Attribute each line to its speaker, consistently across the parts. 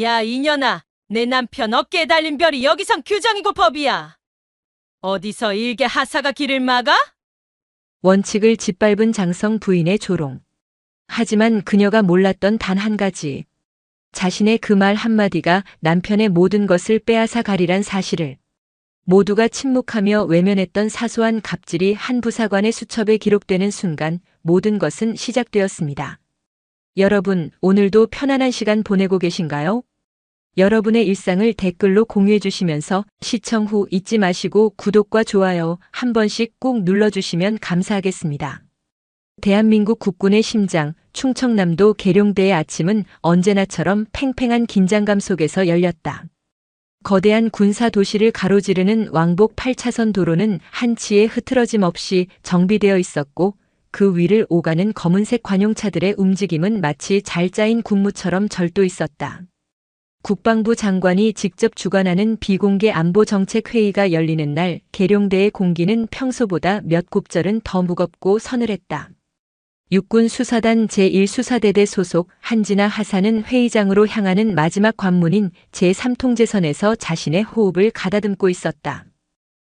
Speaker 1: 야, 이년아. 내 남편 어깨에 달린 별이 여기선 규정이고 법이야. 어디서 일개 하사가 길을 막아?
Speaker 2: 원칙을 짓밟은 장성 부인의 조롱. 하지만 그녀가 몰랐던 단 한 가지. 자신의 그 말 한마디가 남편의 모든 것을 빼앗아 가리란 사실을. 모두가 침묵하며 외면했던 사소한 갑질이 한 부사관의 수첩에 기록되는 순간 모든 것은 시작되었습니다. 여러분, 오늘도 편안한 시간 보내고 계신가요? 여러분의 일상을 댓글로 공유해 주시면서 시청 후 잊지 마시고 구독과 좋아요 한 번씩 꼭 눌러주시면 감사하겠습니다. 대한민국 국군의 심장, 충청남도 계룡대의 아침은 언제나처럼 팽팽한 긴장감 속에서 열렸다. 거대한 군사 도시를 가로지르는 왕복 8차선 도로는 한치의 흐트러짐 없이 정비되어 있었고 그 위를 오가는 검은색 관용차들의 움직임은 마치 잘 짜인 군무처럼 절도 있었다. 국방부 장관이 직접 주관하는 비공개 안보정책회의가 열리는 날 계룡대의 공기는 평소보다 몇 곱절은 더 무겁고 서늘했다. 육군 수사단 제1수사대대 소속 한진아 하사는 회의장으로 향하는 마지막 관문인 제3통제선에서 자신의 호흡을 가다듬고 있었다.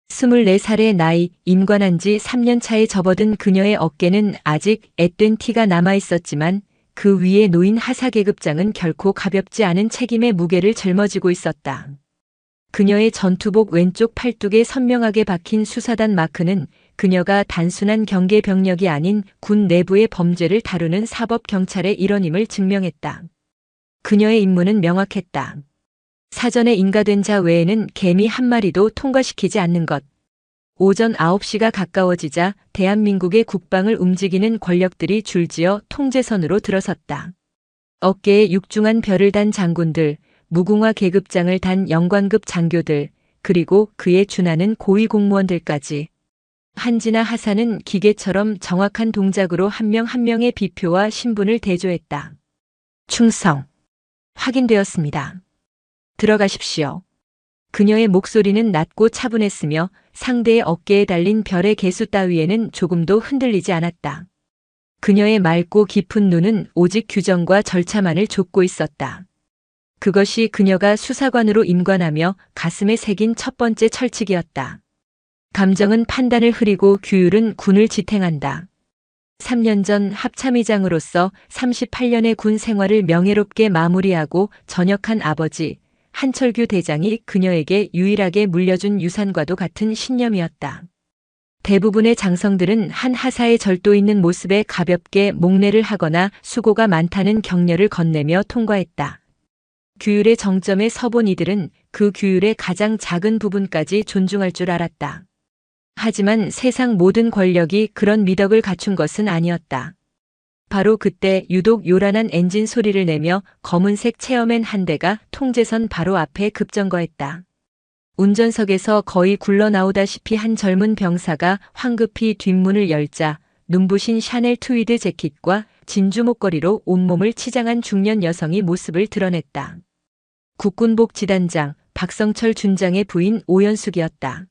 Speaker 2: 24살의 나이, 임관한 지 3년 차에 접어든 그녀의 어깨는 아직 앳된 티가 남아있었지만 그 위에 놓인 하사계급장은 결코 가볍지 않은 책임의 무게를 짊어지고 있었다. 그녀의 전투복 왼쪽 팔뚝에 선명하게 박힌 수사단 마크는 그녀가 단순한 경계 병력이 아닌 군 내부의 범죄를 다루는 사법경찰의 일원임을 증명했다. 그녀의 임무는 명확했다. 사전에 인가된 자 외에는 개미 한 마리도 통과시키지 않는 것. 오전 9시가 가까워지자 대한민국의 국방을 움직이는 권력들이 줄지어 통제선으로 들어섰다. 어깨에 육중한 별을 단 장군들, 무궁화 계급장을 단 영관급 장교들, 그리고 그에 준하는 고위 공무원들까지. 한진아 하사는 기계처럼 정확한 동작으로 한 명 한 명의 비표와 신분을 대조했다. 충성. 확인되었습니다. 들어가십시오. 그녀의 목소리는 낮고 차분했으며 상대의 어깨에 달린 별의 개수 따위에는 조금도 흔들리지 않았다. 그녀의 맑고 깊은 눈은 오직 규정과 절차만을 좇고 있었다. 그것이 그녀가 수사관으로 임관하며 가슴에 새긴 첫 번째 철칙이었다. 감정은 판단을 흐리고 규율은 군을 지탱한다. 3년 전 합참의장으로서 38년의 군 생활을 명예롭게 마무리하고 전역한 아버지 한철규 대장이 그녀에게 유일하게 물려준 유산과도 같은 신념이었다. 대부분의 장성들은 한 하사의 절도 있는 모습에 가볍게 목례를 하거나 수고가 많다는 격려를 건네며 통과했다. 규율의 정점에 서본 이들은 그 규율의 가장 작은 부분까지 존중할 줄 알았다. 하지만 세상 모든 권력이 그런 미덕을 갖춘 것은 아니었다. 바로 그때 유독 요란한 엔진 소리를 내며 검은색 체어맨 한 대가 통제선 바로 앞에 급정거했다. 운전석에서 거의 굴러나오다시피 한 젊은 병사가 황급히 뒷문을 열자 눈부신 샤넬 트위드 재킷과 진주 목걸이로 온몸을 치장한 중년 여성이 모습을 드러냈다. 국군복 지단장 박성철 준장의 부인 오연숙이었다.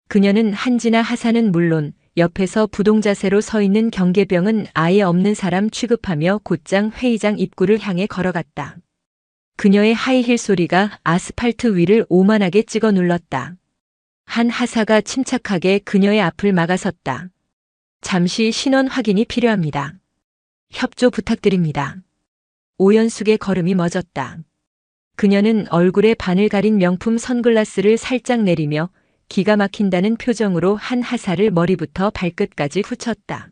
Speaker 2: 그녀는 한진아 하사는 물론 옆에서 부동자세로 서 있는 경계병은 아예 없는 사람 취급하며 곧장 회의장 입구를 향해 걸어갔다. 그녀의 하이힐 소리가 아스팔트 위를 오만하게 찍어 눌렀다. 한 하사가 침착하게 그녀의 앞을 막아섰다. 잠시 신원 확인이 필요합니다. 협조 부탁드립니다. 오연숙의 걸음이 멎었다. 그녀는 얼굴에 반을 가린 명품 선글라스를 살짝 내리며 기가 막힌다는 표정으로 한 하사를 머리부터 발끝까지 훑었다.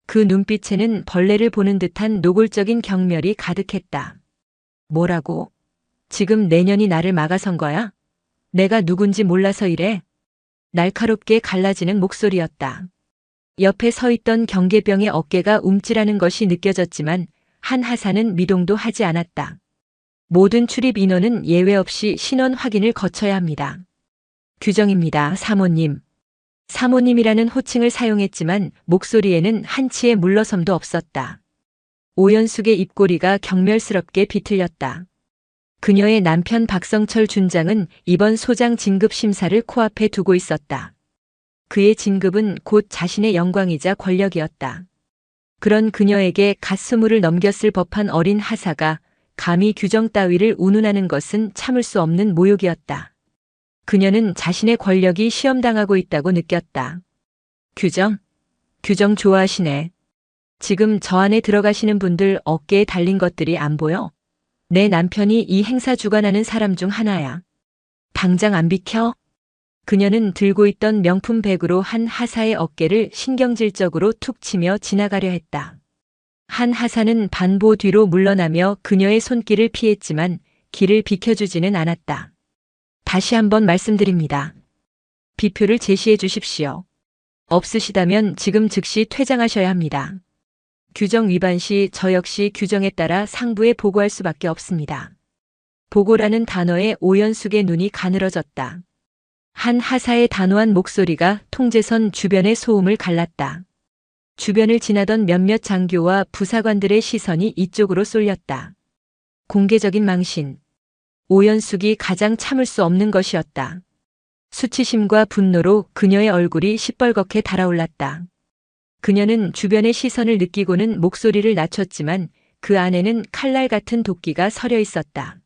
Speaker 2: 그 눈빛에는 벌레를 보는 듯한 노골적인 경멸이 가득했다. 뭐라고? 지금 내년이 나를 막아선 거야? 내가 누군지 몰라서 이래? 날카롭게 갈라지는 목소리였다. 옆에 서 있던 경계병의 어깨가 움찔하는 것이 느껴졌지만 한 하사는 미동도 하지 않았다. 모든 출입 인원은 예외 없이 신원 확인을 거쳐야 합니다. 규정입니다, 사모님. 사모님이라는 호칭을 사용했지만 목소리에는 한치의 물러섬도 없었다. 오연숙의 입꼬리가 경멸스럽게 비틀렸다. 그녀의 남편 박성철 준장은 이번 소장 진급 심사를 코앞에 두고 있었다. 그의 진급은 곧 자신의 영광이자 권력이었다. 그런 그녀에게 갓스물을 넘겼을 법한 어린 하사가 감히 규정 따위를 운운하는 것은 참을 수 없는 모욕이었다. 그녀는 자신의 권력이 시험당하고 있다고 느꼈다. 규정? 규정 좋아하시네. 지금 저 안에 들어가시는 분들 어깨에 달린 것들이 안 보여? 내 남편이 이 행사 주관하는 사람 중 하나야. 당장 안 비켜? 그녀는 들고 있던 명품 백으로 한 하사의 어깨를 신경질적으로 툭 치며 지나가려 했다. 한 하사는 반보 뒤로 물러나며 그녀의 손길을 피했지만 길을 비켜주지는 않았다. 다시 한번 말씀드립니다. 비표를 제시해 주십시오. 없으시다면 지금 즉시 퇴장하셔야 합니다. 규정 위반 시 저 역시 규정에 따라 상부에 보고할 수밖에 없습니다. 보고라는 단어에 오연숙의 눈이 가늘어졌다. 한 하사의 단호한 목소리가 통제선 주변의 소음을 갈랐다. 주변을 지나던 몇몇 장교와 부사관들의 시선이 이쪽으로 쏠렸다. 공개적인 망신. 오연숙이 가장 참을 수 없는 것이었다. 수치심과 분노로 그녀의 얼굴이 시뻘겋게 달아올랐다. 그녀는 주변의 시선을 느끼고는 목소리를 낮췄지만 그 안에는 칼날 같은 도끼가 서려 있었다.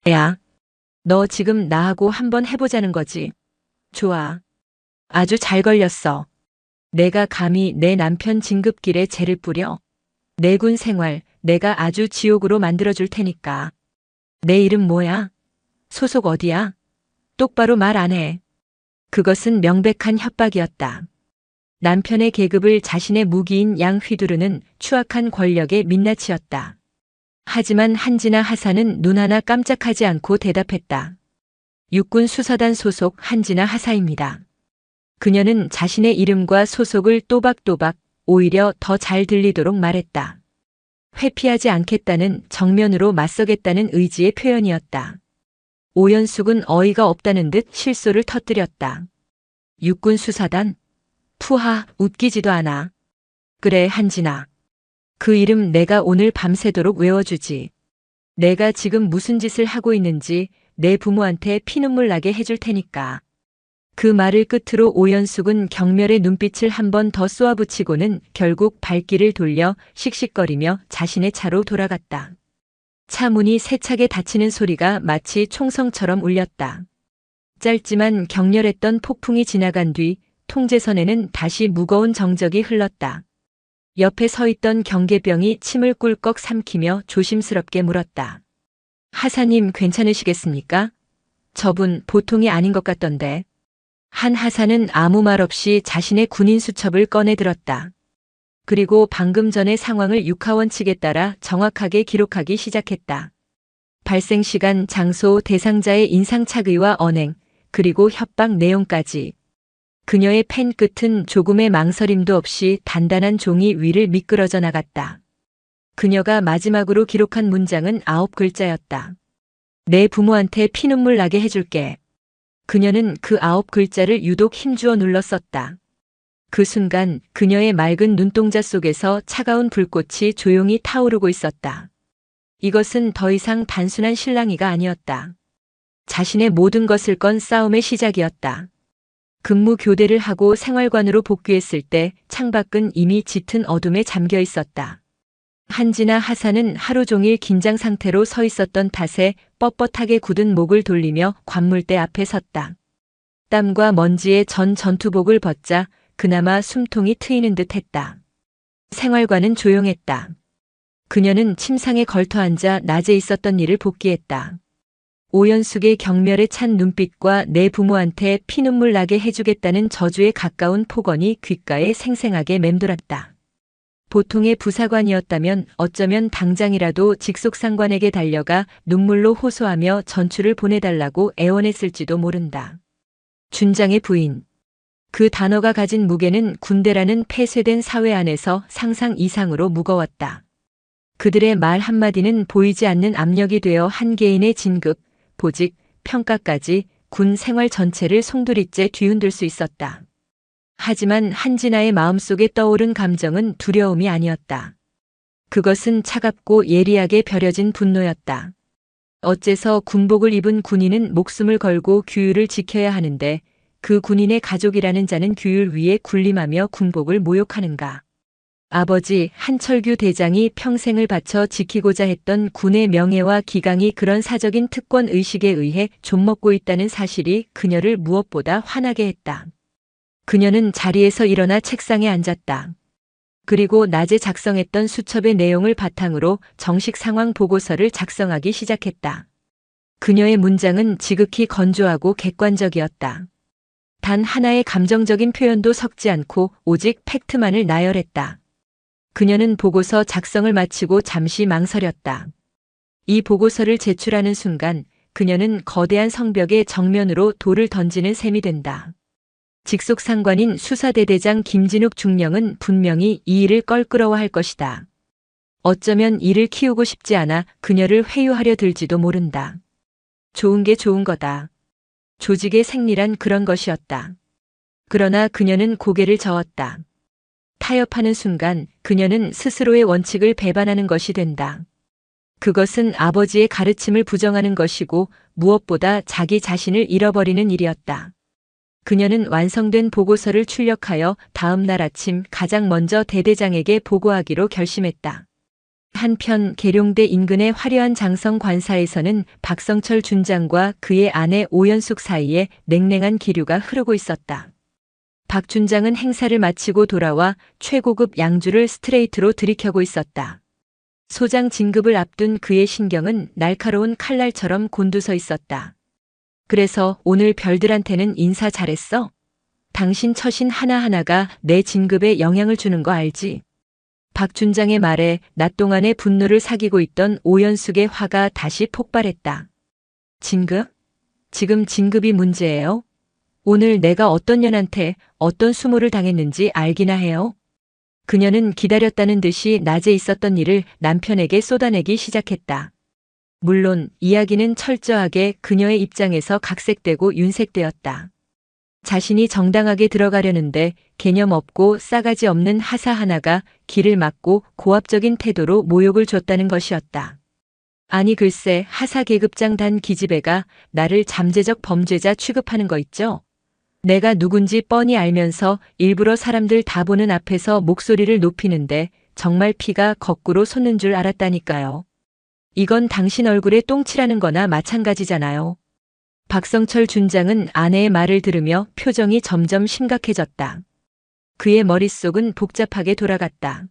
Speaker 2: 야, 너 지금 나하고 한번 해보자는 거지? 좋아. 아주 잘 걸렸어. 내가 감히 내 남편 진급길에 재를 뿌려? 내 군 생활 내가 아주 지옥으로 만들어줄 테니까. 내 이름 뭐야? 소속 어디야? 똑바로 말 안 해. 그것은 명백한 협박이었다. 남편의 계급을 자신의 무기인 양 휘두르는 추악한 권력의 민낯이었다. 하지만 한진아 하사는 눈 하나 깜짝하지 않고 대답했다. 육군 수사단 소속 한진아 하사입니다. 그녀는 자신의 이름과 소속을 또박또박 오히려 더 잘 들리도록 말했다. 회피하지 않겠다는 정면으로 맞서겠다는 의지의 표현이었다. 오연숙은 어이가 없다는 듯 실소를 터뜨렸다. 육군 수사단? 푸하, 웃기지도 않아. 그래, 한진아. 그 이름 내가 오늘 밤새도록 외워주지. 내가 지금 무슨 짓을 하고 있는지 내 부모한테 피눈물 나게 해줄 테니까. 그 말을 끝으로 오연숙은 경멸의 눈빛을 한 번 더 쏘아붙이고는 결국 발길을 돌려 씩씩거리며 자신의 차로 돌아갔다. 차 문이 세차게 닫히는 소리가 마치 총성처럼 울렸다. 짧지만 격렬했던 폭풍이 지나간 뒤 통제선에는 다시 무거운 정적이 흘렀다. 옆에 서 있던 경계병이 침을 꿀꺽 삼키며 조심스럽게 물었다. 하사님 괜찮으시겠습니까? 저분 보통이 아닌 것 같던데. 한 하사는 아무 말 없이 자신의 군인 수첩을 꺼내 들었다. 그리고 방금 전의 상황을 육하원 측에 따라 정확하게 기록하기 시작했다. 발생 시간, 장소, 대상자의 인상착의와 언행, 그리고 협박 내용까지. 그녀의 펜 끝은 조금의 망설임도 없이 단단한 종이 위를 미끄러져 나갔다. 그녀가 마지막으로 기록한 문장은 9글자였다. 내 부모한테 피눈물 나게 해줄게. 그녀는 그 9글자를 유독 힘주어 눌러 썼다. 그 순간 그녀의 맑은 눈동자 속에서 차가운 불꽃이 조용히 타오르고 있었다. 이것은 더 이상 단순한 실랑이가 아니었다. 자신의 모든 것을 건 싸움의 시작이었다. 근무 교대를 하고 생활관으로 복귀했을 때 창밖은 이미 짙은 어둠에 잠겨 있었다. 한진아 하사는 하루 종일 긴장 상태로 서 있었던 탓에 뻣뻣하게 굳은 목을 돌리며 관물대 앞에 섰다. 땀과 먼지에 전 전투복을 벗자 그나마 숨통이 트이는 듯 했다. 생활관은 조용했다. 그녀는 침상에 걸터앉아 낮에 있었던 일을 복기했다. 오연숙의 경멸에 찬 눈빛과 내 부모한테 피눈물 나게 해주겠다는 저주에 가까운 폭언이 귓가에 생생하게 맴돌았다. 보통의 부사관이었다면 어쩌면 당장이라도 직속상관에게 달려가 눈물로 호소하며 전출을 보내달라고 애원했을지도 모른다. 준장의 부인. 그 단어가 가진 무게는 군대라는 폐쇄된 사회 안에서 상상 이상으로 무거웠다. 그들의 말 한마디는 보이지 않는 압력이 되어 한 개인의 진급, 보직, 평가까지 군 생활 전체를 송두리째 뒤흔들 수 있었다. 하지만 한진아의 마음속에 떠오른 감정은 두려움이 아니었다. 그것은 차갑고 예리하게 벼려진 분노였다. 어째서 군복을 입은 군인은 목숨을 걸고 규율을 지켜야 하는데 그 군인의 가족이라는 자는 규율 위에 군림하며 군복을 모욕하는가? 아버지 한철규 대장이 평생을 바쳐 지키고자 했던 군의 명예와 기강이 그런 사적인 특권 의식에 의해 좀먹고 있다는 사실이 그녀를 무엇보다 화나게 했다. 그녀는 자리에서 일어나 책상에 앉았다. 그리고 낮에 작성했던 수첩의 내용을 바탕으로 정식 상황 보고서를 작성하기 시작했다. 그녀의 문장은 지극히 건조하고 객관적이었다. 단 하나의 감정적인 표현도 섞지 않고 오직 팩트만을 나열했다. 그녀는 보고서 작성을 마치고 잠시 망설였다. 이 보고서를 제출하는 순간 그녀는 거대한 성벽에 정면으로 돌을 던지는 셈이 된다. 직속 상관인 수사대대장 김진욱 중령은 분명히 이 일을 껄끄러워할 것이다. 어쩌면 이를 키우고 싶지 않아 그녀를 회유하려 들지도 모른다. 좋은 게 좋은 거다. 조직의 생리란 그런 것이었다. 그러나 그녀는 고개를 저었다. 타협하는 순간 그녀는 스스로의 원칙을 배반하는 것이 된다. 그것은 아버지의 가르침을 부정하는 것이고 무엇보다 자기 자신을 잃어버리는 일이었다. 그녀는 완성된 보고서를 출력하여 다음 날 아침 가장 먼저 대대장에게 보고하기로 결심했다. 한편 계룡대 인근의 화려한 장성 관사에서는 박성철 준장과 그의 아내 오연숙 사이에 냉랭한 기류가 흐르고 있었다. 박 준장은 행사를 마치고 돌아와 최고급 양주를 스트레이트로 들이켜고 있었다. 소장 진급을 앞둔 그의 신경은 날카로운 칼날처럼 곤두서 있었다. 그래서 오늘 별들한테는 인사 잘했어? 당신 처신 하나하나가 내 진급에 영향을 주는 거 알지? 박 준장의 말에 낮 동안의 분노를 사귀고 있던 오연숙의 화가 다시 폭발했다. 진급? 지금 진급이 문제예요? 오늘 내가 어떤 년한테 어떤 수모를 당했는지 알기나 해요? 그녀는 기다렸다는 듯이 낮에 있었던 일을 남편에게 쏟아내기 시작했다. 물론 이야기는 철저하게 그녀의 입장에서 각색되고 윤색되었다. 자신이 정당하게 들어가려는데 개념 없고 싸가지 없는 하사 하나가 길을 막고 고압적인 태도로 모욕을 줬다는 것이었다. 아니 글쎄 하사 계급장 단 기집애가 나를 잠재적 범죄자 취급하는 거 있죠? 내가 누군지 뻔히 알면서 일부러 사람들 다 보는 앞에서 목소리를 높이는데 정말 피가 거꾸로 솟는 줄 알았다니까요. 이건 당신 얼굴에 똥칠하는 거나 마찬가지잖아요. 박성철 준장은 아내의 말을 들으며 표정이 점점 심각해졌다. 그의 머릿속은 복잡하게 돌아갔다.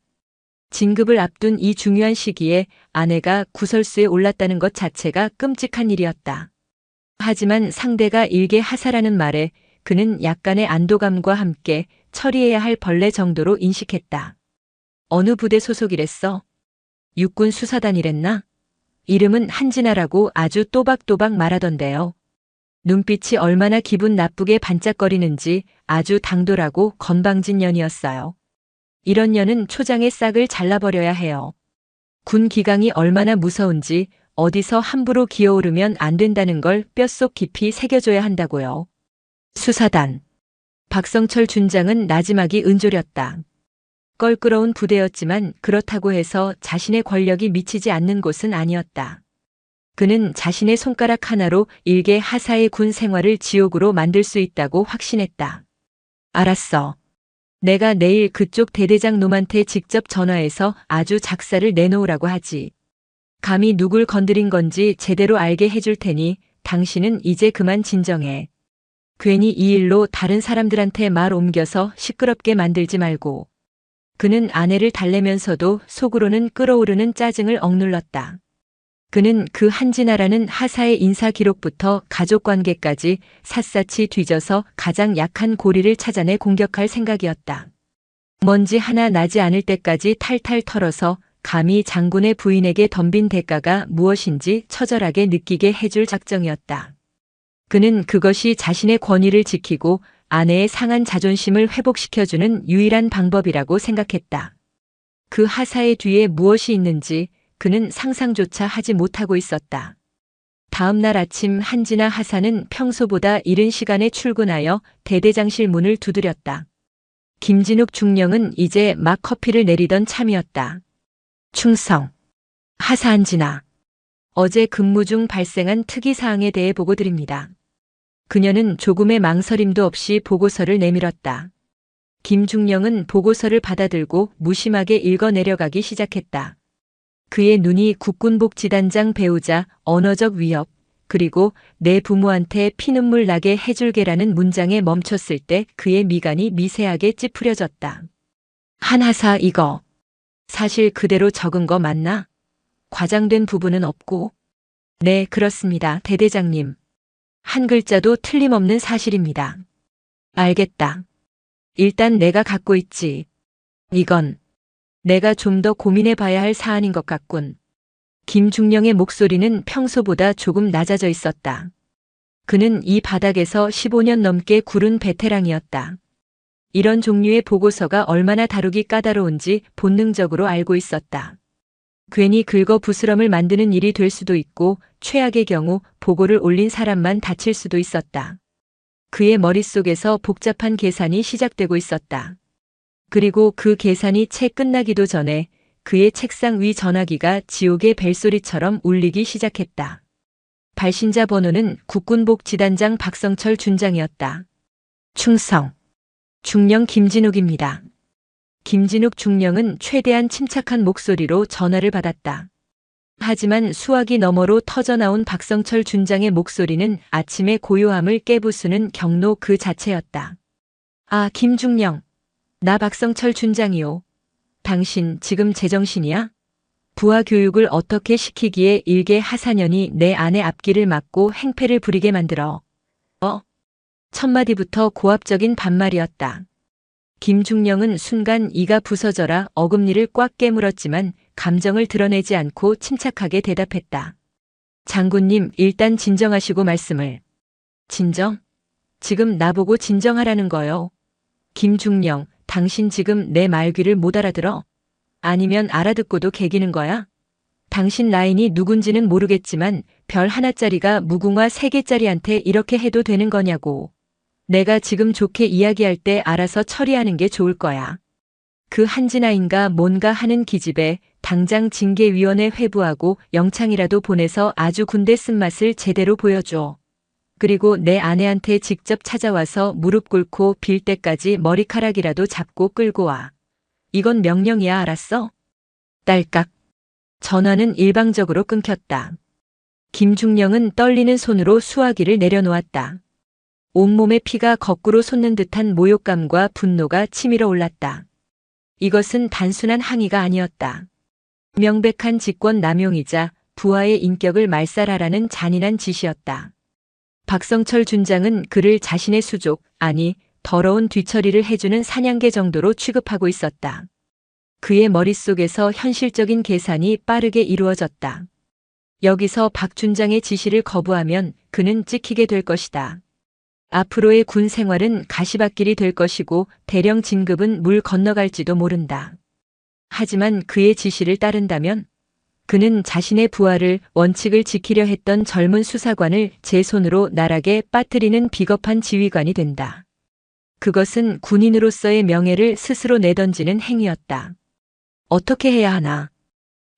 Speaker 2: 진급을 앞둔 이 중요한 시기에 아내가 구설수에 올랐다는 것 자체가 끔찍한 일이었다. 하지만 상대가 일개 하사라는 말에 그는 약간의 안도감과 함께 처리해야 할 벌레 정도로 인식했다. 어느 부대 소속이랬어? 육군 수사단이랬나? 이름은 한진아라고 아주 또박또박 말하던데요. 눈빛이 얼마나 기분 나쁘게 반짝거리는지 아주 당돌하고 건방진 년이었어요. 이런 년은 초장의 싹을 잘라버려야 해요. 군 기강이 얼마나 무서운지 어디서 함부로 기어오르면 안 된다는 걸 뼛속 깊이 새겨줘야 한다고요. 수사단. 박성철 준장은 나지막이 은졸였다. 껄끄러운 부대였지만 그렇다고 해서 자신의 권력이 미치지 않는 곳은 아니었다. 그는 자신의 손가락 하나로 일개 하사의 군 생활을 지옥으로 만들 수 있다고 확신했다. 알았어. 내가 내일 그쪽 대대장 놈한테 직접 전화해서 아주 작사를 내놓으라고 하지. 감히 누굴 건드린 건지 제대로 알게 해줄 테니 당신은 이제 그만 진정해. 괜히 이 일로 다른 사람들한테 말 옮겨서 시끄럽게 만들지 말고. 그는 아내를 달래면서도 속으로는 끓어오르는 짜증을 억눌렀다. 그는 그 한진아라는 하사의 인사 기록부터 가족관계까지 샅샅이 뒤져서 가장 약한 고리를 찾아내 공격할 생각이었다. 먼지 하나 나지 않을 때까지 탈탈 털어서 감히 장군의 부인에게 덤빈 대가가 무엇인지 처절하게 느끼게 해줄 작정이었다. 그는 그것이 자신의 권위를 지키고 아내의 상한 자존심을 회복시켜주는 유일한 방법이라고 생각했다. 그 하사의 뒤에 무엇이 있는지 그는 상상조차 하지 못하고 있었다. 다음 날 아침 한진아 하사는 평소보다 이른 시간에 출근하여 대대장실 문을 두드렸다. 김진욱 중령은 이제 막 커피를 내리던 참이었다. 충성. 하사 한진아. 어제 근무 중 발생한 특이사항에 대해 보고드립니다. 그녀는 조금의 망설임도 없이 보고서를 내밀었다. 김중령은 보고서를 받아들고 무심하게 읽어 내려가기 시작했다. 그의 눈이 국군복 지단장 배우자, 언어적 위협, 그리고 내 부모한테 피눈물 나게 해줄게라는 문장에 멈췄을 때 그의 미간이 미세하게 찌푸려졌다. 한하사 이거 사실 그대로 적은 거 맞나? 과장된 부분은 없고. 네, 그렇습니다, 대대장님. 한 글자도 틀림없는 사실입니다. 알겠다. 일단 내가 갖고 있지. 이건 내가 좀 더 고민해 봐야 할 사안인 것 같군. 김중령의 목소리는 평소보다 조금 낮아져 있었다. 그는 이 바닥에서 15년 넘게 구른 베테랑이었다. 이런 종류의 보고서가 얼마나 다루기 까다로운지 본능적으로 알고 있었다. 괜히 긁어 부스럼을 만드는 일이 될 수도 있고 최악의 경우 보고를 올린 사람만 다칠 수도 있었다. 그의 머릿속에서 복잡한 계산이 시작되고 있었다. 그리고 그 계산이 채 끝나기도 전에 그의 책상 위 전화기가 지옥의 벨소리처럼 울리기 시작했다. 발신자 번호는 국군복 지단장 박성철 준장이었다. 충성. 중령 김진욱입니다. 김진욱 중령은 최대한 침착한 목소리로 전화를 받았다. 하지만 수화기 너머로 터져나온 박성철 준장의 목소리는 아침의 고요함을 깨부수는 경로 그 자체였다. 아, 김중령. 나 박성철 준장이요. 당신 지금 제정신이야? 부하 교육을 어떻게 시키기에 일개 하사년이 내 아내 앞길을 막고 행패를 부리게 만들어. 첫 마디부터 고압적인 반말이었다. 김중령은 순간 이가 부서져라 어금니를 꽉 깨물었지만 감정을 드러내지 않고 침착하게 대답했다. 장군님, 일단 진정하시고 말씀을. 진정? 지금 나보고 진정하라는 거요. 김중령, 당신 지금 내 말귀를 못 알아들어? 아니면 알아듣고도 개기는 거야? 당신 라인이 누군지는 모르겠지만 별 하나짜리가 무궁화 3개짜리한테 이렇게 해도 되는 거냐고. 내가 지금 좋게 이야기할 때 알아서 처리하는 게 좋을 거야. 그 한진아인가 뭔가 하는 기집애 당장 징계위원회 회부하고 영창이라도 보내서 아주 군대 쓴맛을 제대로 보여줘. 그리고 내 아내한테 직접 찾아와서 무릎 꿇고 빌 때까지 머리카락이라도 잡고 끌고 와. 이건 명령이야, 알았어? 딸깍. 전화는 일방적으로 끊겼다. 김중령은 떨리는 손으로 수화기를 내려놓았다. 온몸의 피가 거꾸로 솟는 듯한 모욕감과 분노가 치밀어 올랐다. 이것은 단순한 항의가 아니었다. 명백한 직권 남용이자 부하의 인격을 말살하라는 잔인한 지시였다. 박성철 준장은 그를 자신의 수족, 아니 더러운 뒤처리를 해주는 사냥개 정도로 취급하고 있었다. 그의 머릿속에서 현실적인 계산이 빠르게 이루어졌다. 여기서 박 준장의 지시를 거부하면 그는 찍히게 될 것이다. 앞으로의 군 생활은 가시밭길이 될 것이고 대령 진급은 물 건너갈지도 모른다. 하지만 그의 지시를 따른다면 그는 자신의 부하를 원칙을 지키려 했던 젊은 수사관을 제 손으로 나락에 빠뜨리는 비겁한 지휘관이 된다. 그것은 군인으로서의 명예를 스스로 내던지는 행위였다. 어떻게 해야 하나?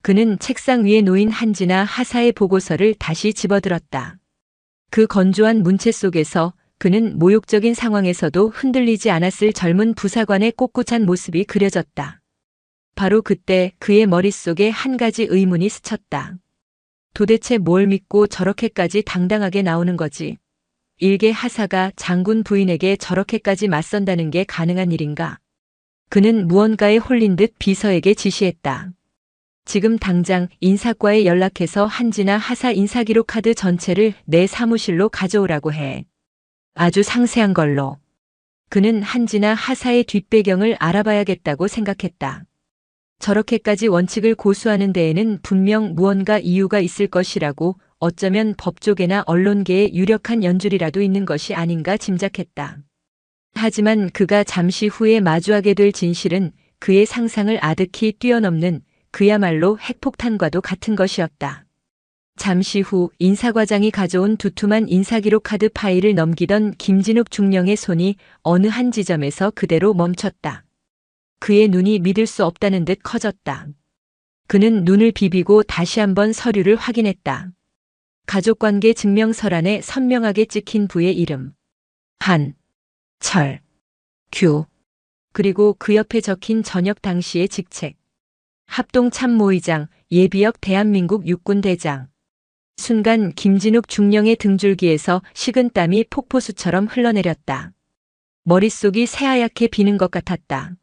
Speaker 2: 그는 책상 위에 놓인 한지나 하사의 보고서를 다시 집어들었다. 그 건조한 문체 속에서 그는 모욕적인 상황에서도 흔들리지 않았을 젊은 부사관의 꼿꼿한 모습이 그려졌다. 바로 그때 그의 머릿속에 한 가지 의문이 스쳤다. 도대체 뭘 믿고 저렇게까지 당당하게 나오는 거지? 일개 하사가 장군 부인에게 저렇게까지 맞선다는 게 가능한 일인가? 그는 무언가에 홀린 듯 비서에게 지시했다. 지금 당장 인사과에 연락해서 한지나 하사 인사기록 카드 전체를 내 사무실로 가져오라고 해. 아주 상세한 걸로. 그는 한지나 하사의 뒷배경을 알아봐야겠다고 생각했다. 저렇게까지 원칙을 고수하는 데에는 분명 무언가 이유가 있을 것이라고, 어쩌면 법조계나 언론계의 유력한 연줄이라도 있는 것이 아닌가 짐작했다. 하지만 그가 잠시 후에 마주하게 될 진실은 그의 상상을 아득히 뛰어넘는 그야말로 핵폭탄과도 같은 것이었다. 잠시 후 인사과장이 가져온 두툼한 인사기록 카드 파일을 넘기던 김진욱 중령의 손이 어느 한 지점에서 그대로 멈췄다. 그의 눈이 믿을 수 없다는 듯 커졌다. 그는 눈을 비비고 다시 한번 서류를 확인했다. 가족관계 증명서란에 선명하게 찍힌 부의 이름. 한, 철, 규. 그리고 그 옆에 적힌 저녁 당시의 직책. 합동참모의장, 예비역 대한민국 육군대장. 순간 김진욱 중령의 등줄기에서 식은땀이 폭포수처럼 흘러내렸다. 머릿속이 새하얗게 비는 것 같았다.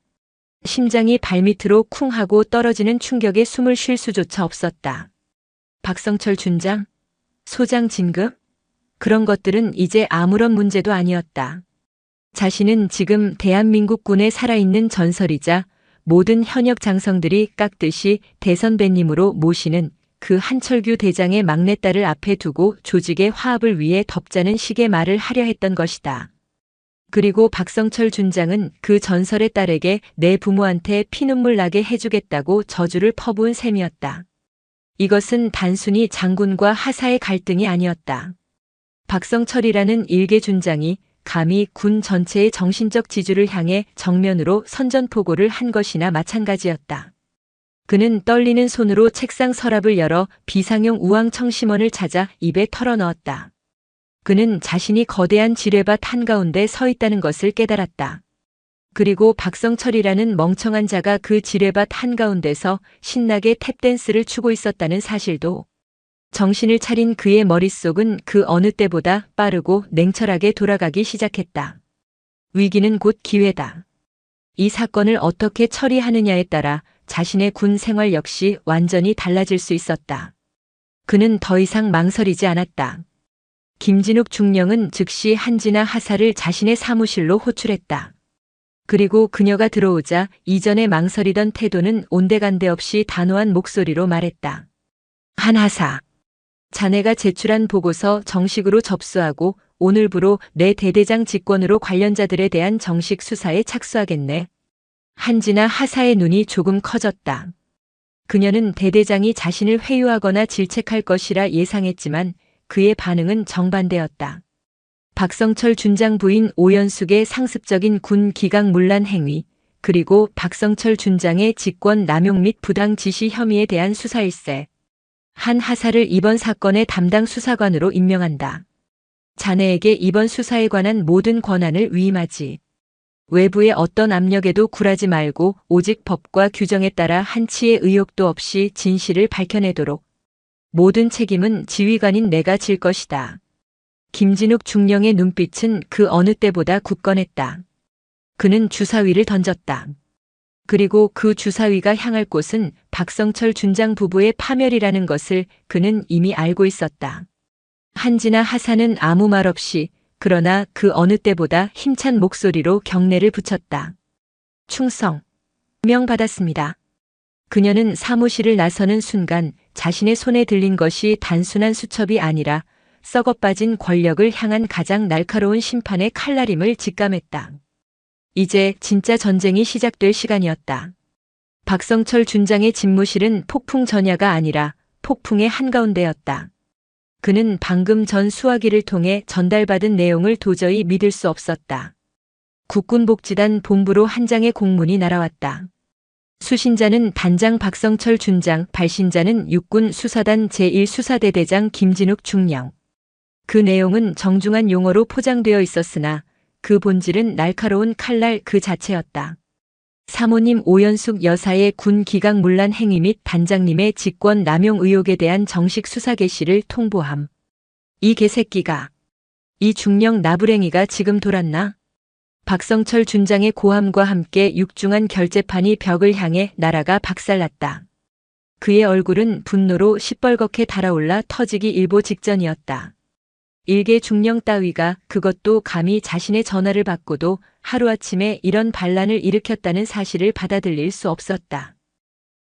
Speaker 2: 심장이 발밑으로 쿵 하고 떨어지는 충격에 숨을 쉴 수조차 없었다. 박성철 준장? 소장 진급? 그런 것들은 이제 아무런 문제도 아니었다. 자신은 지금 대한민국군에 살아있는 전설이자 모든 현역 장성들이 깍듯이 대선배님으로 모시는 그 한철규 대장의 막내딸을 앞에 두고 조직의 화합을 위해 덮자는 식의 말을 하려 했던 것이다. 그리고 박성철 준장은 그 전설의 딸에게 내 부모한테 피눈물 나게 해주겠다고 저주를 퍼부은 셈이었다. 이것은 단순히 장군과 하사의 갈등이 아니었다. 박성철이라는 일개 준장이 감히 군 전체의 정신적 지주를 향해 정면으로 선전포고를 한 것이나 마찬가지였다. 그는 떨리는 손으로 책상 서랍을 열어 비상용 우황청심원을 찾아 입에 털어넣었다. 그는 자신이 거대한 지뢰밭 한가운데 서 있다는 것을 깨달았다. 그리고 박성철이라는 멍청한 자가 그 지뢰밭 한가운데서 신나게 탭댄스를 추고 있었다는 사실도. 정신을 차린 그의 머릿속은 그 어느 때보다 빠르고 냉철하게 돌아가기 시작했다. 위기는 곧 기회다. 이 사건을 어떻게 처리하느냐에 따라 자신의 군 생활 역시 완전히 달라질 수 있었다. 그는 더 이상 망설이지 않았다. 김진욱 중령은 즉시 한지나 하사를 자신의 사무실로 호출했다. 그리고 그녀가 들어오자 이전에 망설이던 태도는 온데간데 없이 단호한 목소리로 말했다. 한하사. 자네가 제출한 보고서 정식으로 접수하고 오늘부로 내 대대장 직권으로 관련자들에 대한 정식 수사에 착수하겠네. 한지나 하사의 눈이 조금 커졌다. 그녀는 대대장이 자신을 회유하거나 질책할 것이라 예상했지만 그의 반응은 정반대였다. 박성철 준장 부인 오연숙의 상습적인 군 기강 문란 행위, 그리고 박성철 준장의 직권 남용 및 부당 지시 혐의에 대한 수사일세. 한 하사를 이번 사건의 담당 수사관으로 임명한다. 자네에게 이번 수사에 관한 모든 권한을 위임하지. 외부의 어떤 압력에도 굴하지 말고 오직 법과 규정에 따라 한치의 의혹도 없이 진실을 밝혀내도록. 모든 책임은 지휘관인 내가 질 것이다. 김진욱 중령의 눈빛은 그 어느 때보다 굳건했다. 그는 주사위를 던졌다. 그리고 그 주사위가 향할 곳은 박성철 준장 부부의 파멸이라는 것을 그는 이미 알고 있었다. 한지나 하사는 아무 말 없이 그러나 그 어느 때보다 힘찬 목소리로 경례를 붙였다. 충성. 명받았습니다. 그녀는 사무실을 나서는 순간 자신의 손에 들린 것이 단순한 수첩이 아니라 썩어빠진 권력을 향한 가장 날카로운 심판의 칼날임을 직감했다. 이제 진짜 전쟁이 시작될 시간이었다. 박성철 준장의 집무실은 폭풍 전야가 아니라 폭풍의 한가운데였다. 그는 방금 전 수화기를 통해 전달받은 내용을 도저히 믿을 수 없었다. 국군복지단 본부로 한 장의 공문이 날아왔다. 수신자는 단장 박성철 준장, 발신자는 육군 수사단 제1수사대대장 김진욱 중령. 그 내용은 정중한 용어로 포장되어 있었으나 그 본질은 날카로운 칼날 그 자체였다. 사모님 오연숙 여사의 군 기강 문란 행위 및 단장님의 직권 남용 의혹에 대한 정식 수사 개시를 통보함. 이 개새끼가. 이 중령 나부랭이가 지금 돌았나? 박성철 준장의 고함과 함께 육중한 결재판이 벽을 향해 날아가 박살났다. 그의 얼굴은 분노로 시뻘겋게 달아올라 터지기 일보 직전이었다. 일개 중령 따위가 그것도 감히 자신의 전화를 받고도 하루아침에 이런 반란을 일으켰다는 사실을 받아들일 수 없었다.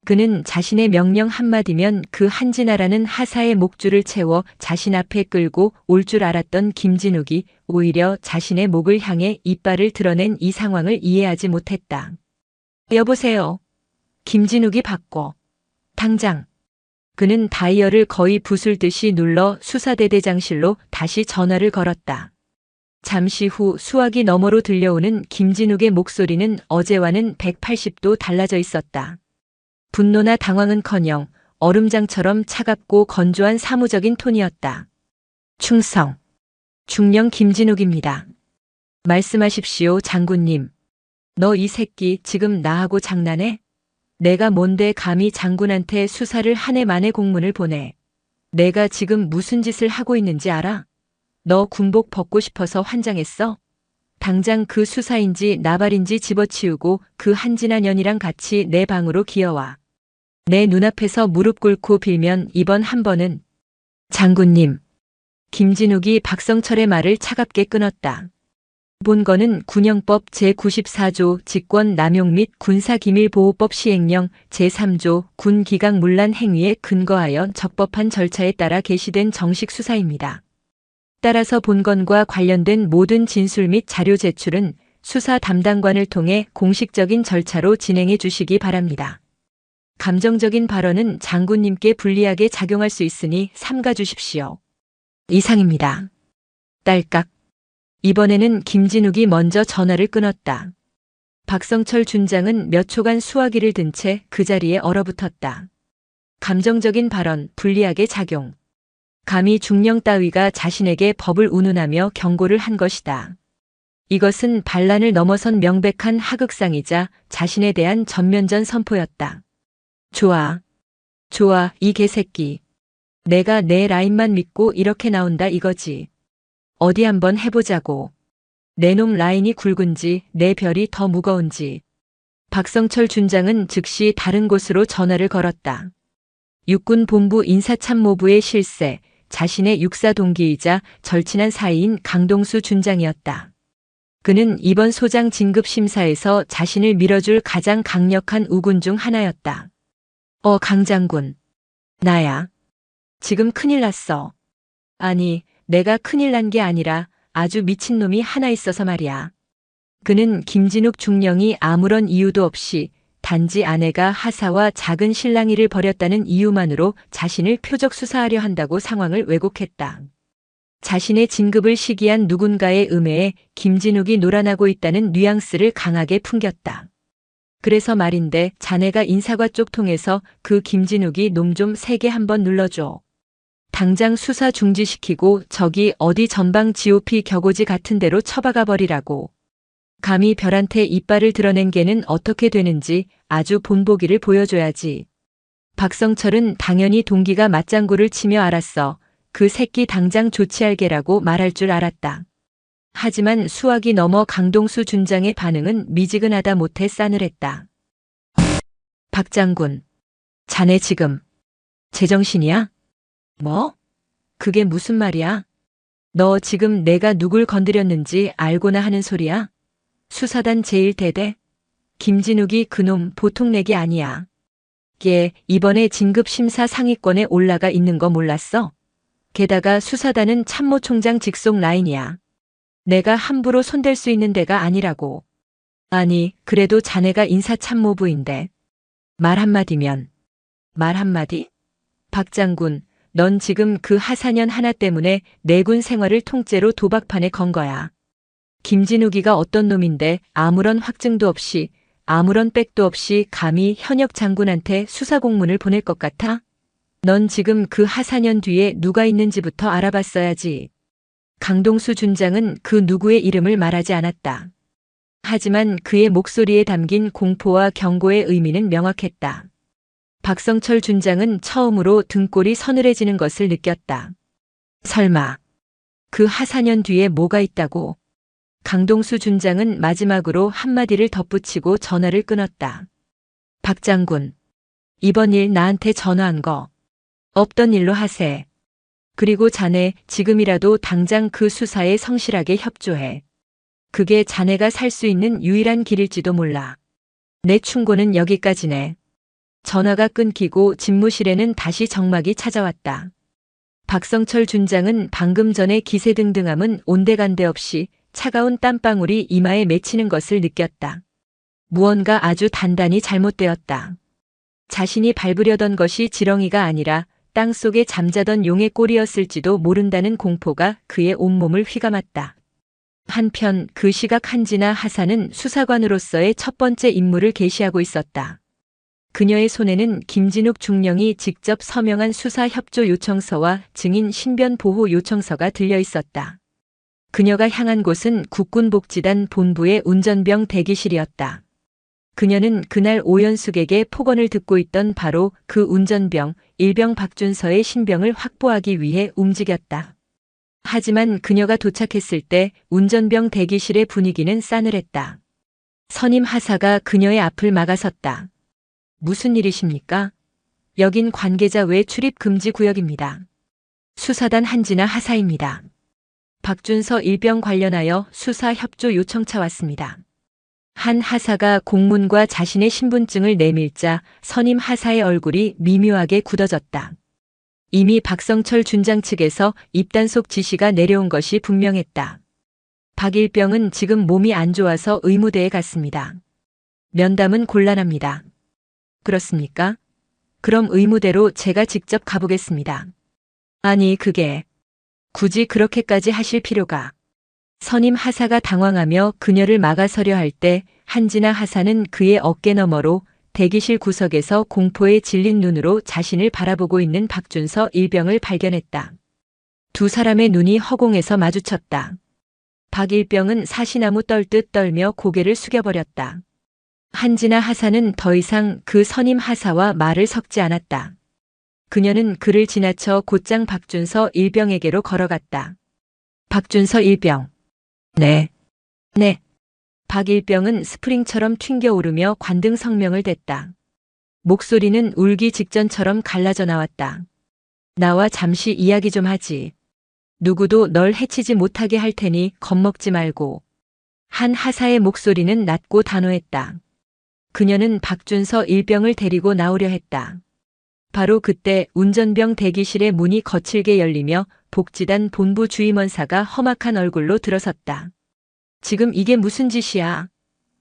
Speaker 2: 그는 자신의 명령 한마디면 그 한진아라는 하사의 목줄을 채워 자신 앞에 끌고 올 줄 알았던 김진욱이 오히려 자신의 목을 향해 이빨을 드러낸 이 상황을 이해하지 못했다. 여보세요. 김진욱이 받고. 당장. 그는 다이얼을 거의 부술듯이 눌러 수사대대장실로 다시 전화를 걸었다. 잠시 후 수화기 너머로 들려오는 김진욱의 목소리는 어제와는 180도 달라져 있었다. 분노나 당황은커녕 얼음장처럼 차갑고 건조한 사무적인 톤이었다. 충성. 중령 김진욱입니다. 말씀하십시오, 장군님. 너 이 새끼 지금 나하고 장난해? 내가 뭔데 감히 장군한테 수사를 한 해 만에 공문을 보내. 내가 지금 무슨 짓을 하고 있는지 알아? 너 군복 벗고 싶어서 환장했어? 당장 그 수사인지 나발인지 집어치우고 그 한진아 년이랑 같이 내 방으로 기어와. 내 눈앞에서 무릎 꿇고 빌면 이번 한 번은. 장군님. 김진욱이 박성철의 말을 차갑게 끊었다. 본건은 군형법 제94조 직권남용 및 군사기밀보호법 시행령 제3조 군기강문란 행위에 근거하여 적법한 절차에 따라 개시된 정식 수사입니다. 따라서 본건과 관련된 모든 진술 및 자료 제출은 수사 담당관을 통해 공식적인 절차로 진행해 주시기 바랍니다. 감정적인 발언은 장군님께 불리하게 작용할 수 있으니 삼가 주십시오. 이상입니다. 딸깍. 이번에는 김진욱이 먼저 전화를 끊었다. 박성철 준장은 몇 초간 수화기를 든 채 그 자리에 얼어붙었다. 감정적인 발언, 불리하게 작용. 감히 중령 따위가 자신에게 법을 운운하며 경고를 한 것이다. 이것은 반란을 넘어선 명백한 하극상이자 자신에 대한 전면전 선포였다. 좋아. 좋아, 이 개새끼. 내가 내 라인만 믿고 이렇게 나온다 이거지. 어디 한번 해보자고. 내 놈 라인이 굵은지 내 별이 더 무거운지. 박성철 준장은 즉시 다른 곳으로 전화를 걸었다. 육군본부 인사참모부의 실세, 자신의 육사 동기이자 절친한 사이인 강동수 준장이었다. 그는 이번 소장 진급 심사에서 자신을 밀어줄 가장 강력한 우군 중 하나였다. 강 장군. 나야. 지금 큰일 났어. 아니, 내가 큰일 난 게 아니라 아주 미친놈이 하나 있어서 말이야. 그는 김진욱 중령이 아무런 이유도 없이 단지 아내가 하사와 작은 실랑이를 벌였다는 이유만으로 자신을 표적 수사하려 한다고 상황을 왜곡했다. 자신의 진급을 시기한 누군가의 음해에 김진욱이 놀아나고 있다는 뉘앙스를 강하게 풍겼다. 그래서 말인데 자네가 인사과 쪽 통해서 그 김진욱이 놈 좀 세게 한번 눌러줘. 당장 수사 중지시키고 저기 어디 전방 GOP 격오지 같은 데로 처박아 버리라고. 감히 별한테 이빨을 드러낸 게는 어떻게 되는지 아주 본보기를 보여줘야지. 박성철은 당연히 동기가 맞장구를 치며 알았어. 그 새끼 당장 조치할 게라고 말할 줄 알았다. 하지만 수학이 넘어 강동수 준장의 반응은 미지근하다 못해 싸늘했다. 박 장군. 자네 지금 제정신이야? 뭐? 그게 무슨 말이야? 너 지금 내가 누굴 건드렸는지 알고나 하는 소리야? 수사단 제1대대? 김진욱이 그놈 보통 내기 아니야. 걔 이번에 진급심사 상위권에 올라가 있는 거 몰랐어? 게다가 수사단은 참모총장 직속 라인이야. 내가 함부로 손댈 수 있는 데가 아니라고. 아니, 그래도 자네가 인사참모부인데. 말 한마디면. 말 한마디? 박 장군, 넌 지금 그 하사년 하나 때문에 내군 생활을 통째로 도박판에 건 거야. 김진욱이가 어떤 놈인데 아무런 확증도 없이 아무런 백도 없이 감히 현역 장군한테 수사 공문을 보낼 것 같아? 넌 지금 그 하사년 뒤에 누가 있는지부터 알아봤어야지. 강동수 준장은 그 누구의 이름을 말하지 않았다. 하지만 그의 목소리에 담긴 공포와 경고의 의미는 명확했다. 박성철 준장은 처음으로 등골이 서늘해지는 것을 느꼈다. 설마 그 하사년 뒤에 뭐가 있다고? 강동수 준장은 마지막으로 한마디를 덧붙이고 전화를 끊었다. 박 장군, 이번 일 나한테 전화한 거 없던 일로 하세. 그리고 자네 지금이라도 당장 그 수사에 성실하게 협조해. 그게 자네가 살 수 있는 유일한 길일지도 몰라. 내 충고는 여기까지네. 전화가 끊기고 집무실에는 다시 정막이 찾아왔다. 박성철 준장은 방금 전에 기세등등함은 온데간데 없이 차가운 땀방울이 이마에 맺히는 것을 느꼈다. 무언가 아주 단단히 잘못되었다. 자신이 밟으려던 것이 지렁이가 아니라 땅속에 잠자던 용의 꼴이었을지도 모른다는 공포가 그의 온몸을 휘감았다. 한편 그 시각 한진아 하사는 수사관으로서의 첫 번째 임무를 계시하고 있었다. 그녀의 손에는 김진욱 중령이 직접 서명한 수사 협조 요청서와 증인 신변 보호 요청서가 들려 있었다. 그녀가 향한 곳은 국군복지단 본부의 운전병 대기실이었다. 그녀는 그날 오연숙에게 폭언을 듣고 있던 바로 그 운전병, 일병 박준서의 신병을 확보하기 위해 움직였다. 하지만 그녀가 도착했을 때 운전병 대기실의 분위기는 싸늘했다. 선임 하사가 그녀의 앞을 막아섰다. 무슨 일이십니까? 여긴 관계자 외 출입 금지 구역입니다. 수사단 한진아 하사입니다. 박준서 일병 관련하여 수사 협조 요청차 왔습니다. 한 하사가 공문과 자신의 신분증을 내밀자 선임 하사의 얼굴이 미묘하게 굳어졌다. 이미 박성철 준장 측에서 입단속 지시가 내려온 것이 분명했다. 박 일병은 지금 몸이 안 좋아서 의무대에 갔습니다. 면담은 곤란합니다. 그렇습니까? 그럼 의무대로 제가 직접 가보겠습니다. 아니, 그게 굳이 그렇게까지 하실 필요가. 선임 하사가 당황하며 그녀를 막아서려 할 때 한진아 하사는 그의 어깨 너머로 대기실 구석에서 공포에 질린 눈으로 자신을 바라보고 있는 박준서 일병을 발견했다. 두 사람의 눈이 허공에서 마주쳤다. 박 일병은 사시나무 떨듯 떨며 고개를 숙여버렸다. 한진아 하사는 더 이상 그 선임 하사와 말을 섞지 않았다. 그녀는 그를 지나쳐 곧장 박준서 일병에게로 걸어갔다. 박준서 일병. 네. 박 일병은 스프링처럼 튕겨오르며 관등 성명을 댔다. 목소리는 울기 직전처럼 갈라져 나왔다. 나와 잠시 이야기 좀 하지. 누구도 널 해치지 못하게 할 테니 겁먹지 말고. 한 하사의 목소리는 낮고 단호했다. 그녀는 박준서 일병을 데리고 나오려 했다. 바로 그때 운전병 대기실의 문이 거칠게 열리며 복지단 본부 주임원사가 험악한 얼굴로 들어섰다. 지금 이게 무슨 짓이야?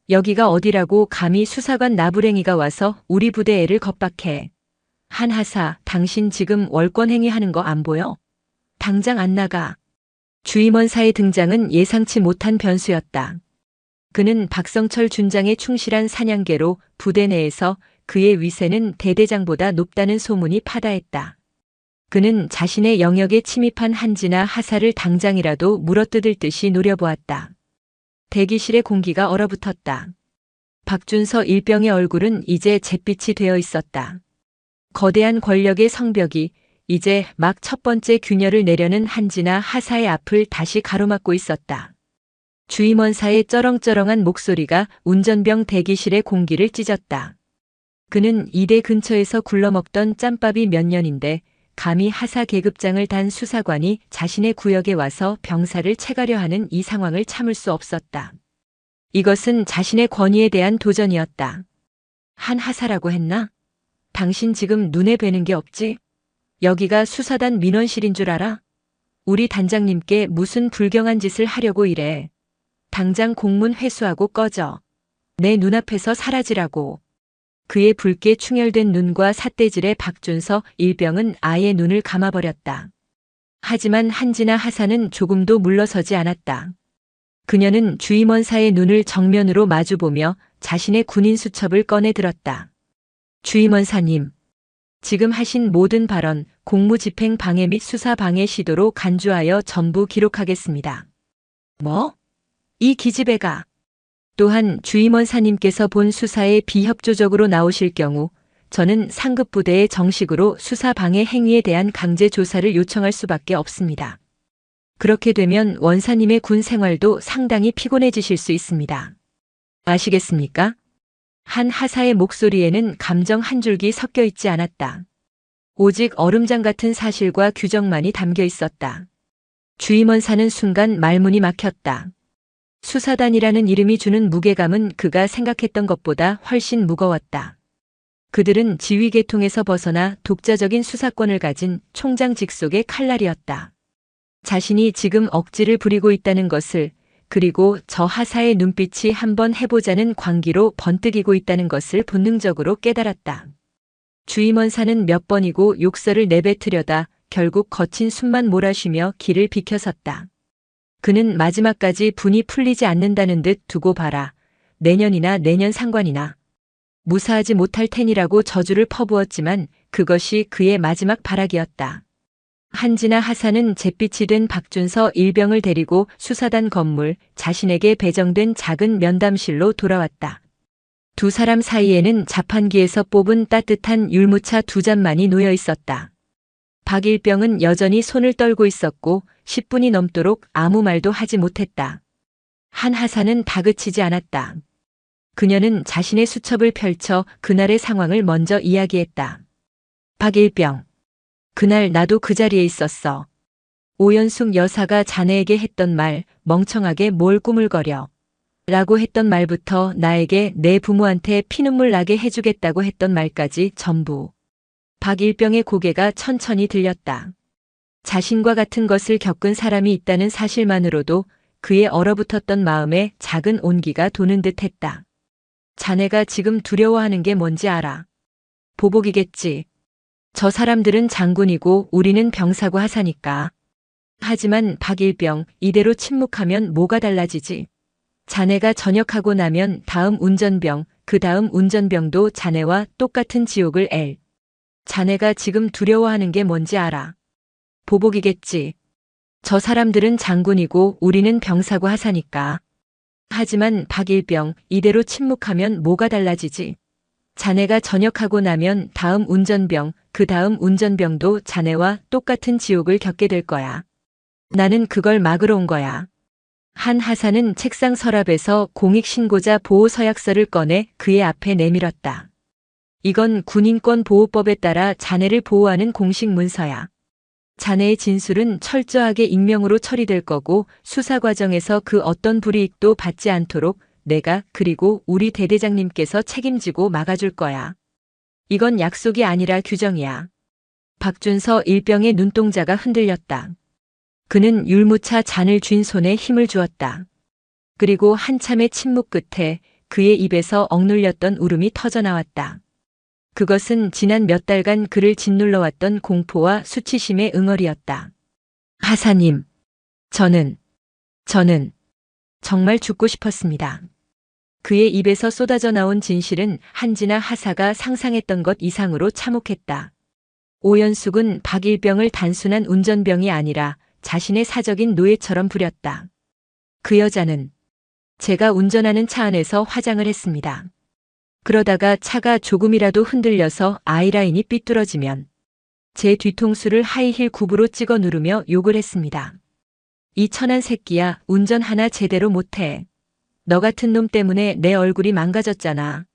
Speaker 2: 여기가 어디라고 감히 수사관 나부랭이가 와서 우리 부대 애를 겁박해. 한 하사, 당신 지금 월권행위 하는 거 안 보여? 당장 안 나가. 주임원사의 등장은 예상치 못한 변수였다. 그는 박성철 준장의 충실한 사냥개로 부대 내에서 그의 위세는 대대장보다 높다는 소문이 파다했다. 그는 자신의 영역에 침입한 한진아 하사를 당장이라도 물어뜯을 듯이 노려보았다. 대기실의 공기가 얼어붙었다. 박준서 일병의 얼굴은 이제 잿빛이 되어 있었다. 거대한 권력의 성벽이 이제 막 첫 번째 균열을 내려는 한진아 하사의 앞을 다시 가로막고 있었다. 주임원사의 쩌렁쩌렁한 목소리가 운전병 대기실의 공기를 찢었다. 그는 이대 근처에서 굴러먹던 짬밥이 몇 년인데 감히 하사 계급장을 단 수사관이 자신의 구역에 와서 병사를 채가려 하는 이 상황을 참을 수 없었다. 이것은 자신의 권위에 대한 도전이었다. 한 하사라고 했나? 당신 지금 눈에 뵈는 게 없지? 여기가 수사단 민원실인 줄 알아? 우리 단장님께 무슨 불경한 짓을 하려고 이래. 당장 공문 회수하고 꺼져. 내 눈앞에서 사라지라고. 그의 붉게 충혈된 눈과 삿대질의 박준서 일병은 아예 눈을 감아버렸다. 하지만 한진아 하사는 조금도 물러서지 않았다. 그녀는 주임원사의 눈을 정면으로 마주보며 자신의 군인 수첩을 꺼내 들었다. 주임원사님, 지금 하신 모든 발언, 공무집행 방해 및 수사 방해 시도로 간주하여 전부 기록하겠습니다. 뭐? 이 기집애가. 또한 주임원사님께서 본 수사에 비협조적으로 나오실 경우 저는 상급 부대에 정식으로 수사 방해 행위에 대한 강제 조사를 요청할 수밖에 없습니다. 그렇게 되면 원사님의 군 생활도 상당히 피곤해지실 수 있습니다. 아시겠습니까? 한 하사의 목소리에는 감정 한 줄기 섞여 있지 않았다. 오직 얼음장 같은 사실과 규정만이 담겨 있었다. 주임원사는 순간 말문이 막혔다. 수사단이라는 이름이 주는 무게감은 그가 생각했던 것보다 훨씬 무거웠다. 그들은 지휘 계통에서 벗어나 독자적인 수사권을 가진 총장 직속의 칼날이었다. 자신이 지금 억지를 부리고 있다는 것을, 그리고 저 하사의 눈빛이 한번 해보자는 광기로 번뜩이고 있다는 것을 본능적으로 깨달았다. 주임원사는 몇 번이고 욕설을 내뱉으려다 결국 거친 숨만 몰아쉬며 길을 비켜섰다. 그는 마지막까지 분이 풀리지 않는다는 듯 두고 봐라. 내년이나 내년 상관이나. 무사하지 못할 테니라고 저주를 퍼부었지만 그것이 그의 마지막 발악이었다. 한지나 하사는 잿빛이 된 박준서 일병을 데리고 수사단 건물 자신에게 배정된 작은 면담실로 돌아왔다. 두 사람 사이에는 자판기에서 뽑은 따뜻한 율무차 두 잔만이 놓여 있었다. 박일병은 여전히 손을 떨고 있었고 10분이 넘도록 아무 말도 하지 못했다. 한 하사는 다그치지 않았다. 그녀는 자신의 수첩을 펼쳐 그날의 상황을 먼저 이야기했다. 박일병. 그날 나도 그 자리에 있었어. 오연숙 여사가 자네에게 했던 말, 멍청하게 뭘 꾸물거려. 라고 했던 말부터 나에게 내 부모한테 피눈물 나게 해주겠다고 했던 말까지 전부. 박일병의 고개가 천천히 들렸다. 자신과 같은 것을 겪은 사람이 있다는 사실만으로도 그의 얼어붙었던 마음에 작은 온기가 도는 듯 했다. 자네가 지금 두려워하는 게 뭔지 알아. 보복이겠지. 저 사람들은 장군이고 우리는 병사고 하사니까. 하지만 박일병, 이대로 침묵하면 뭐가 달라지지? 자네가 전역하고 나면 다음 운전병, 그 다음 운전병도 자네와 똑같은 지옥을 앨. 자네가 지금 두려워하는 게 뭔지 알아. 보복이겠지. 저 사람들은 장군이고 우리는 병사고 하사니까. 하지만 박일병, 이대로 침묵하면 뭐가 달라지지? 자네가 전역하고 나면 다음 운전병, 그 다음 운전병도 자네와 똑같은 지옥을 겪게 될 거야. 나는 그걸 막으러 온 거야. 한 하사는 책상 서랍에서 공익신고자 보호서약서를 꺼내 그의 앞에 내밀었다. 이건 군인권보호법에 따라 자네를 보호하는 공식 문서야. 자네의 진술은 철저하게 익명으로 처리될 거고 수사 과정에서 그 어떤 불이익도 받지 않도록 내가 그리고 우리 대대장님께서 책임지고 막아줄 거야. 이건 약속이 아니라 규정이야. 박준서 일병의 눈동자가 흔들렸다. 그는 율무차 잔을 쥔 손에 힘을 주었다. 그리고 한참의 침묵 끝에 그의 입에서 억눌렸던 울음이 터져나왔다. 그것은 지난 몇 달간 그를 짓눌러왔던 공포와 수치심의 응어리였다. 하사님, 저는 정말 죽고 싶었습니다. 그의 입에서 쏟아져 나온 진실은 한지나 하사가 상상했던 것 이상으로 참혹했다. 오연숙은 박일병을 단순한 운전병이 아니라 자신의 사적인 노예처럼 부렸다. 그 여자는 제가 운전하는 차 안에서 화장을 했습니다. 그러다가 차가 조금이라도 흔들려서 아이라인이 삐뚤어지면 제 뒤통수를 하이힐 굽으로 찍어 누르며 욕을 했습니다. 이 천한 새끼야, 운전 하나 제대로 못해. 너 같은 놈 때문에 내 얼굴이 망가졌잖아.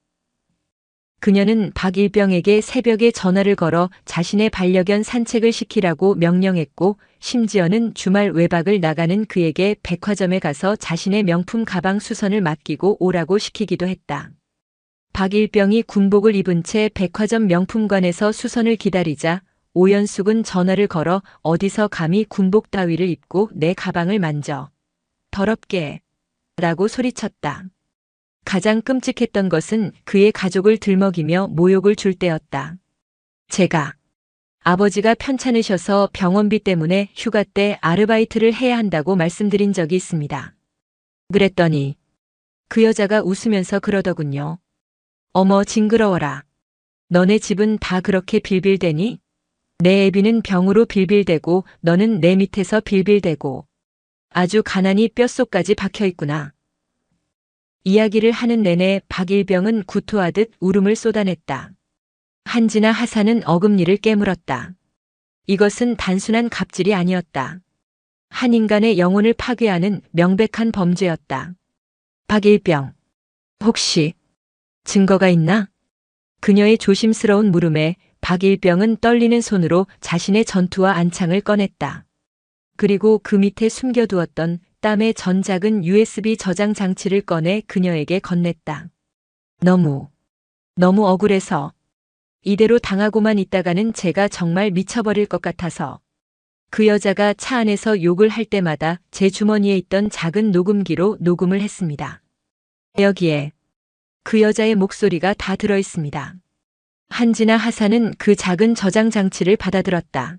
Speaker 2: 그녀는 박일병에게 새벽에 전화를 걸어 자신의 반려견 산책을 시키라고 명령했고 심지어는 주말 외박을 나가는 그에게 백화점에 가서 자신의 명품 가방 수선을 맡기고 오라고 시키기도 했다. 박일병이 군복을 입은 채 백화점 명품관에서 수선을 기다리자 오연숙은 전화를 걸어 어디서 감히 군복 따위를 입고 내 가방을 만져. 더럽게. 라고 소리쳤다. 가장 끔찍했던 것은 그의 가족을 들먹이며 모욕을 줄 때였다. 제가 아버지가 편찮으셔서 병원비 때문에 휴가 때 아르바이트를 해야 한다고 말씀드린 적이 있습니다. 그랬더니 그 여자가 웃으면서 그러더군요. 어머 징그러워라. 너네 집은 다 그렇게 빌빌대니? 내 애비는 병으로 빌빌대고 너는 내 밑에서 빌빌대고 아주 가난이 뼛속까지 박혀있구나. 이야기를 하는 내내 박일병은 구토하듯 울음을 쏟아냈다. 한지나 하사는 어금니를 깨물었다. 이것은 단순한 갑질이 아니었다. 한 인간의 영혼을 파괴하는 명백한 범죄였다. 박일병, 혹시 증거가 있나? 그녀의 조심스러운 물음에 박일병은 떨리는 손으로 자신의 전투와 안창을 꺼냈다. 그리고 그 밑에 숨겨두었던 땀의 전 작은 USB 저장 장치를 꺼내 그녀에게 건넸다. 너무 억울해서 이대로 당하고만 있다가는 제가 정말 미쳐버릴 것 같아서. 그 여자가 차 안에서 욕을 할 때마다 제 주머니에 있던 작은 녹음기로 녹음을 했습니다. 여기에 그 여자의 목소리가 다 들어 있습니다. 한지나 하사는 그 작은 저장 장치를 받아들었다.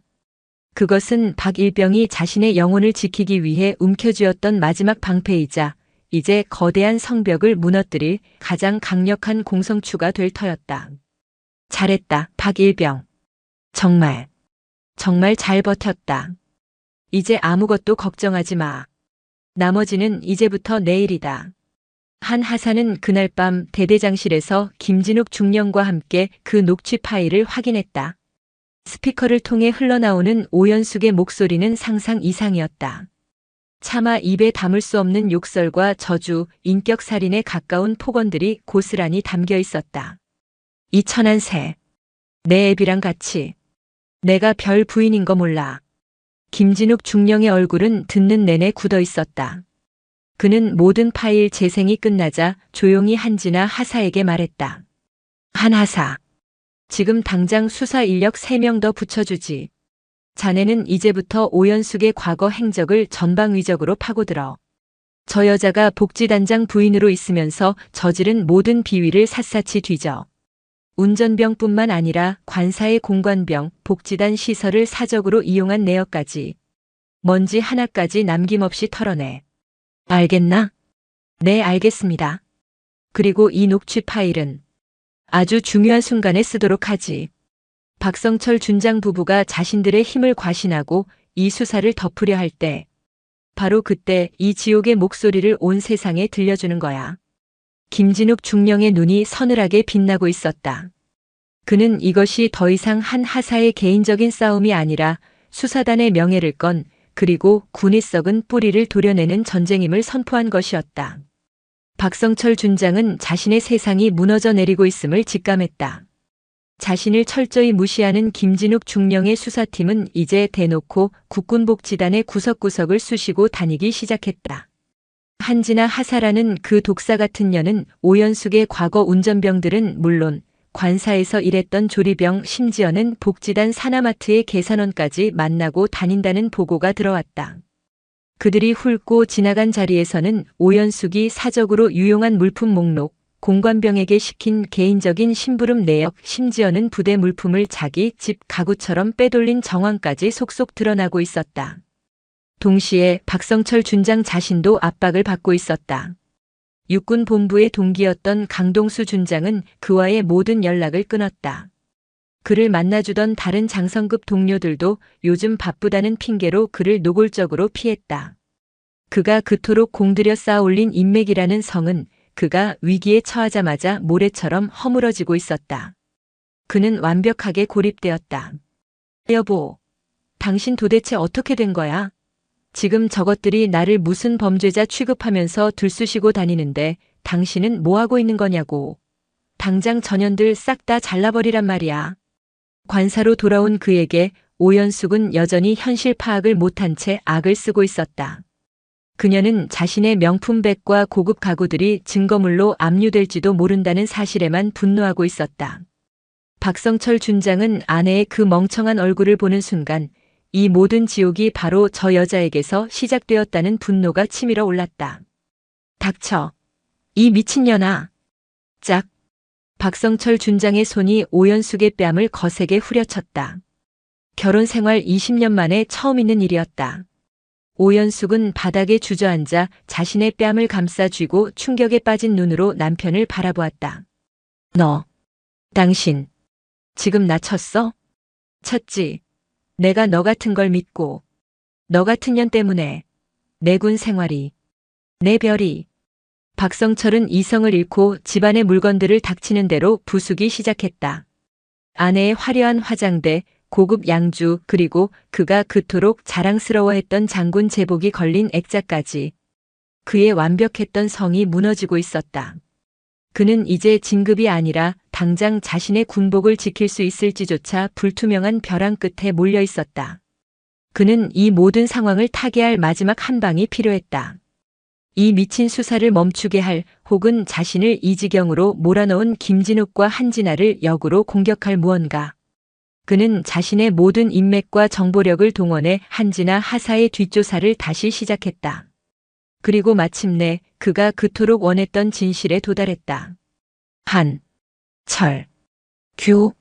Speaker 2: 그것은 박일병이 자신의 영혼을 지키기 위해 움켜쥐었던 마지막 방패이자 이제 거대한 성벽을 무너뜨릴 가장 강력한 공성추가 될 터였다. 잘했다, 박일병. 정말 정말 잘 버텼다. 이제 아무것도 걱정하지 마. 나머지는 이제부터 내일이다. 한 하사는 그날 밤 대대장실에서 김진욱 중령과 함께 그 녹취 파일을 확인했다. 스피커를 통해 흘러나오는 오연숙의 목소리는 상상 이상이었다. 차마 입에 담을 수 없는 욕설과 저주, 인격살인에 가까운 폭언들이 고스란히 담겨 있었다. 이 천한 새. 내 애비랑 같이. 내가 별 부인인 거 몰라. 김진욱 중령의 얼굴은 듣는 내내 굳어 있었다. 그는 모든 파일 재생이 끝나자 조용히 한진아 하사에게 말했다. 한 하사. 지금 당장 수사 인력 3명 더 붙여주지. 자네는 이제부터 오연숙의 과거 행적을 전방위적으로 파고들어. 저 여자가 복지단장 부인으로 있으면서 저지른 모든 비위를 샅샅이 뒤져. 운전병뿐만 아니라 관사의 공관병, 복지단 시설을 사적으로 이용한 내역까지. 먼지 하나까지 남김없이 털어내. 알겠나? 네, 알겠습니다. 그리고 이 녹취 파일은 아주 중요한 순간에 쓰도록 하지. 박성철 준장 부부가 자신들의 힘을 과신하고 이 수사를 덮으려 할 때, 바로 그때 이 지옥의 목소리를 온 세상에 들려주는 거야. 김진욱 중령의 눈이 서늘하게 빛나고 있었다. 그는 이것이 더 이상 한 하사의 개인적인 싸움이 아니라 수사단의 명예를 건 그리고 군이 썩은 뿌리를 도려내는 전쟁임을 선포한 것이었다. 박성철 준장은 자신의 세상이 무너져 내리고 있음을 직감했다. 자신을 철저히 무시하는 김진욱 중령의 수사팀은 이제 대놓고 국군복지단의 구석구석을 쑤시고 다니기 시작했다. 한진아 하사라는 그 독사 같은 년은 오연숙의 과거 운전병들은 물론 관사에서 일했던 조리병 심지어는 복지단 사나마트의 계산원까지 만나고 다닌다는 보고가 들어왔다. 그들이 훑고 지나간 자리에서는 오연숙이 사적으로 유용한 물품 목록, 공관병에게 시킨 개인적인 심부름 내역, 심지어는 부대 물품을 자기 집 가구처럼 빼돌린 정황까지 속속 드러나고 있었다. 동시에 박성철 준장 자신도 압박을 받고 있었다. 육군 본부의 동기였던 강동수 준장은 그와의 모든 연락을 끊었다. 그를 만나주던 다른 장성급 동료들도 요즘 바쁘다는 핑계로 그를 노골적으로 피했다. 그가 그토록 공들여 쌓아올린 인맥이라는 성은 그가 위기에 처하자마자 모래처럼 허물어지고 있었다. 그는 완벽하게 고립되었다. 여보, 당신 도대체 어떻게 된 거야? 지금 저것들이 나를 무슨 범죄자 취급하면서 들쑤시고 다니는데 당신은 뭐 하고 있는 거냐고. 당장 전현들 싹 다 잘라버리란 말이야. 관사로 돌아온 그에게 오연숙은 여전히 현실 파악을 못한 채 악을 쓰고 있었다. 그녀는 자신의 명품백과 고급 가구들이 증거물로 압류될지도 모른다는 사실에만 분노하고 있었다. 박성철 준장은 아내의 그 멍청한 얼굴을 보는 순간 이 모든 지옥이 바로 저 여자에게서 시작되었다는 분노가 치밀어 올랐다. 닥쳐. 이 미친년아. 짝. 박성철 준장의 손이 오연숙의 뺨을 거세게 후려쳤다. 결혼 생활 20년 만에 처음 있는 일이었다. 오연숙은 바닥에 주저앉아 자신의 뺨을 감싸 쥐고 충격에 빠진 눈으로 남편을 바라보았다. 너, 당신, 지금 나 쳤어? 쳤지. 내가 너 같은 걸 믿고, 너 같은 년 때문에, 내 군 생활이, 내 별이. 박성철은 이성을 잃고 집안의 물건들을 닥치는 대로 부수기 시작했다. 아내의 화려한 화장대, 고급 양주, 그리고 그가 그토록 자랑스러워했던 장군 제복이 걸린 액자까지. 그의 완벽했던 성이 무너지고 있었다. 그는 이제 진급이 아니라 당장 자신의 군복을 지킬 수 있을지조차 불투명한 벼랑 끝에 몰려 있었다. 그는 이 모든 상황을 타개할 마지막 한 방이 필요했다. 이 미친 수사를 멈추게 할 혹은 자신을 이 지경으로 몰아넣은 김진욱과 한진아를 역으로 공격할 무언가. 그는 자신의 모든 인맥과 정보력을 동원해 한진아 하사의 뒷조사를 다시 시작했다. 그리고 마침내 그가 그토록 원했던 진실에 도달했다. 한철규.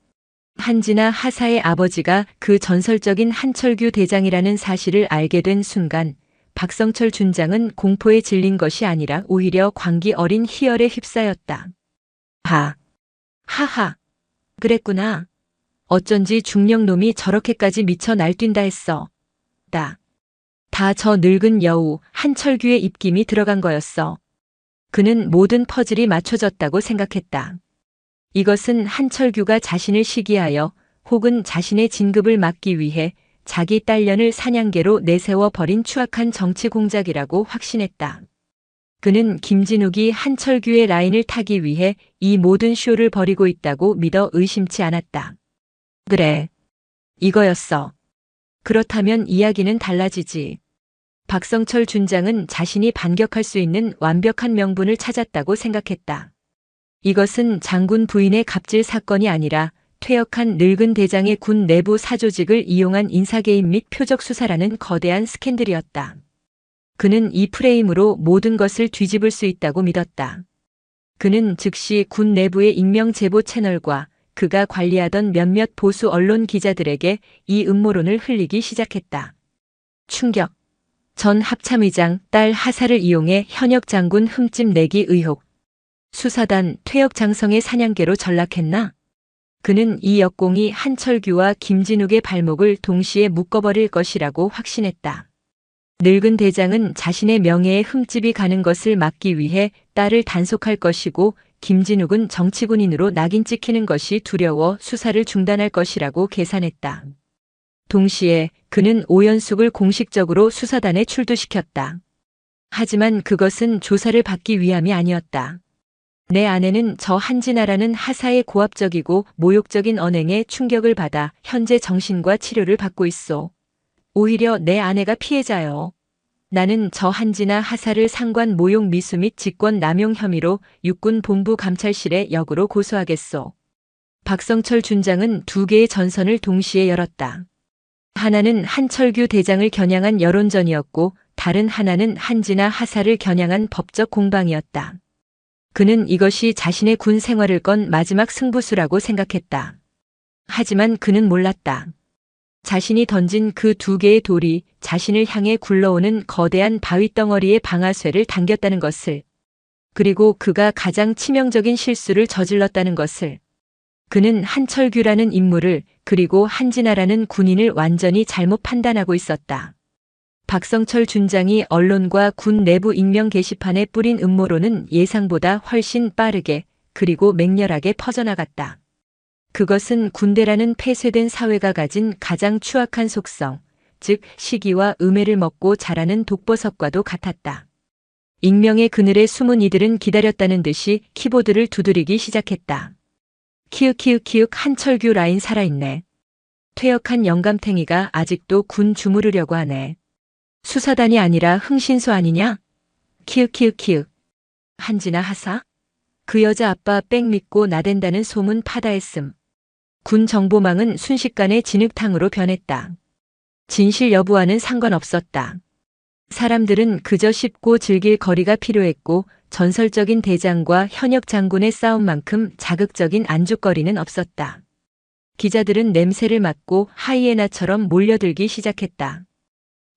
Speaker 2: 한진아 하사의 아버지가 그 전설적인 한철규 대장이라는 사실을 알게 된 순간 박성철 준장은 공포에 질린 것이 아니라 오히려 광기 어린 희열에 휩싸였다. 하하. 그랬구나. 어쩐지 중령놈이 저렇게까지 미쳐 날뛴다 했어. 다 저 늙은 여우 한철규의 입김이 들어간 거였어. 그는 모든 퍼즐이 맞춰졌다고 생각했다. 이것은 한철규가 자신을 시기하여 혹은 자신의 진급을 막기 위해 자기 딸년을 사냥개로 내세워 버린 추악한 정치 공작이라고 확신했다. 그는 김진욱이 한철규의 라인을 타기 위해 이 모든 쇼를 벌이고 있다고 믿어 의심치 않았다. 그래. 이거였어. 그렇다면 이야기는 달라지지. 박성철 준장은 자신이 반격할 수 있는 완벽한 명분을 찾았다고 생각했다. 이것은 장군 부인의 갑질 사건이 아니라 퇴역한 늙은 대장의 군 내부 사조직을 이용한 인사개입 및 표적 수사라는 거대한 스캔들이었다. 그는 이 프레임으로 모든 것을 뒤집을 수 있다고 믿었다. 그는 즉시 군 내부의 익명 제보 채널과 그가 관리하던 몇몇 보수 언론 기자들에게 이 음모론을 흘리기 시작했다. 충격. 전 합참의장 딸 하사를 이용해 현역 장군 흠집 내기 의혹. 수사단 퇴역 장성의 사냥개로 전락했나? 그는 이 역공이 한철규와 김진욱의 발목을 동시에 묶어버릴 것이라고 확신했다. 늙은 대장은 자신의 명예에 흠집이 가는 것을 막기 위해 딸을 단속할 것이고 김진욱은 정치군인으로 낙인 찍히는 것이 두려워 수사를 중단할 것이라고 계산했다. 동시에 그는 오연숙을 공식적으로 수사단에 출두시켰다. 하지만 그것은 조사를 받기 위함이 아니었다. 내 아내는 저 한진아라는 하사의 고압적이고 모욕적인 언행에 충격을 받아 현재 정신과 치료를 받고 있소. 오히려 내 아내가 피해자요. 나는 저 한진아 하사를 상관 모욕 미수 및 직권 남용 혐의로 육군 본부 감찰실에 역으로 고소하겠소. 박성철 준장은 두 개의 전선을 동시에 열었다. 하나는 한철규 대장을 겨냥한 여론전이었고 다른 하나는 한진아 하사를 겨냥한 법적 공방이었다. 그는 이것이 자신의 군 생활을 건 마지막 승부수라고 생각했다. 하지만 그는 몰랐다. 자신이 던진 그 두 개의 돌이 자신을 향해 굴러오는 거대한 바위덩어리의 방아쇠를 당겼다는 것을, 그리고 그가 가장 치명적인 실수를 저질렀다는 것을. 그는 한철규라는 인물을 그리고 한진아라는 군인을 완전히 잘못 판단하고 있었다. 박성철 준장이 언론과 군 내부 익명 게시판에 뿌린 음모론은 예상보다 훨씬 빠르게 그리고 맹렬하게 퍼져나갔다. 그것은 군대라는 폐쇄된 사회가 가진 가장 추악한 속성, 즉 시기와 음해를 먹고 자라는 독버섯과도 같았다. 익명의 그늘에 숨은 이들은 기다렸다는 듯이 키보드를 두드리기 시작했다. 키읔 한철규 라인 살아있네. 퇴역한 영감탱이가 아직도 군 주무르려고 하네. 수사단이 아니라 흥신소 아니냐? 키읔. 한진아 하사? 그 여자 아빠 백 믿고 나댄다는 소문 파다했음. 군 정보망은 순식간에 진흙탕으로 변했다. 진실 여부와는 상관없었다. 사람들은 그저 씹고 즐길 거리가 필요했고 전설적인 대장과 현역 장군의 싸움만큼 자극적인 안주거리는 없었다. 기자들은 냄새를 맡고 하이에나처럼 몰려들기 시작했다.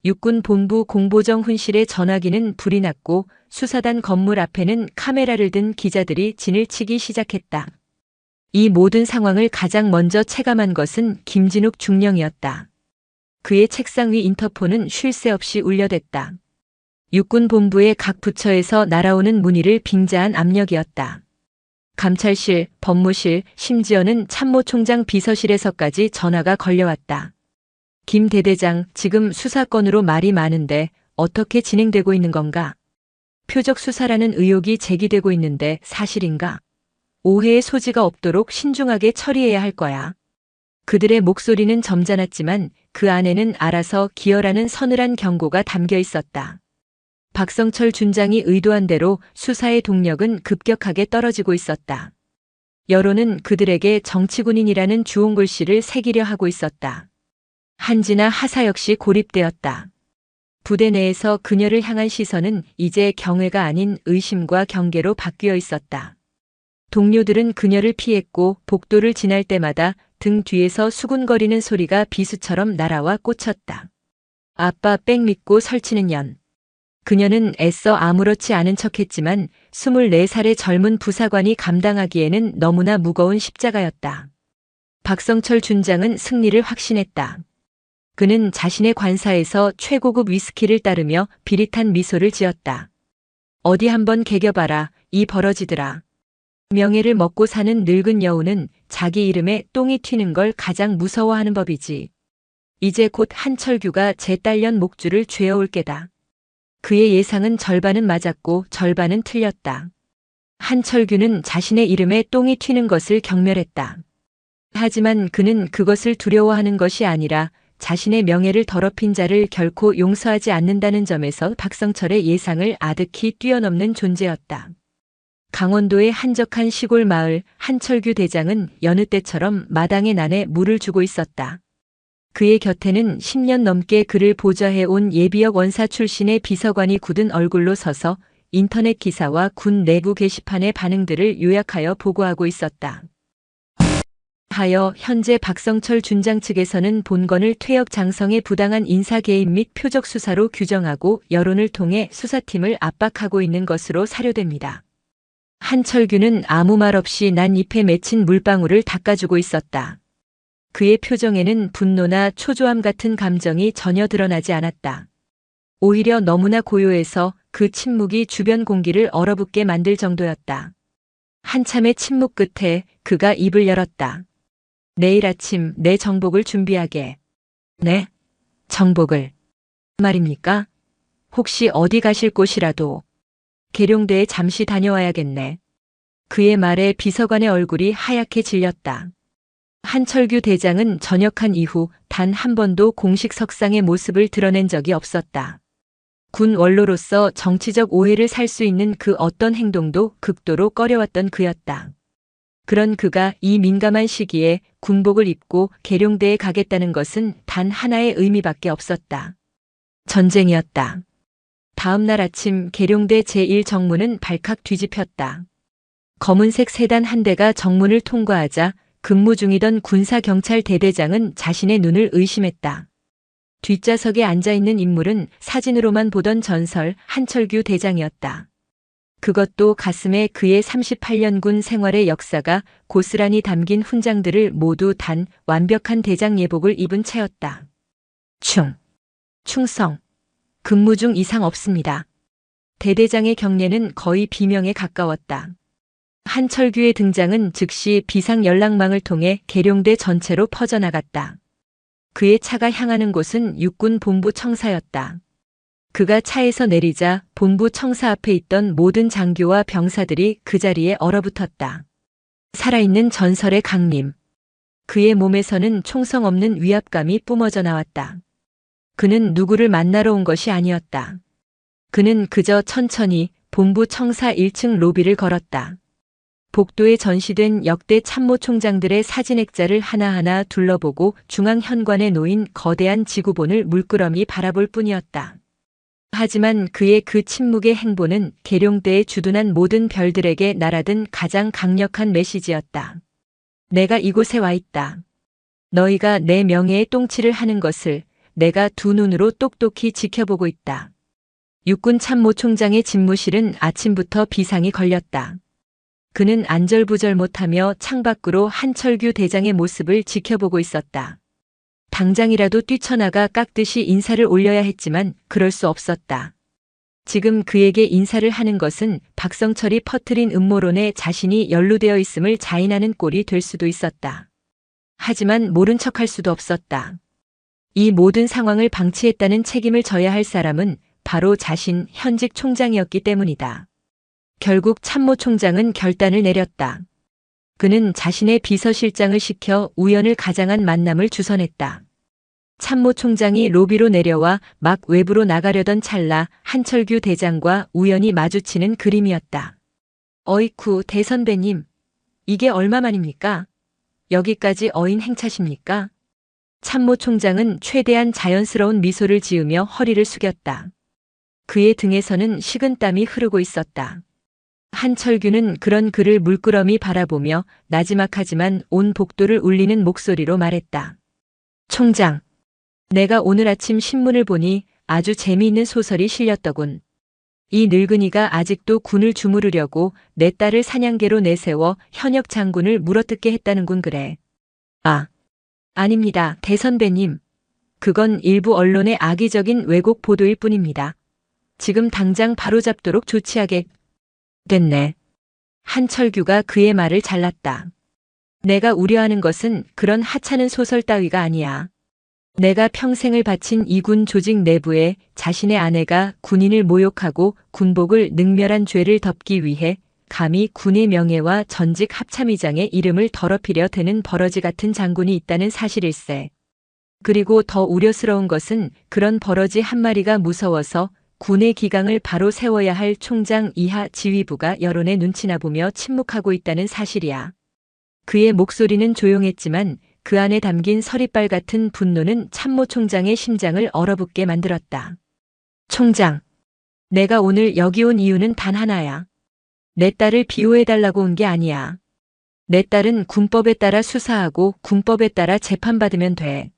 Speaker 2: 육군 본부 공보정 훈실의 전화기는 불이 났고 수사단 건물 앞에는 카메라를 든 기자들이 진을 치기 시작했다. 이 모든 상황을 가장 먼저 체감한 것은 김진욱 중령이었다. 그의 책상 위 인터폰은 쉴 새 없이 울려댔다. 육군 본부의 각 부처에서 날아오는 문의를 빙자한 압력이었다. 감찰실, 법무실, 심지어는 참모총장 비서실에서까지 전화가 걸려왔다. 김 대대장, 지금 수사건으로 말이 많은데 어떻게 진행되고 있는 건가? 표적 수사라는 의혹이 제기되고 있는데 사실인가? 오해의 소지가 없도록 신중하게 처리해야 할 거야. 그들의 목소리는 점잖았지만 그 안에는 알아서 기어라는 서늘한 경고가 담겨 있었다. 박성철 준장이 의도한 대로 수사의 동력은 급격하게 떨어지고 있었다. 여론은 그들에게 정치군인이라는 주홍글씨를 새기려 하고 있었다. 한진아 하사 역시 고립되었다. 부대 내에서 그녀를 향한 시선은 이제 경외가 아닌 의심과 경계로 바뀌어 있었다. 동료들은 그녀를 피했고 복도를 지날 때마다 등 뒤에서 수군거리는 소리가 비수처럼 날아와 꽂혔다. 아빠 백 믿고 설치는 년. 그녀는 애써 아무렇지 않은 척했지만 24살의 젊은 부사관이 감당하기에는 너무나 무거운 십자가였다. 박성철 준장은 승리를 확신했다. 그는 자신의 관사에서 최고급 위스키를 따르며 비릿한 미소를 지었다. 어디 한번 개겨봐라, 이 버러지들아. 명예를 먹고 사는 늙은 여우는 자기 이름에 똥이 튀는 걸 가장 무서워하는 법이지. 이제 곧 한철규가 제 딸년 목줄을 죄어올 게다. 그의 예상은 절반은 맞았고 절반은 틀렸다. 한철규는 자신의 이름에 똥이 튀는 것을 경멸했다. 하지만 그는 그것을 두려워하는 것이 아니라 자신의 명예를 더럽힌 자를 결코 용서하지 않는다는 점에서 박성철의 예상을 아득히 뛰어넘는 존재였다. 강원도의 한적한 시골 마을 한철규 대장은 여느 때처럼 마당에 난에 물을 주고 있었다. 그의 곁에는 10년 넘게 그를 보좌해온 예비역 원사 출신의 비서관이 굳은 얼굴로 서서 인터넷 기사와 군 내부 게시판의 반응들을 요약하여 보고하고 있었다. 하여 현재 박성철 준장 측에서는 본건을 퇴역 장성의 부당한 인사 개입 및 표적 수사로 규정하고 여론을 통해 수사팀을 압박하고 있는 것으로 사료됩니다. 한철규는 아무 말 없이 난 잎에 맺힌 물방울을 닦아주고 있었다. 그의 표정에는 분노나 초조함 같은 감정이 전혀 드러나지 않았다. 오히려 너무나 고요해서 그 침묵이 주변 공기를 얼어붙게 만들 정도였다. 한참의 침묵 끝에 그가 입을 열었다. 내일 아침 내 정복을 준비하게. 네? 정복을. 말입니까? 혹시 어디 가실 곳이라도. 계룡대에 잠시 다녀와야겠네. 그의 말에 비서관의 얼굴이 하얗게 질렸다. 한철규 대장은 전역한 이후 단 한 번도 공식 석상의 모습을 드러낸 적이 없었다. 군 원로로서 정치적 오해를 살 수 있는 그 어떤 행동도 극도로 꺼려왔던 그였다. 그런 그가 이 민감한 시기에 군복을 입고 계룡대에 가겠다는 것은 단 하나의 의미밖에 없었다. 전쟁이었다. 다음 날 아침 계룡대 제1정문은 발칵 뒤집혔다. 검은색 세단 한 대가 정문을 통과하자 근무 중이던 군사경찰 대대장은 자신의 눈을 의심했다. 뒷좌석에 앉아있는 인물은 사진으로만 보던 전설 한철규 대장이었다. 그것도 가슴에 그의 38년 군 생활의 역사가 고스란히 담긴 훈장들을 모두 단 완벽한 대장 예복을 입은 채였다. 충성. 근무 중 이상 없습니다. 대대장의 경례는 거의 비명에 가까웠다. 한철규의 등장은 즉시 비상 연락망을 통해 계룡대 전체로 퍼져나갔다. 그의 차가 향하는 곳은 육군 본부 청사였다. 그가 차에서 내리자 본부 청사 앞에 있던 모든 장교와 병사들이 그 자리에 얼어붙었다. 살아있는 전설의 강림. 그의 몸에서는 총성 없는 위압감이 뿜어져 나왔다. 그는 누구를 만나러 온 것이 아니었다. 그는 그저 천천히 본부 청사 1층 로비를 걸었다. 복도에 전시된 역대 참모총장들의 사진 액자를 하나하나 둘러보고 중앙 현관에 놓인 거대한 지구본을 물끄러미 바라볼 뿐이었다. 하지만 그의 그 침묵의 행보는 계룡대에 주둔한 모든 별들에게 날아든 가장 강력한 메시지였다. 내가 이곳에 와 있다. 너희가 내 명예에 똥칠을 하는 것을 내가 두 눈으로 똑똑히 지켜보고 있다. 육군 참모총장의 집무실은 아침부터 비상이 걸렸다. 그는 안절부절 못하며 창밖으로 한철규 대장의 모습을 지켜보고 있었다. 당장이라도 뛰쳐나가 깍듯이 인사를 올려야 했지만 그럴 수 없었다. 지금 그에게 인사를 하는 것은 박성철이 퍼뜨린 음모론에 자신이 연루되어 있음을 자인하는 꼴이 될 수도 있었다. 하지만 모른 척할 수도 없었다. 이 모든 상황을 방치했다는 책임을 져야 할 사람은 바로 자신 현직 총장이었기 때문이다. 결국 참모총장은 결단을 내렸다. 그는 자신의 비서실장을 시켜 우연을 가장한 만남을 주선했다. 참모총장이 로비로 내려와 막 외부로 나가려던 찰나 한철규 대장과 우연히 마주치는 그림이었다. 어이쿠 대선배님, 이게 얼마만입니까? 여기까지 어인 행차십니까? 참모총장은 최대한 자연스러운 미소를 지으며 허리를 숙였다. 그의 등에서는 식은땀이 흐르고 있었다. 한철규는 그런 그를 물끄러미 바라보며 나지막하지만 온 복도를 울리는 목소리로 말했다. 총장, 내가 오늘 아침 신문을 보니 아주 재미있는 소설이 실렸더군. 이 늙은이가 아직도 군을 주무르려고 내 딸을 사냥개로 내세워 현역 장군을 물어뜯게 했다는군 그래. 아, 아닙니다. 대선배님. 그건 일부 언론의 악의적인 왜곡 보도일 뿐입니다. 지금 당장 바로잡도록 조치하겠네. 한철규가 그의 말을 잘랐다. 내가 우려하는 것은 그런 하찮은 소설 따위가 아니야. 내가 평생을 바친 이 군 조직 내부에 자신의 아내가 군인을 모욕하고 군복을 능멸한 죄를 덮기 위해 감히 군의 명예와 전직 합참의장의 이름을 더럽히려 드는 버러지 같은 장군이 있다는 사실일세. 그리고 더 우려스러운 것은 그런 버러지 한 마리가 무서워서 군의 기강을 바로 세워야 할 총장 이하 지휘부가 여론의 눈치나 보며 침묵하고 있다는 사실이야. 그의 목소리는 조용했지만 그 안에 담긴 서리빨 같은 분노는 참모 총장의 심장을 얼어붙게 만들었다. 총장, 내가 오늘 여기 온 이유는 단 하나야. 내 딸을 비호해달라고 온 게 아니야. 내 딸은 군법에 따라 수사하고 군법에 따라 재판받으면 돼.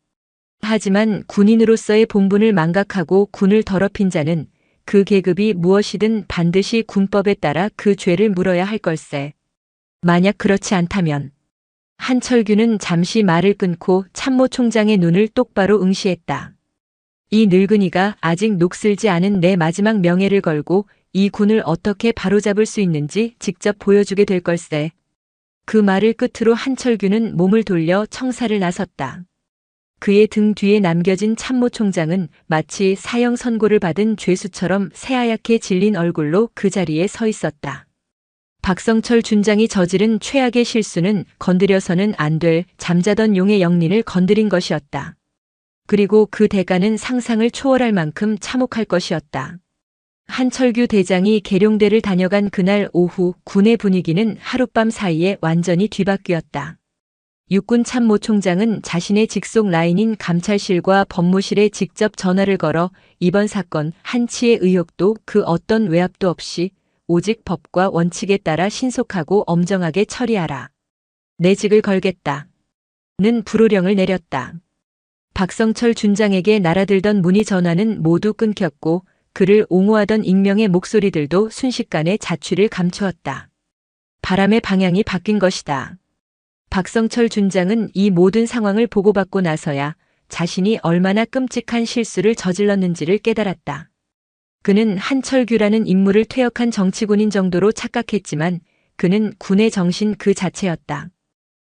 Speaker 2: 하지만 군인으로서의 본분을 망각하고 군을 더럽힌 자는 그 계급이 무엇이든 반드시 군법에 따라 그 죄를 물어야 할 걸세. 만약 그렇지 않다면 한철규는 잠시 말을 끊고 참모 총장의 눈을 똑바로 응시했다. 이 늙은이가 아직 녹슬지 않은 내 마지막 명예를 걸고 이 군을 어떻게 바로잡을 수 있는지 직접 보여주게 될 걸세. 그 말을 끝으로 한철규는 몸을 돌려 청사를 나섰다. 그의 등 뒤에 남겨진 참모 총장은 마치 사형 선고를 받은 죄수처럼 새하얗게 질린 얼굴로 그 자리에 서 있었다. 박성철 준장이 저지른 최악의 실수는 건드려서는 안 될 잠자던 용의 영린을 건드린 것이었다. 그리고 그 대가는 상상을 초월할 만큼 참혹할 것이었다. 한철규 대장이 계룡대를 다녀간 그날 오후 군의 분위기는 하룻밤 사이에 완전히 뒤바뀌었다. 육군 참모총장은 자신의 직속 라인인 감찰실과 법무실에 직접 전화를 걸어 이번 사건 한치의 의혹도 그 어떤 외압도 없이 오직 법과 원칙에 따라 신속하고 엄정하게 처리하라. 내 직을 걸겠다. 는 불호령을 내렸다. 박성철 준장에게 날아들던 문의 전화는 모두 끊겼고 그를 옹호하던 익명의 목소리들도 순식간에 자취를 감추었다. 바람의 방향이 바뀐 것이다. 박성철 준장은 이 모든 상황을 보고받고 나서야 자신이 얼마나 끔찍한 실수를 저질렀는지를 깨달았다. 그는 한철규라는 인물을 퇴역한 정치군인 정도로 착각했지만 그는 군의 정신 그 자체였다.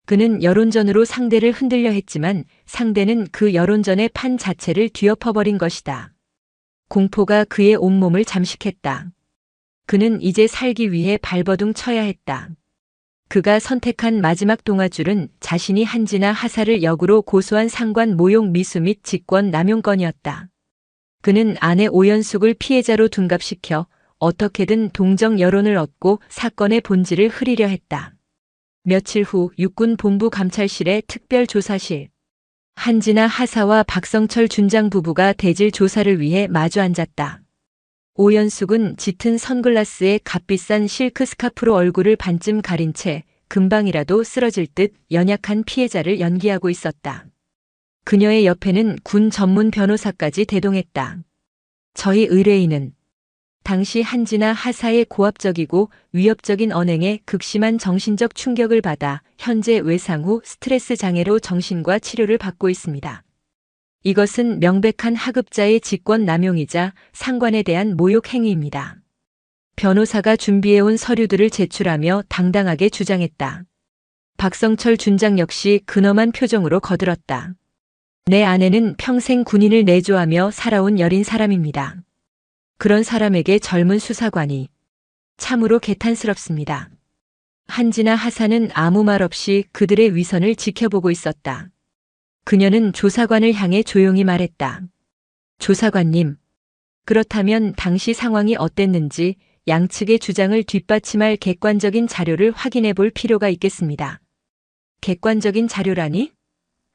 Speaker 2: 그는 여론전으로 상대를 흔들려 했지만 상대는 그 여론전의 판 자체를 뒤엎어버린 것이다. 공포가 그의 온몸을 잠식했다. 그는 이제 살기 위해 발버둥 쳐야 했다. 그가 선택한 마지막 동아줄은 자신이 한지나 하사를 역으로 고소한 상관 모욕 미수 및 직권 남용건이었다. 그는 아내 오연숙을 피해자로 둔갑시켜 어떻게든 동정 여론을 얻고 사건의 본질을 흐리려 했다. 며칠 후 육군 본부 감찰실의 특별조사실. 한지나 하사와 박성철 준장 부부가 대질 조사를 위해 마주 앉았다. 오연숙은 짙은 선글라스에 값비싼 실크 스카프로 얼굴을 반쯤 가린 채 금방이라도 쓰러질 듯 연약한 피해자를 연기하고 있었다. 그녀의 옆에는 군 전문 변호사까지 대동했다. 저희 의뢰인은 당시 한지나 하사의 고압적이고 위협적인 언행에 극심한 정신적 충격을 받아 현재 외상 후 스트레스 장애로 정신과 치료를 받고 있습니다. 이것은 명백한 하급자의 직권 남용이자 상관에 대한 모욕 행위입니다. 변호사가 준비해온 서류들을 제출하며 당당하게 주장했다. 박성철 준장 역시 근엄한 표정으로 거들었다. 내 아내는 평생 군인을 내조하며 살아온 여린 사람입니다. 그런 사람에게 젊은 수사관이 참으로 개탄스럽습니다. 한지나 하사는 아무 말 없이 그들의 위선을 지켜보고 있었다. 그녀는 조사관을 향해 조용히 말했다. 조사관님, 그렇다면 당시 상황이 어땠는지 양측의 주장을 뒷받침할 객관적인 자료를 확인해 볼 필요가 있겠습니다. 객관적인 자료라니?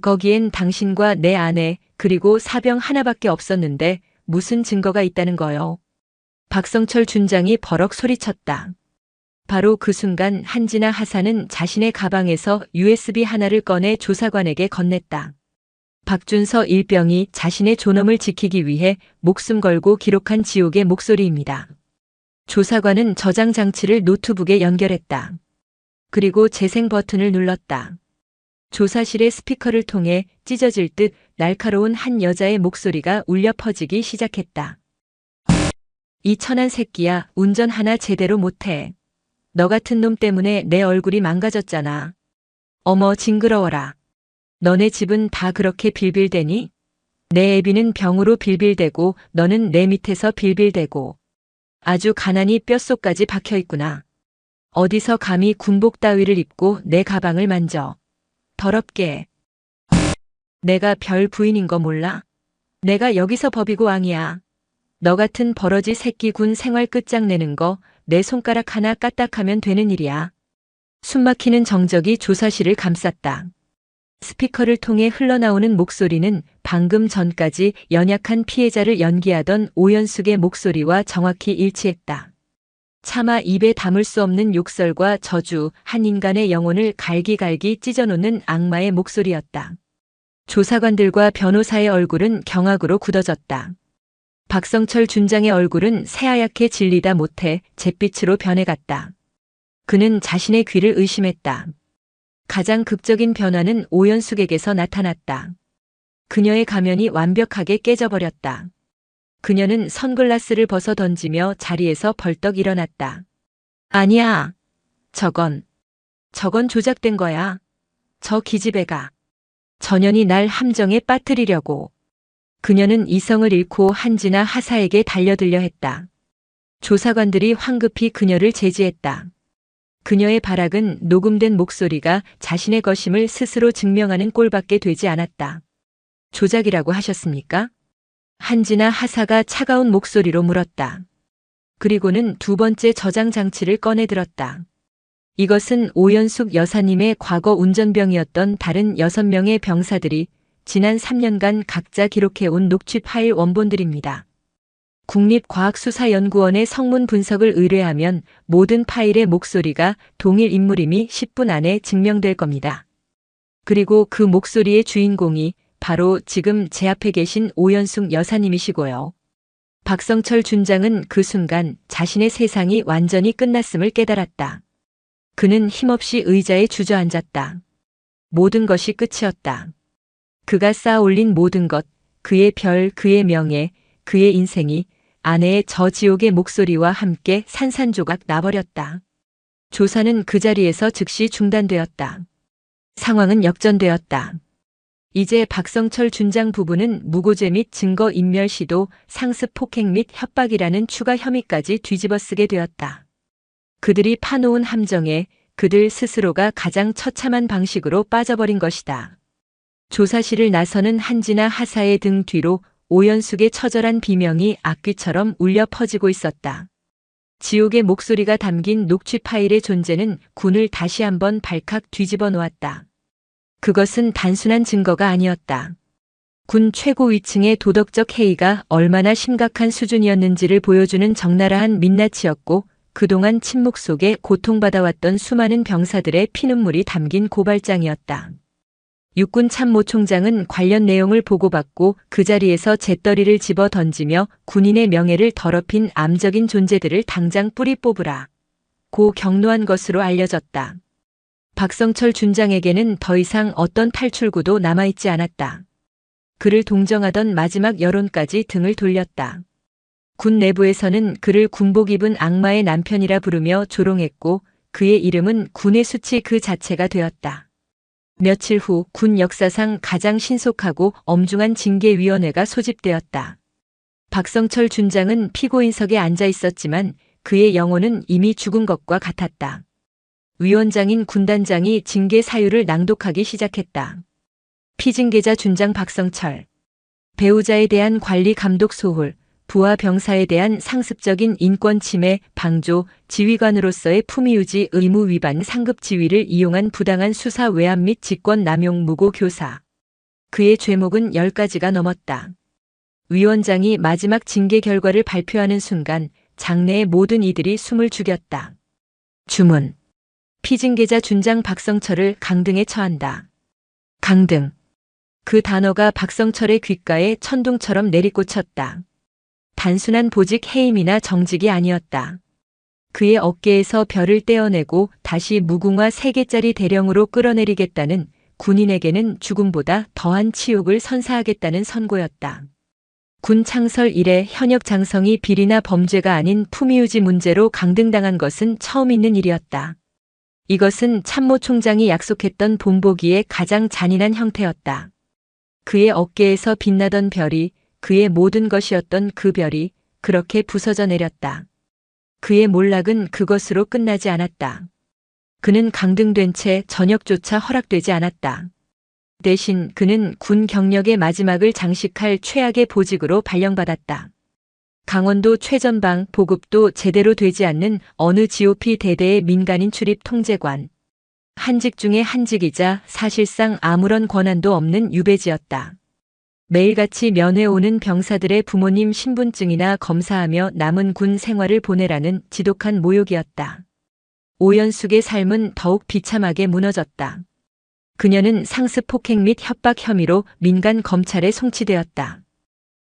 Speaker 2: 거기엔 당신과 내 아내 그리고 사병 하나밖에 없었는데 무슨 증거가 있다는 거요? 박성철 준장이 버럭 소리쳤다. 바로 그 순간 한지나 하사는 자신의 가방에서 USB 하나를 꺼내 조사관에게 건넸다. 박준서 일병이 자신의 존엄을 지키기 위해 목숨 걸고 기록한 지옥의 목소리입니다. 조사관은 저장 장치를 노트북에 연결했다. 그리고 재생 버튼을 눌렀다. 조사실의 스피커를 통해 찢어질 듯 날카로운 한 여자의 목소리가 울려 퍼지기 시작했다. 이 천한 새끼야, 운전 하나 제대로 못해. 너 같은 놈 때문에 내 얼굴이 망가졌잖아. 어머, 징그러워라. 너네 집은 다 그렇게 빌빌대니? 내 애비는 병으로 빌빌대고 너는 내 밑에서 빌빌대고 아주 가난이 뼛속까지 박혀있구나. 어디서 감히 군복 따위를 입고 내 가방을 만져. 더럽게. 내가 별 부인인 거 몰라? 내가 여기서 법이고 왕이야. 너 같은 버러지 새끼 군 생활 끝장내는 거 내 손가락 하나 까딱하면 되는 일이야. 숨막히는 정적이 조사실을 감쌌다. 스피커를 통해 흘러나오는 목소리는 방금 전까지 연약한 피해자를 연기하던 오연숙의 목소리와 정확히 일치했다. 차마 입에 담을 수 없는 욕설과 저주, 한 인간의 영혼을 갈기갈기 찢어놓는 악마의 목소리였다. 조사관들과 변호사의 얼굴은 경악으로 굳어졌다. 박성철 준장의 얼굴은 새하얗게 질리다 못해 잿빛으로 변해갔다. 그는 자신의 귀를 의심했다. 가장 극적인 변화는 오연숙에게서 나타났다. 그녀의 가면이 완벽하게 깨져버렸다. 그녀는 선글라스를 벗어 던지며 자리에서 벌떡 일어났다. 아니야. 저건 조작된 거야. 저 기집애가. 전현이 날 함정에 빠뜨리려고. 그녀는 이성을 잃고 한지나 하사에게 달려들려 했다. 조사관들이 황급히 그녀를 제지했다. 그녀의 발악은 녹음된 목소리가 자신의 것임을 스스로 증명하는 꼴밖에 되지 않았다. 조작이라고 하셨습니까? 한지나 하사가 차가운 목소리로 물었다. 그리고는 두 번째 저장 장치를 꺼내 들었다. 이것은 오연숙 여사님의 과거 운전병이었던 다른 6명의 병사들이 지난 3년간 각자 기록해온 녹취 파일 원본들입니다. 국립과학수사연구원의 성문 분석을 의뢰하면 모든 파일의 목소리가 동일 인물임이 10분 안에 증명될 겁니다. 그리고 그 목소리의 주인공이 바로 지금 제 앞에 계신 오연숙 여사님이시고요. 박성철 준장은 그 순간 자신의 세상이 완전히 끝났음을 깨달았다. 그는 힘없이 의자에 주저앉았다. 모든 것이 끝이었다. 그가 쌓아 올린 모든 것, 그의 별, 그의 명예, 그의 인생이 아내의 저 지옥의 목소리와 함께 산산조각 나버렸다. 조사는 그 자리에서 즉시 중단되었다. 상황은 역전되었다. 이제 박성철 준장 부부는 무고죄 및 증거 인멸 시도, 상습 폭행 및 협박이라는 추가 혐의까지 뒤집어쓰게 되었다. 그들이 파놓은 함정에 그들 스스로가 가장 처참한 방식으로 빠져버린 것이다. 조사실을 나서는 한지나 하사의 등 뒤로 오연숙의 처절한 비명이 악귀처럼 울려 퍼지고 있었다. 지옥의 목소리가 담긴 녹취 파일의 존재는 군을 다시 한번 발칵 뒤집어 놓았다. 그것은 단순한 증거가 아니었다. 군 최고 위층의 도덕적 해이가 얼마나 심각한 수준이었는지를 보여주는 적나라한 민낯이었고 그동안 침묵 속에 고통받아왔던 수많은 병사들의 피눈물이 담긴 고발장이었다. 육군 참모총장은 관련 내용을 보고받고 그 자리에서 잿더리를 집어 던지며 군인의 명예를 더럽힌 암적인 존재들을 당장 뿌리 뽑으라 고 경로한 것으로 알려졌다. 박성철 준장에게는 더 이상 어떤 탈출구도 남아있지 않았다. 그를 동정하던 마지막 여론까지 등을 돌렸다. 군 내부에서는 그를 군복 입은 악마의 남편이라 부르며 조롱했고 그의 이름은 군의 수치 그 자체가 되었다. 며칠 후 군 역사상 가장 신속하고 엄중한 징계위원회가 소집되었다. 박성철 준장은 피고인석에 앉아 있었지만 그의 영혼은 이미 죽은 것과 같았다. 위원장인 군단장이 징계 사유를 낭독하기 시작했다. 피징계자 준장 박성철. 배우자에 대한 관리 감독 소홀, 부하 병사에 대한 상습적인 인권 침해, 방조, 지휘관으로서의 품위 유지 의무 위반 상급 지위를 이용한 부당한 수사 외압 및 직권 남용 무고 교사. 그의 죄목은 10가지가 넘었다. 위원장이 마지막 징계 결과를 발표하는 순간 장내의 모든 이들이 숨을 죽였다. 주문. 피징계자 준장 박성철을 강등에 처한다. 강등. 그 단어가 박성철의 귓가에 천둥처럼 내리꽂혔다. 단순한 보직 해임이나 정직이 아니었다. 그의 어깨에서 별을 떼어내고 다시 무궁화 3개짜리 대령으로 끌어내리겠다는 군인에게는 죽음보다 더한 치욕을 선사하겠다는 선고였다. 군 창설 이래 현역 장성이 비리나 범죄가 아닌 품위유지 문제로 강등당한 것은 처음 있는 일이었다. 이것은 참모 총장이 약속했던 본보기의 가장 잔인한 형태였다. 그의 어깨에서 빛나던 별이, 그의 모든 것이었던 그 별이 그렇게 부서져 내렸다. 그의 몰락은 그것으로 끝나지 않았다. 그는 강등된 채 전역조차 허락되지 않았다. 대신 그는 군 경력의 마지막을 장식할 최악의 보직으로 발령받았다. 강원도 최전방 보급도 제대로 되지 않는 어느 GOP 대대의 민간인 출입 통제관. 한직 중에 한직이자 사실상 아무런 권한도 없는 유배지였다. 매일같이 면회 오는 병사들의 부모님 신분증이나 검사하며 남은 군 생활을 보내라는 지독한 모욕이었다. 오연숙의 삶은 더욱 비참하게 무너졌다. 그녀는 상습 폭행 및 협박 혐의로 민간 검찰에 송치되었다.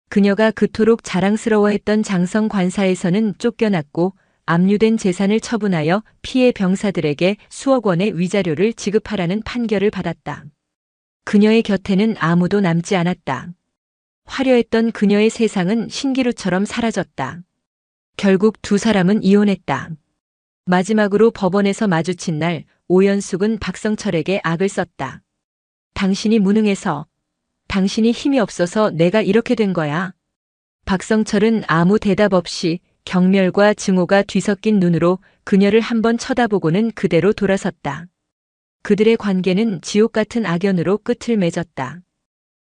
Speaker 2: 그녀가 그토록 자랑스러워했던 장성 관사에서는 쫓겨났고 압류된 재산을 처분하여 피해 병사들에게 수억 원의 위자료를 지급하라는 판결을 받았다. 그녀의 곁에는 아무도 남지 않았다. 화려했던 그녀의 세상은 신기루처럼 사라졌다. 결국 두 사람은 이혼했다. 마지막으로 법원에서 마주친 날 오연숙은 박성철에게 악을 썼다. 당신이 무능해서, 당신이 힘이 없어서 내가 이렇게 된 거야. 박성철은 아무 대답 없이 경멸과 증오가 뒤섞인 눈으로 그녀를 한번 쳐다보고는 그대로 돌아섰다. 그들의 관계는 지옥 같은 악연으로 끝을 맺었다.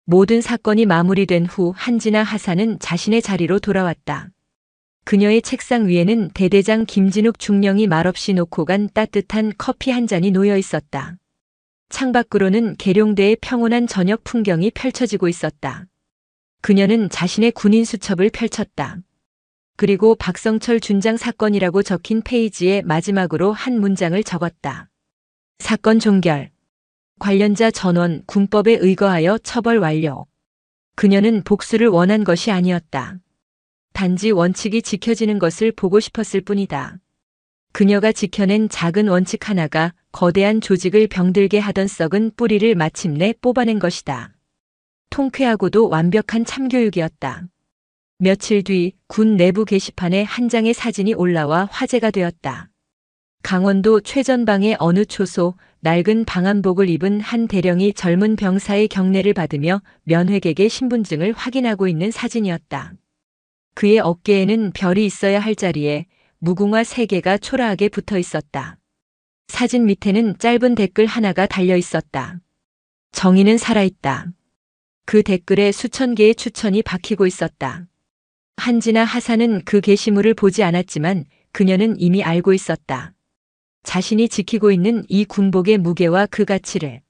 Speaker 2: 모든 사건이 마무리된 후 한지나 하사는 자신의 자리로 돌아왔다. 그녀의 책상 위에는 대대장 김진욱 중령이 말없이 놓고 간 따뜻한 커피 한 잔이 놓여 있었다. 창밖으로는 계룡대의 평온한 저녁 풍경이 펼쳐지고 있었다. 그녀는 자신의 군인 수첩을 펼쳤다. 그리고 박성철 준장 사건이라고 적힌 페이지에 마지막으로 한 문장을 적었다. 사건 종결. 관련자 전원 군법에 의거하여 처벌 완료. 그녀는 복수를 원한 것이 아니었다. 단지 원칙이 지켜지는 것을 보고 싶었을 뿐이다. 그녀가 지켜낸 작은 원칙 하나가 거대한 조직을 병들게 하던 썩은 뿌리를 마침내 뽑아낸 것이다. 통쾌하고도 완벽한 참교육이었다. 며칠 뒤 군 내부 게시판에 한 장의 사진이 올라와 화제가 되었다. 강원도 최전방의 어느 초소, 낡은 방한복을 입은 한 대령이 젊은 병사의 경례를 받으며 면회객의 신분증을 확인하고 있는 사진이었다. 그의 어깨에는 별이 있어야 할 자리에 무궁화 3개가 초라하게 붙어 있었다. 사진 밑에는 짧은 댓글 하나가 달려 있었다. 정의는 살아있다. 그 댓글에 수천 개의 추천이 박히고 있었다. 한지나 하사는 그 게시물을 보지 않았지만 그녀는 이미 알고 있었다. 자신이 지키고 있는 이 군복의 무게와 그 가치를.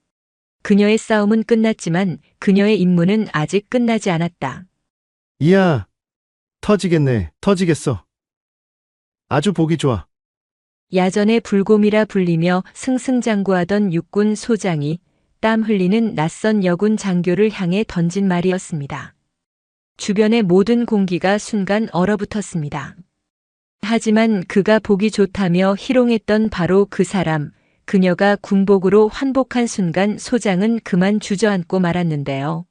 Speaker 2: 그녀의 싸움은 끝났지만 그녀의 임무는 아직 끝나지 않았다.
Speaker 3: 이야, 터지겠네, 터지겠어. 아주 보기 좋아.
Speaker 2: 야전의 불곰이라 불리며 승승장구하던 육군 소장이 땀 흘리는 낯선 여군 장교를 향해 던진 말이었습니다. 주변의 모든 공기가 순간 얼어붙었습니다. 하지만 그가 보기 좋다며 희롱했던 바로 그 사람, 그녀가 군복으로 환복한 순간 소장은 그만 주저앉고 말았는데요.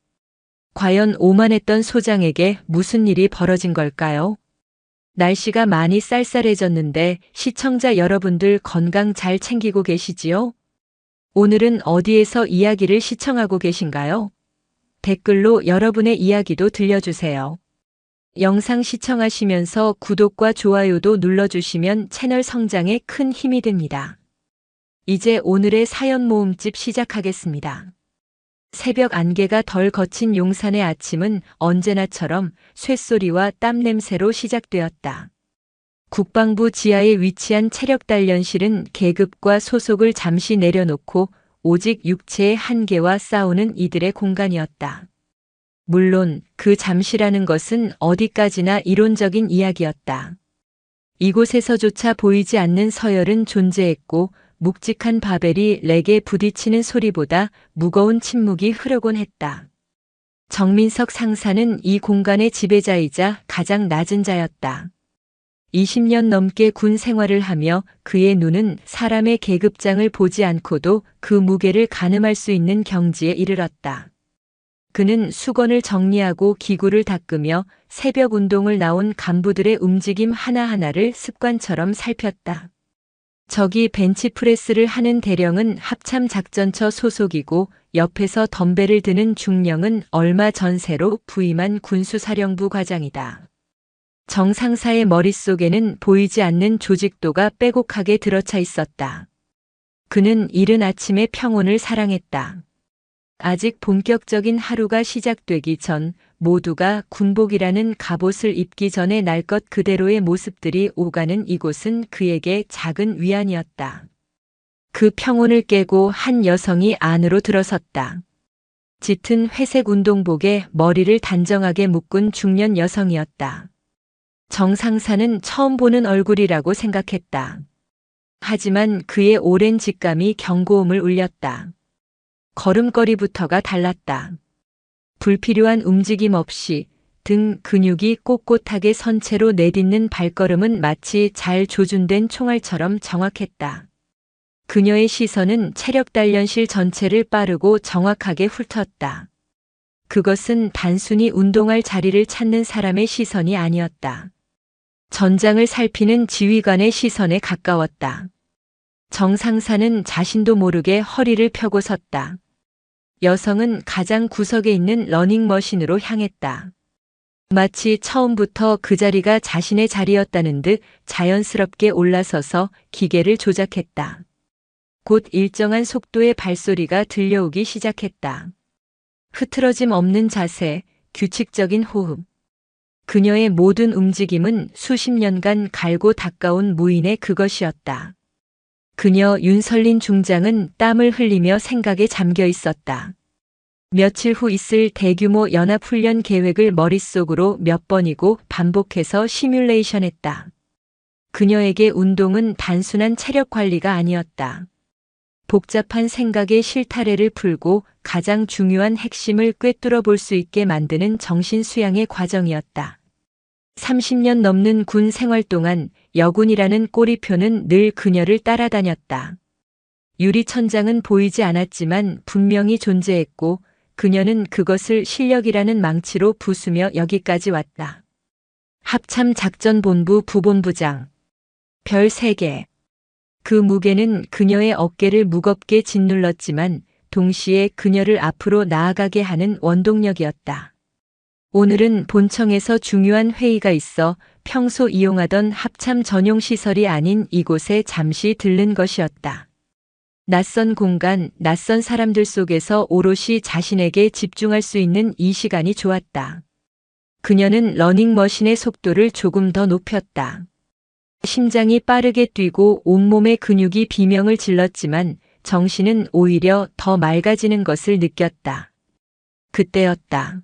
Speaker 2: 과연 오만했던 소장에게 무슨 일이 벌어진 걸까요? 날씨가 많이 쌀쌀해졌는데 시청자 여러분들 건강 잘 챙기고 계시지요? 오늘은 어디에서 이야기를 시청하고 계신가요? 댓글로 여러분의 이야기도 들려주세요. 영상 시청하시면서 구독과 좋아요도 눌러주시면 채널 성장에 큰 힘이 됩니다. 이제 오늘의 사연 모음집 시작하겠습니다. 새벽 안개가 덜 거친 용산의 아침은 언제나처럼 쇳소리와 땀 냄새로 시작되었다. 국방부 지하에 위치한 체력단련실은 계급과 소속을 잠시 내려놓고 오직 육체의 한계와 싸우는 이들의 공간이었다. 물론 그 잠시라는 것은 어디까지나 이론적인 이야기였다. 이곳에서조차 보이지 않는 서열은 존재했고 묵직한 바벨이 렉에 부딪히는 소리보다 무거운 침묵이 흐르곤 했다. 정민석 상사는 이 공간의 지배자이자 가장 낮은 자였다. 20년 넘게 군 생활을 하며 그의 눈은 사람의 계급장을 보지 않고도 그 무게를 가늠할 수 있는 경지에 이르렀다. 그는 수건을 정리하고 기구를 닦으며 새벽 운동을 나온 간부들의 움직임 하나하나를 습관처럼 살폈다. 저기 벤치프레스를 하는 대령은 합참작전처 소속이고 옆에서 덤벨을 드는 중령은 얼마 전새로 부임한 군수사령부 과장이다. 정 상사의 머릿속에는 보이지 않는 조직도가 빼곡하게 들어차 있었다. 그는 이른 아침의 평온을 사랑했다. 아직 본격적인 하루가 시작되기 전 모두가 군복이라는 갑옷을 입기 전에 날 것 그대로의 모습들이 오가는 이곳은 그에게 작은 위안이었다. 그 평온을 깨고 한 여성이 안으로 들어섰다. 짙은 회색 운동복에 머리를 단정하게 묶은 중년 여성이었다. 정 상사는 처음 보는 얼굴이라고 생각했다. 하지만 그의 오랜 직감이 경고음을 울렸다. 걸음걸이부터가 달랐다. 불필요한 움직임 없이 등 근육이 꼿꼿하게 선 채로 내딛는 발걸음은 마치 잘 조준된 총알처럼 정확했다. 그녀의 시선은 체력 단련실 전체를 빠르고 정확하게 훑었다. 그것은 단순히 운동할 자리를 찾는 사람의 시선이 아니었다. 전장을 살피는 지휘관의 시선에 가까웠다. 정 상사는 자신도 모르게 허리를 펴고 섰다. 여성은 가장 구석에 있는 러닝머신으로 향했다. 마치 처음부터 그 자리가 자신의 자리였다는 듯 자연스럽게 올라서서 기계를 조작했다. 곧 일정한 속도의 발소리가 들려오기 시작했다. 흐트러짐 없는 자세, 규칙적인 호흡. 그녀의 모든 움직임은 수십 년간 갈고 닦아온 무인의 그것이었다. 그녀 윤설린 중장은 땀을 흘리며 생각에 잠겨 있었다. 며칠 후 있을 대규모 연합훈련 계획을 머릿속으로 몇 번이고 반복해서 시뮬레이션했다. 그녀에게 운동은 단순한 체력 관리가 아니었다. 복잡한 생각의 실타래를 풀고 가장 중요한 핵심을 꿰뚫어 볼 수 있게 만드는 정신 수양의 과정이었다. 30년 넘는 군 생활 동안 여군이라는 꼬리표는 늘 그녀를 따라다녔다. 유리천장은 보이지 않았지만 분명히 존재했고 그녀는 그것을 실력이라는 망치로 부수며 여기까지 왔다. 합참작전본부 부본부장. 별 3개. 그 무게는 그녀의 어깨를 무겁게 짓눌렀지만 동시에 그녀를 앞으로 나아가게 하는 원동력이었다. 오늘은 본청에서 중요한 회의가 있어 평소 이용하던 합참 전용 시설이 아닌 이곳에 잠시 들른 것이었다. 낯선 공간, 낯선 사람들 속에서 오롯이 자신에게 집중할 수 있는 이 시간이 좋았다. 그녀는 러닝머신의 속도를 조금 더 높였다. 심장이 빠르게 뛰고 온몸의 근육이 비명을 질렀지만 정신은 오히려 더 맑아지는 것을 느꼈다. 그때였다.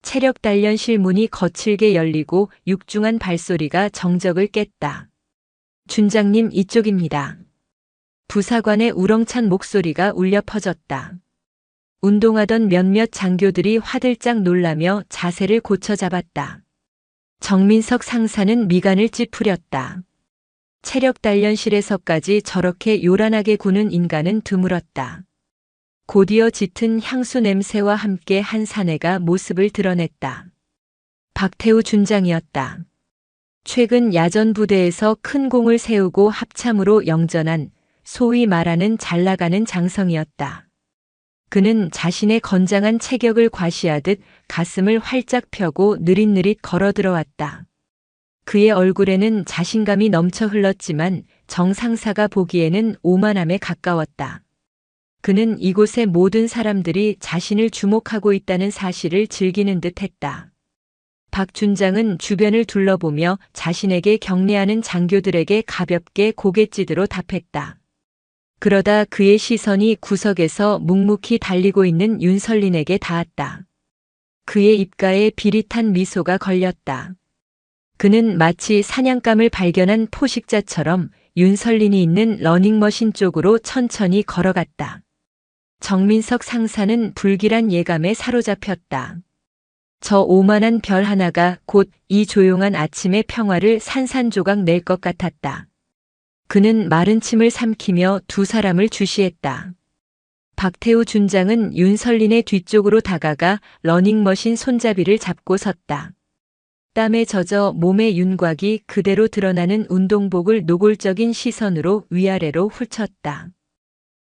Speaker 2: 체력 단련실 문이 거칠게 열리고 육중한 발소리가 정적을 깼다. 준장님 이쪽입니다. 부사관의 우렁찬 목소리가 울려 퍼졌다. 운동하던 몇몇 장교들이 화들짝 놀라며 자세를 고쳐 잡았다. 정민석 상사는 미간을 찌푸렸다. 체력 단련실에서까지 저렇게 요란하게 구는 인간은 드물었다. 곧이어 짙은 향수 냄새와 함께 한 사내가 모습을 드러냈다. 박태우 준장이었다. 최근 야전 부대에서 큰 공을 세우고 합참으로 영전한 소위 말하는 잘나가는 장성이었다. 그는 자신의 건장한 체격을 과시하듯 가슴을 활짝 펴고 느릿느릿 걸어 들어왔다. 그의 얼굴에는 자신감이 넘쳐 흘렀지만 정 상사가 보기에는 오만함에 가까웠다. 그는 이곳의 모든 사람들이 자신을 주목하고 있다는 사실을 즐기는 듯 했다. 박 준장은 주변을 둘러보며 자신에게 경례하는 장교들에게 가볍게 고갯짓으로 답했다. 그러다 그의 시선이 구석에서 묵묵히 달리고 있는 윤설린에게 닿았다. 그의 입가에 비릿한 미소가 걸렸다. 그는 마치 사냥감을 발견한 포식자처럼 윤설린이 있는 러닝머신 쪽으로 천천히 걸어갔다. 정민석 상사는 불길한 예감에 사로잡혔다. 저 오만한 별 하나가 곧 이 조용한 아침의 평화를 산산조각 낼 것 같았다. 그는 마른 침을 삼키며 두 사람을 주시했다. 박태우 준장은 윤설린의 뒤쪽으로 다가가 러닝머신 손잡이를 잡고 섰다. 땀에 젖어 몸의 윤곽이 그대로 드러나는 운동복을 노골적인 시선으로 위아래로 훑쳤다.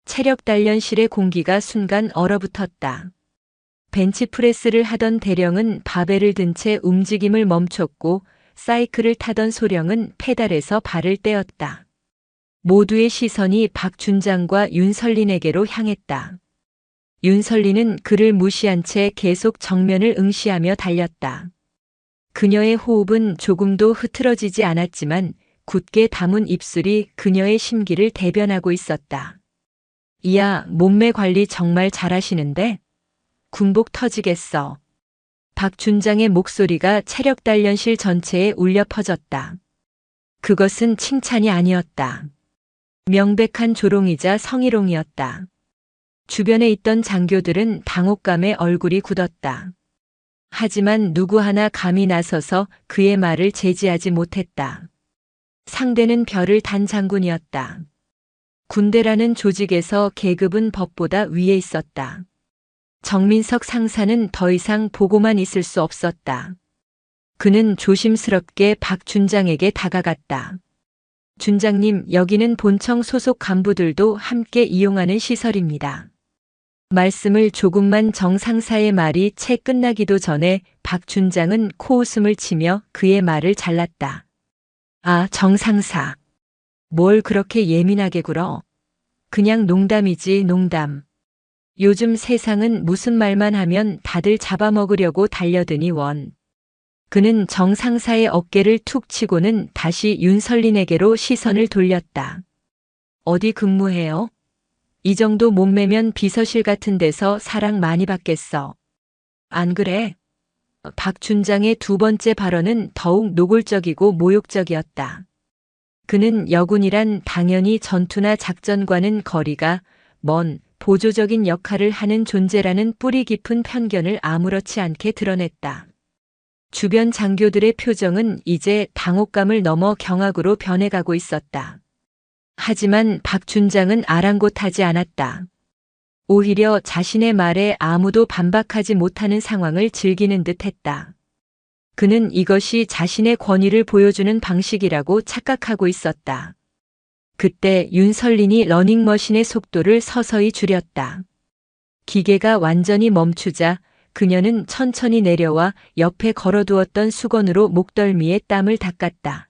Speaker 2: 체력 단련실의 공기가 순간 얼어붙었다. 벤치프레스를 하던 대령은 바벨을 든 채 움직임을 멈췄고 사이클을 타던 소령은 페달에서 발을 떼었다. 모두의 시선이 박 준장과 윤설린에게로 향했다. 윤설린은 그를 무시한 채 계속 정면을 응시하며 달렸다. 그녀의 호흡은 조금도 흐트러지지 않았지만 굳게 담은 입술이 그녀의 심기를 대변하고 있었다. 이야, 몸매 관리 정말 잘하시는데? 군복 터지겠어. 박 준장의 목소리가 체력 단련실 전체에 울려 퍼졌다. 그것은 칭찬이 아니었다. 명백한 조롱이자 성희롱이었다. 주변에 있던 장교들은 당혹감에 얼굴이 굳었다. 하지만 누구 하나 감히 나서서 그의 말을 제지하지 못했다. 상대는 별을 단 장군이었다. 군대라는 조직에서 계급은 법보다 위에 있었다. 정민석 상사는 더 이상 보고만 있을 수 없었다. 그는 조심스럽게 박 준장에게 다가갔다. 준장님, 여기는 본청 소속 간부들도 함께 이용하는 시설입니다. 말씀을 조금만 정 상사의 말이 채 끝나기도 전에 박 준장은 코웃음을 치며 그의 말을 잘랐다. 아, 정 상사. 뭘 그렇게 예민하게 굴어? 그냥 농담이지, 농담. 요즘 세상은 무슨 말만 하면 다들 잡아먹으려고 달려드니 원. 그는 정 상사의 어깨를 툭 치고는 다시 윤설린에게로 시선을 돌렸다. 어디 근무해요? 이 정도 몸매면 비서실 같은 데서 사랑 많이 받겠어. 안 그래? 박 준장의 두 번째 발언은 더욱 노골적이고 모욕적이었다. 그는 여군이란 당연히 전투나 작전과는 거리가 먼 보조적인 역할을 하는 존재라는 뿌리 깊은 편견을 아무렇지 않게 드러냈다. 주변 장교들의 표정은 이제 당혹감을 넘어 경악으로 변해가고 있었다. 하지만 박 준장은 아랑곳하지 않았다. 오히려 자신의 말에 아무도 반박하지 못하는 상황을 즐기는 듯했다. 그는 이것이 자신의 권위를 보여주는 방식이라고 착각하고 있었다. 그때 윤설린이 러닝머신의 속도를 서서히 줄였다. 기계가 완전히 멈추자 그녀는 천천히 내려와 옆에 걸어두었던 수건으로 목덜미에 땀을 닦았다.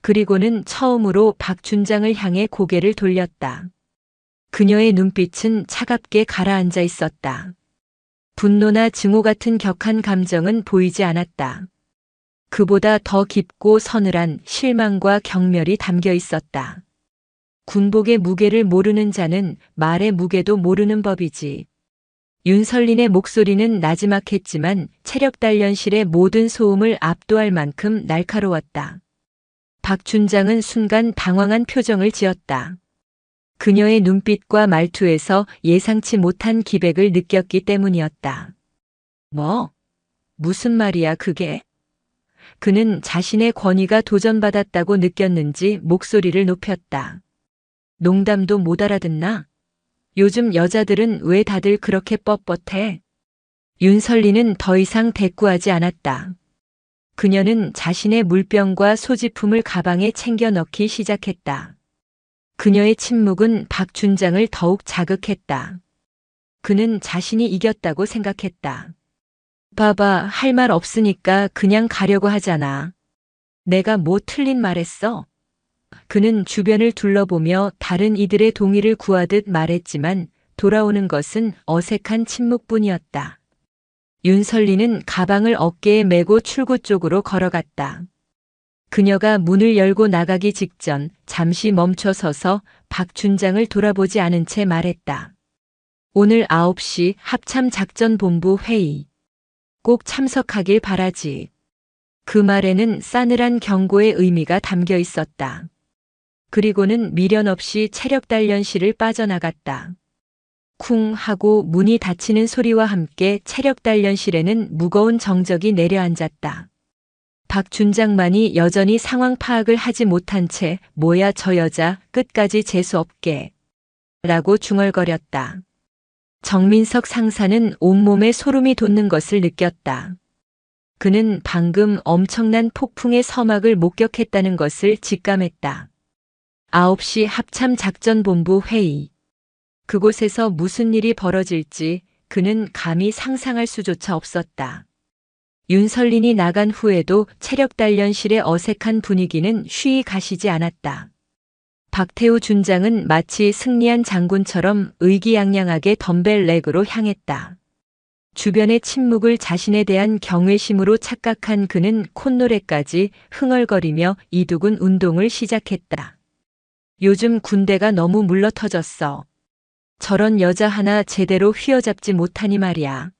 Speaker 2: 그리고는 처음으로 박 준장을 향해 고개를 돌렸다. 그녀의 눈빛은 차갑게 가라앉아 있었다. 분노나 증오 같은 격한 감정은 보이지 않았다. 그보다 더 깊고 서늘한 실망과 경멸이 담겨 있었다. 군복의 무게를 모르는 자는 말의 무게도 모르는 법이지. 윤설린의 목소리는 나지막했지만 체력 단련실의 모든 소음을 압도할 만큼 날카로웠다. 박 준장은 순간 당황한 표정을 지었다. 그녀의 눈빛과 말투에서 예상치 못한 기백을 느꼈기 때문이었다. 뭐? 무슨 말이야 그게? 그는 자신의 권위가 도전받았다고 느꼈는지 목소리를 높였다. 농담도 못 알아듣나? 요즘 여자들은 왜 다들 그렇게 뻣뻣해? 윤설린은 더 이상 대꾸하지 않았다. 그녀는 자신의 물병과 소지품을 가방에 챙겨 넣기 시작했다. 그녀의 침묵은 박 준장을 더욱 자극했다. 그는 자신이 이겼다고 생각했다. 봐봐, 할 말 없으니까 그냥 가려고 하잖아. 내가 뭐 틀린 말했어? 그는 주변을 둘러보며 다른 이들의 동의를 구하듯 말했지만 돌아오는 것은 어색한 침묵뿐이었다. 윤설린은 가방을 어깨에 메고 출구 쪽으로 걸어갔다. 그녀가 문을 열고 나가기 직전 잠시 멈춰 서서 박 준장을 돌아보지 않은 채 말했다. 오늘 9시 합참작전본부 회의. 꼭 참석하길 바라지. 그 말에는 싸늘한 경고의 의미가 담겨 있었다. 그리고는 미련 없이 체력 단련실을 빠져나갔다. 쿵 하고 문이 닫히는 소리와 함께 체력단련실에는 무거운 정적이 내려앉았다. 박 준장만이 여전히 상황 파악을 하지 못한 채 뭐야 저 여자 끝까지 재수없게 라고 중얼거렸다. 정민석 상사는 온몸에 소름이 돋는 것을 느꼈다. 그는 방금 엄청난 폭풍의 서막을 목격했다는 것을 직감했다. 9시 합참작전본부 회의. 그곳에서 무슨 일이 벌어질지 그는 감히 상상할 수조차 없었다. 윤설린이 나간 후에도 체력단련실의 어색한 분위기는 쉬이 가시지 않았다. 박태우 준장은 마치 승리한 장군처럼 의기양양하게 덤벨 렉으로 향했다. 주변의 침묵을 자신에 대한 경외심으로 착각한 그는 콧노래까지 흥얼거리며 이두근 운동을 시작했다. 요즘 군대가 너무 물러터졌어. 저런 여자 하나 제대로 휘어잡지 못하니 말이야.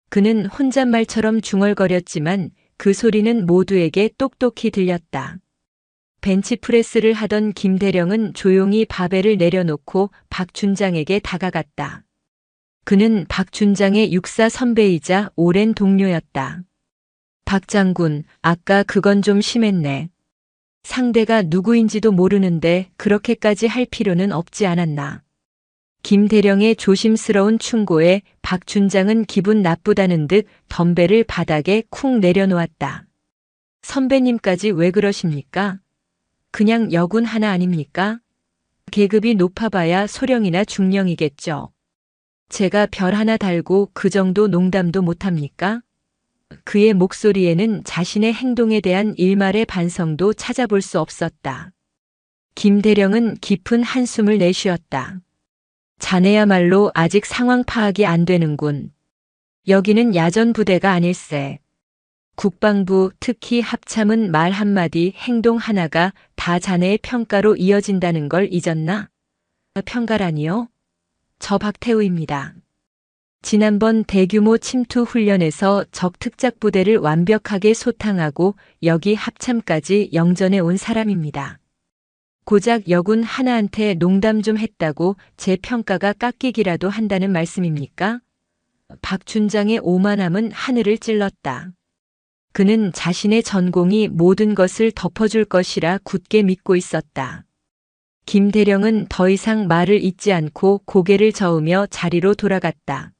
Speaker 2: 그는 혼잣말처럼 중얼거렸지만 그 소리는 모두에게 똑똑히 들렸다. 벤치프레스를 하던 김대령은 조용히 바벨을 내려놓고 박 준장에게 다가갔다. 그는 박 준장의 육사 선배이자 오랜 동료였다. 박 장군, 아까 그건 좀 심했네. 상대가 누구인지도 모르는데 그렇게까지 할 필요는 없지 않았나. 김대령의 조심스러운 충고에 박 준장은 기분 나쁘다는 듯 덤벨을 바닥에 쿵 내려놓았다. 선배님까지 왜 그러십니까? 그냥 여군 하나 아닙니까? 계급이 높아봐야 소령이나 중령이겠죠. 제가 별 하나 달고 그 정도 농담도 못합니까? 그의 목소리에는 자신의 행동에 대한 일말의 반성도 찾아볼 수 없었다. 김대령은 깊은 한숨을 내쉬었다. 자네야말로 아직 상황 파악이 안 되는군. 여기는 야전 부대가 아닐세. 국방부 특히 합참은 말 한마디 행동 하나가 다 자네의 평가로 이어진다는 걸 잊었나? 평가라니요? 저 박태우입니다. 지난번 대규모 침투 훈련에서 적 특작 부대를 완벽하게 소탕하고 여기 합참까지 영전해 온 사람입니다. 고작 여군 하나한테 농담 좀 했다고 제 평가가 깎이기라도 한다는 말씀입니까? 박 준장의 오만함은 하늘을 찔렀다. 그는 자신의 전공이 모든 것을 덮어줄 것이라 굳게 믿고 있었다. 김대령은 더 이상 말을 잇지 않고 고개를 저으며 자리로 돌아갔다.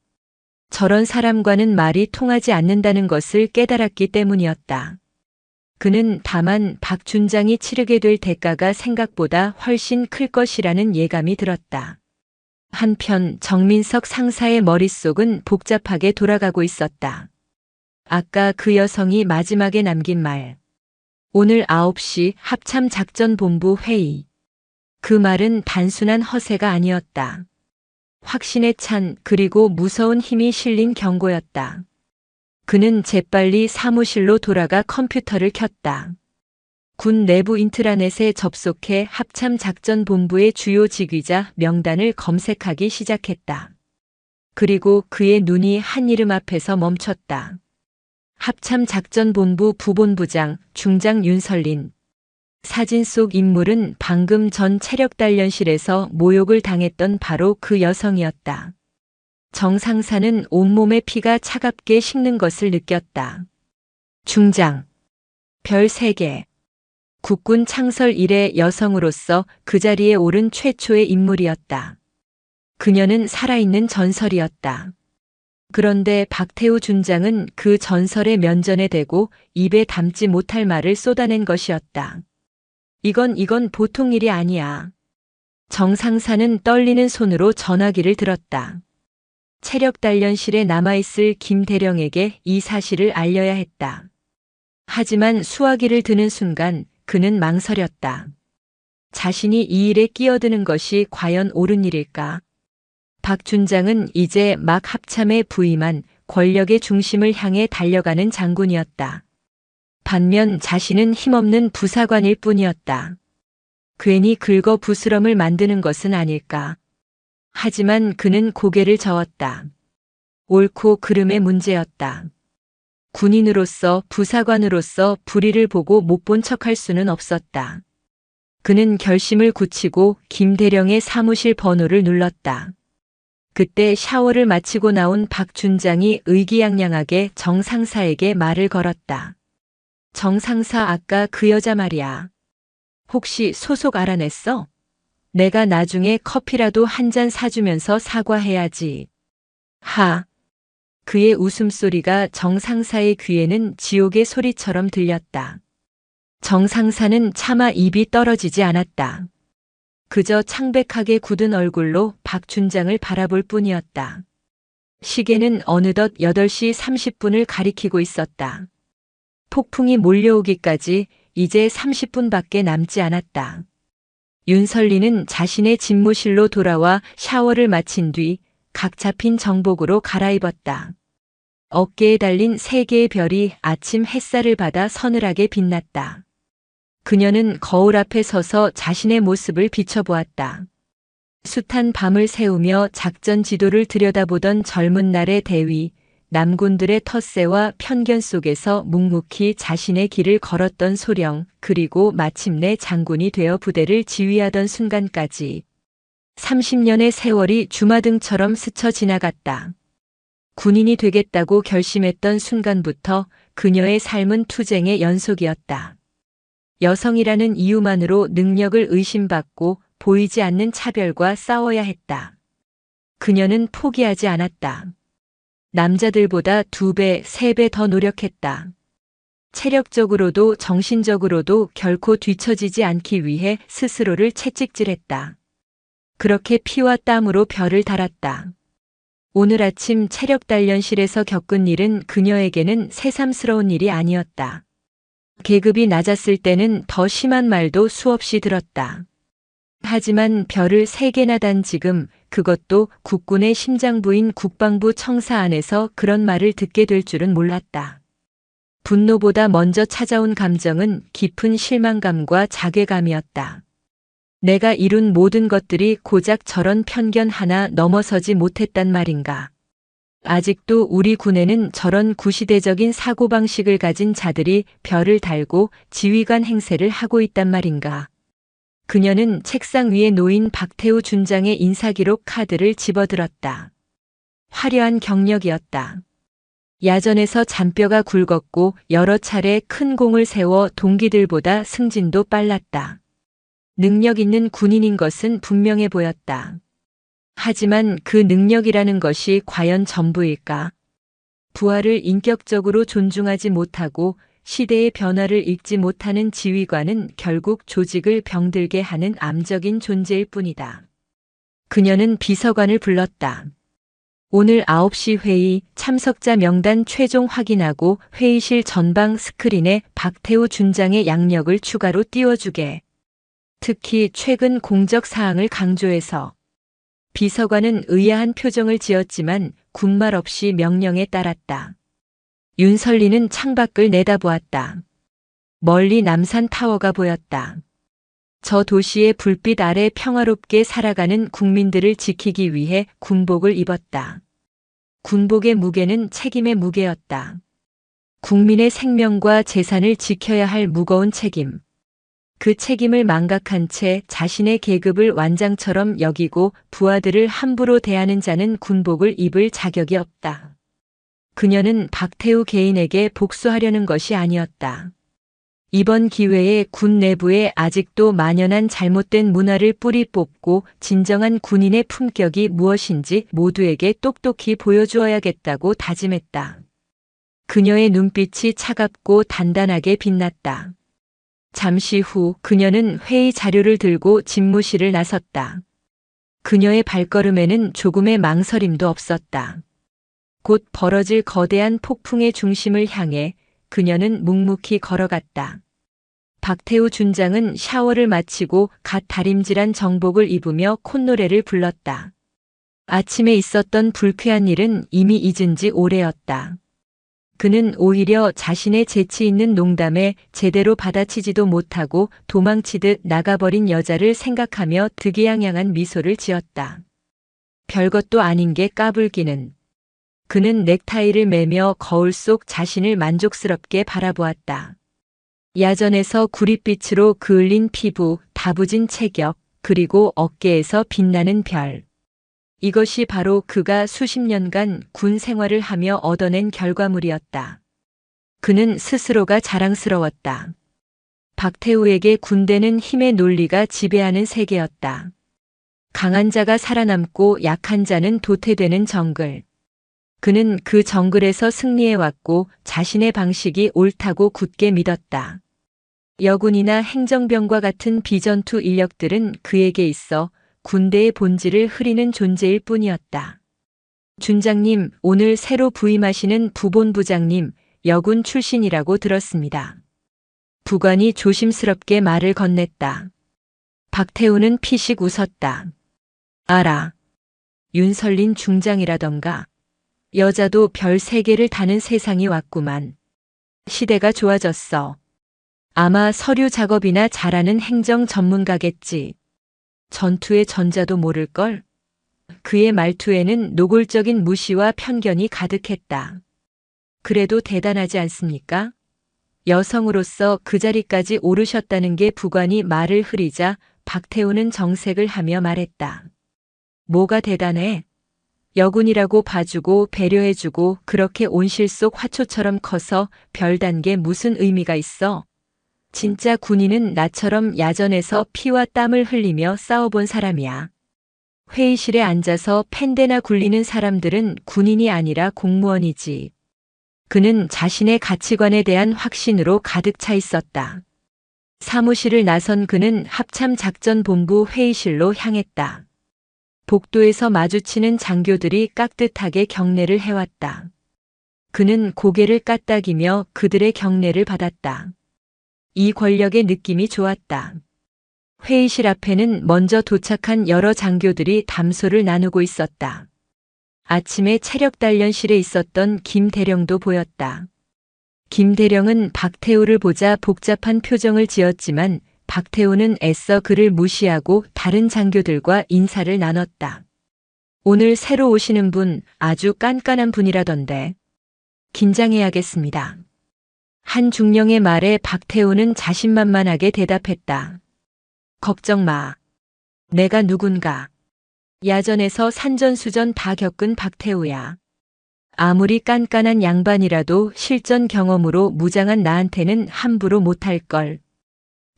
Speaker 2: 저런 사람과는 말이 통하지 않는다는 것을 깨달았기 때문이었다. 그는 다만 박 준장이 치르게 될 대가가 생각보다 훨씬 클 것이라는 예감이 들었다. 한편 정민석 상사의 머릿속은 복잡하게 돌아가고 있었다. 아까 그 여성이 마지막에 남긴 말. 오늘 9시 합참작전본부 회의. 그 말은 단순한 허세가 아니었다. 확신에 찬 그리고 무서운 힘이 실린 경고였다. 그는 재빨리 사무실로 돌아가 컴퓨터를 켰다. 군 내부 인트라넷에 접속해 합참작전본부의 주요 직위자 명단을 검색하기 시작했다. 그리고 그의 눈이 한 이름 앞에서 멈췄다. 합참작전본부 부본부장 중장 윤설린. 사진 속 인물은 방금 전 체력단련실에서 모욕을 당했던 바로 그 여성이었다. 정 상사는 온몸의 피가 차갑게 식는 것을 느꼈다. 중장. 별 3개. 국군 창설 이래 여성으로서 그 자리에 오른 최초의 인물이었다. 그녀는 살아있는 전설이었다. 그런데 박태우 준장은 그 전설의 면전에 대고 입에 담지 못할 말을 쏟아낸 것이었다. 이건 보통 일이 아니야. 정 상사는 떨리는 손으로 전화기를 들었다. 체력단련실에 남아있을 김대령에게 이 사실을 알려야 했다. 하지만 수화기를 드는 순간 그는 망설였다. 자신이 이 일에 끼어드는 것이 과연 옳은 일일까? 박 준장은 이제 막 합참에 부임한 권력의 중심을 향해 달려가는 장군이었다. 반면 자신은 힘없는 부사관일 뿐이었다. 괜히 긁어 부스럼을 만드는 것은 아닐까. 하지만 그는 고개를 저었다. 옳고 그름의 문제였다. 군인으로서 부사관으로서 불의를 보고 못 본 척할 수는 없었다. 그는 결심을 굳히고 김대령의 사무실 번호를 눌렀다. 그때 샤워를 마치고 나온 박 준장이 의기양양하게 정 상사에게 말을 걸었다. 정 상사, 아까 그 여자 말이야. 혹시 소속 알아냈어? 내가 나중에 커피라도 한 잔 사주면서 사과해야지. 하. 그의 웃음소리가 정 상사의 귀에는 지옥의 소리처럼 들렸다. 정 상사는 차마 입이 떨어지지 않았다. 그저 창백하게 굳은 얼굴로 박 준장을 바라볼 뿐이었다. 시계는 어느덧 8시 30분을 가리키고 있었다. 폭풍이 몰려오기까지 이제 30분밖에 남지 않았다. 윤설리는 자신의 집무실로 돌아와 샤워를 마친 뒤 각 잡힌 정복으로 갈아입었다. 어깨에 달린 3개의 별이 아침 햇살을 받아 서늘하게 빛났다. 그녀는 거울 앞에 서서 자신의 모습을 비춰보았다. 숱한 밤을 새우며 작전 지도를 들여다보던 젊은 날의 대위, 남군들의 텃세와 편견 속에서 묵묵히 자신의 길을 걸었던 소령, 그리고 마침내 장군이 되어 부대를 지휘하던 순간까지 30년의 세월이 주마등처럼 스쳐 지나갔다. 군인이 되겠다고 결심했던 순간부터 그녀의 삶은 투쟁의 연속이었다. 여성이라는 이유만으로 능력을 의심받고 보이지 않는 차별과 싸워야 했다. 그녀는 포기하지 않았다. 남자들보다 2배, 3배 더 노력했다. 체력적으로도 정신적으로도 결코 뒤처지지 않기 위해 스스로를 채찍질했다. 그렇게 피와 땀으로 별을 달았다. 오늘 아침 체력 단련실에서 겪은 일은 그녀에게는 새삼스러운 일이 아니었다. 계급이 낮았을 때는 더 심한 말도 수없이 들었다. 하지만 별을 3개나 단 지금, 그것도 국군의 심장부인 국방부 청사 안에서 그런 말을 듣게 될 줄은 몰랐다. 분노보다 먼저 찾아온 감정은 깊은 실망감과 자괴감이었다. 내가 이룬 모든 것들이 고작 저런 편견 하나 넘어서지 못했단 말인가. 아직도 우리 군에는 저런 구시대적인 사고방식을 가진 자들이 별을 달고 지휘관 행세를 하고 있단 말인가. 그녀는 책상 위에 놓인 박태우 준장의 인사기록 카드를 집어들었다. 화려한 경력이었다. 야전에서 잔뼈가 굵었고 여러 차례 큰 공을 세워 동기들보다 승진도 빨랐다. 능력 있는 군인인 것은 분명해 보였다. 하지만 그 능력이라는 것이 과연 전부일까? 부하를 인격적으로 존중하지 못하고 시대의 변화를 읽지 못하는 지휘관은 결국 조직을 병들게 하는 암적인 존재일 뿐이다. 그녀는 비서관을 불렀다. 오늘 9시 회의 참석자 명단 최종 확인하고 회의실 전방 스크린에 박태우 준장의 양력을 추가로 띄워주게. 특히 최근 공적 사항을 강조해서. 비서관은 의아한 표정을 지었지만 군말 없이 명령에 따랐다. 윤설리는 창밖을 내다보았다. 멀리 남산 타워가 보였다. 저 도시의 불빛 아래 평화롭게 살아가는 국민들을 지키기 위해 군복을 입었다. 군복의 무게는 책임의 무게였다. 국민의 생명과 재산을 지켜야 할 무거운 책임. 그 책임을 망각한 채 자신의 계급을 완장처럼 여기고 부하들을 함부로 대하는 자는 군복을 입을 자격이 없다. 그녀는 박태우 개인에게 복수하려는 것이 아니었다. 이번 기회에 군 내부에 아직도 만연한 잘못된 문화를 뿌리 뽑고 진정한 군인의 품격이 무엇인지 모두에게 똑똑히 보여주어야겠다고 다짐했다. 그녀의 눈빛이 차갑고 단단하게 빛났다. 잠시 후 그녀는 회의 자료를 들고 집무실을 나섰다. 그녀의 발걸음에는 조금의 망설임도 없었다. 곧 벌어질 거대한 폭풍의 중심을 향해 그녀는 묵묵히 걸어갔다. 박태우 준장은 샤워를 마치고 갓 다림질한 정복을 입으며 콧노래를 불렀다. 아침에 있었던 불쾌한 일은 이미 잊은 지 오래였다. 그는 오히려 자신의 재치 있는 농담에 제대로 받아치지도 못하고 도망치듯 나가버린 여자를 생각하며 득이양양한 미소를 지었다. 별것도 아닌 게 까불기는. 그는 넥타이를 매며 거울 속 자신을 만족스럽게 바라보았다. 야전에서 구릿빛으로 그을린 피부, 다부진 체격, 그리고 어깨에서 빛나는 별. 이것이 바로 그가 수십 년간 군 생활을 하며 얻어낸 결과물이었다. 그는 스스로가 자랑스러웠다. 박태우에게 군대는 힘의 논리가 지배하는 세계였다. 강한 자가 살아남고 약한 자는 도태되는 정글. 그는 그 정글에서 승리해왔고 자신의 방식이 옳다고 굳게 믿었다. 여군이나 행정병과 같은 비전투 인력들은 그에게 있어 군대의 본질을 흐리는 존재일 뿐이었다. 준장님, 오늘 새로 부임하시는 부본부장님, 여군 출신이라고 들었습니다. 부관이 조심스럽게 말을 건넸다. 박태우는 피식 웃었다. 알아. 윤설린 중장이라던가. 여자도 별 3개를 다는 세상이 왔구만. 시대가 좋아졌어. 아마 서류 작업이나 잘하는 행정 전문가겠지. 전투의 전자도 모를걸? 그의 말투에는 노골적인 무시와 편견이 가득했다. 그래도 대단하지 않습니까? 여성으로서 그 자리까지 오르셨다는 게 부관이 말을 흐리자 박태우는 정색을 하며 말했다. 뭐가 대단해? 여군이라고 봐주고 배려해주고 그렇게 온실 속 화초처럼 커서 별단 게 무슨 의미가 있어? 진짜 군인은 나처럼 야전에서 피와 땀을 흘리며 싸워본 사람이야. 회의실에 앉아서 펜대나 굴리는 사람들은 군인이 아니라 공무원이지. 그는 자신의 가치관에 대한 확신으로 가득 차 있었다. 사무실을 나선 그는 합참작전본부 회의실로 향했다. 복도에서 마주치는 장교들이 깍듯하게 경례를 해왔다. 그는 고개를 까딱이며 그들의 경례를 받았다. 이 권력의 느낌이 좋았다. 회의실 앞에는 먼저 도착한 여러 장교들이 담소를 나누고 있었다. 아침에 체력단련실에 있었던 김 대령도 보였다. 김 대령은 박태우를 보자 복잡한 표정을 지었지만 박태우는 애써 그를 무시하고 다른 장교들과 인사를 나눴다. 오늘 새로 오시는 분 아주 깐깐한 분이라던데. 긴장해야겠습니다. 한 중령의 말에 박태우는 자신만만하게 대답했다. 걱정 마. 내가 누군가. 야전에서 산전수전 다 겪은 박태우야. 아무리 깐깐한 양반이라도 실전 경험으로 무장한 나한테는 함부로 못할걸.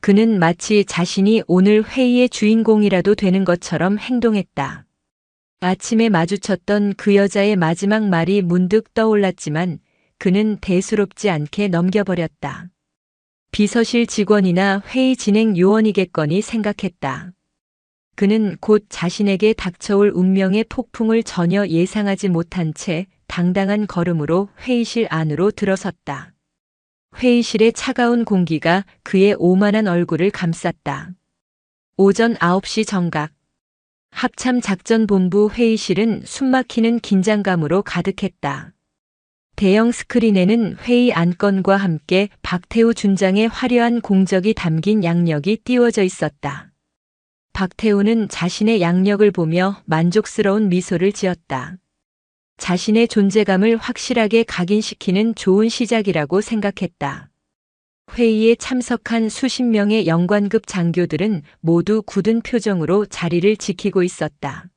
Speaker 2: 그는 마치 자신이 오늘 회의의 주인공이라도 되는 것처럼 행동했다. 아침에 마주쳤던 그 여자의 마지막 말이 문득 떠올랐지만 그는 대수롭지 않게 넘겨버렸다. 비서실 직원이나 회의 진행 요원이겠거니 생각했다. 그는 곧 자신에게 닥쳐올 운명의 폭풍을 전혀 예상하지 못한 채 당당한 걸음으로 회의실 안으로 들어섰다. 회의실의 차가운 공기가 그의 오만한 얼굴을 감쌌다. 오전 9시 정각. 합참작전본부 회의실은 숨막히는 긴장감으로 가득했다. 대형 스크린에는 회의 안건과 함께 박태우 준장의 화려한 공적이 담긴 양력이 띄워져 있었다. 박태우는 자신의 양력을 보며 만족스러운 미소를 지었다. 자신의 존재감을 확실하게 각인시키는 좋은 시작이라고 생각했다. 회의에 참석한 수십 명의 영관급 장교들은 모두 굳은 표정으로 자리를 지키고 있었다.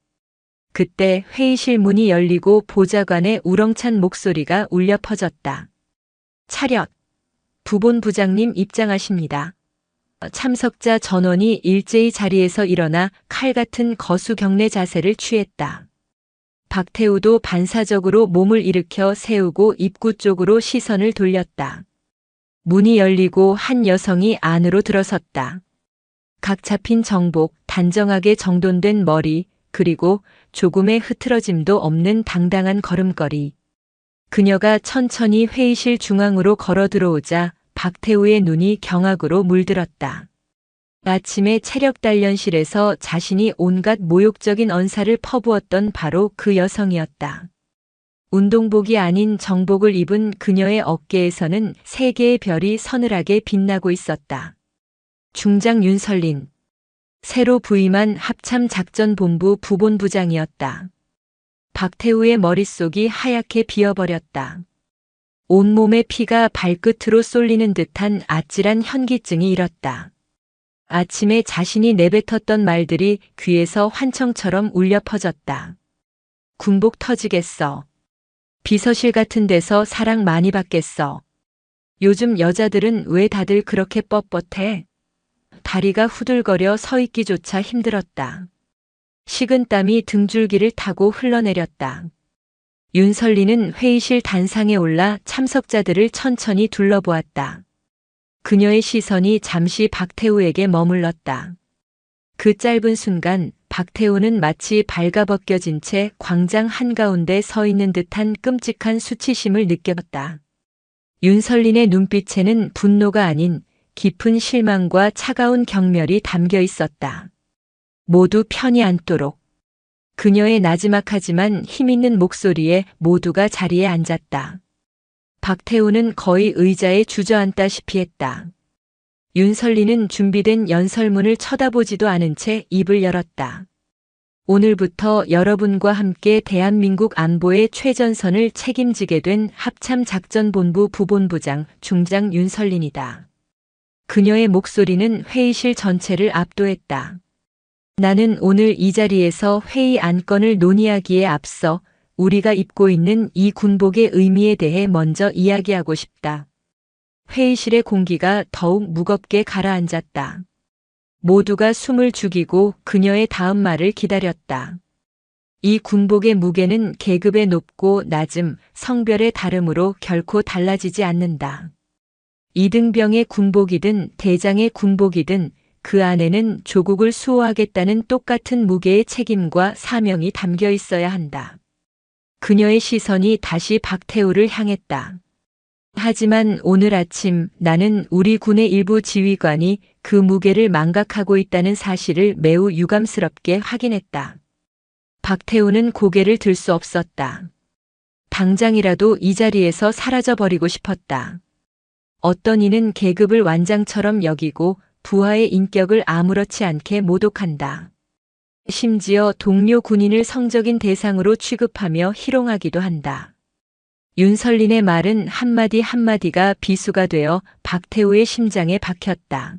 Speaker 2: 그때 회의실 문이 열리고 보좌관의 우렁찬 목소리가 울려 퍼졌다. 차렷! 부본부장님 입장하십니다. 참석자 전원이 일제히 자리에서 일어나 칼 같은 거수 경례 자세를 취했다. 박태우도 반사적으로 몸을 일으켜 세우고 입구 쪽으로 시선을 돌렸다. 문이 열리고 한 여성이 안으로 들어섰다. 각 잡힌 정복, 단정하게 정돈된 머리, 그리고 조금의 흐트러짐도 없는 당당한 걸음걸이. 그녀가 천천히 회의실 중앙으로 걸어 들어오자 박태우의 눈이 경악으로 물들었다. 아침에 체력단련실에서 자신이 온갖 모욕적인 언사를 퍼부었던 바로 그 여성이었다. 운동복이 아닌 정복을 입은 그녀의 어깨에서는 3개의 별이 서늘하게 빛나고 있었다. 중장 윤설린. 새로 부임한 합참작전본부 부본부장이었다. 박태우의 머릿속이 하얗게 비어버렸다. 온몸의 피가 발끝으로 쏠리는 듯한 아찔한 현기증이 일었다. 아침에 자신이 내뱉었던 말들이 귀에서 환청처럼 울려 퍼졌다. 군복 터지겠어. 비서실 같은 데서 사랑 많이 받겠어. 요즘 여자들은 왜 다들 그렇게 뻣뻣해? 다리가 후들거려 서 있기조차 힘들었다. 식은땀이 등줄기를 타고 흘러내렸다. 윤설리는 회의실 단상에 올라 참석자들을 천천히 둘러보았다. 그녀의 시선이 잠시 박태우에게 머물렀다. 그 짧은 순간 박태우는 마치 발가벗겨진 채 광장 한가운데 서 있는 듯한 끔찍한 수치심을 느꼈다. 윤설린의 눈빛에는 분노가 아닌 깊은 실망과 차가운 경멸이 담겨 있었다. 모두 편히 앉도록. 그녀의 나지막하지만 힘있는 목소리에 모두가 자리에 앉았다. 박태우는 거의 의자에 주저앉다시피 했다. 윤설리는 준비된 연설문을 쳐다보지도 않은 채 입을 열었다. 오늘부터 여러분과 함께 대한민국 안보의 최전선을 책임지게 된 합참작전본부 부본부장 중장 윤설린이다. 그녀의 목소리는 회의실 전체를 압도했다. 나는 오늘 이 자리에서 회의 안건을 논의하기에 앞서 우리가 입고 있는 이 군복의 의미에 대해 먼저 이야기하고 싶다. 회의실의 공기가 더욱 무겁게 가라앉았다. 모두가 숨을 죽이고 그녀의 다음 말을 기다렸다. 이 군복의 무게는 계급의 높고 낮음, 성별의 다름으로 결코 달라지지 않는다. 이등병의 군복이든 대장의 군복이든 그 안에는 조국을 수호하겠다는 똑같은 무게의 책임과 사명이 담겨 있어야 한다. 그녀의 시선이 다시 박태우를 향했다. 하지만 오늘 아침 나는 우리 군의 일부 지휘관이 그 무게를 망각하고 있다는 사실을 매우 유감스럽게 확인했다. 박태우는 고개를 들 수 없었다. 당장이라도 이 자리에서 사라져버리고 싶었다. 어떤 이는 계급을 완장처럼 여기고 부하의 인격을 아무렇지 않게 모독한다. 심지어 동료 군인을 성적인 대상으로 취급하며 희롱하기도 한다. 윤설린의 말은 한마디 한마디가 비수가 되어 박태우의 심장에 박혔다.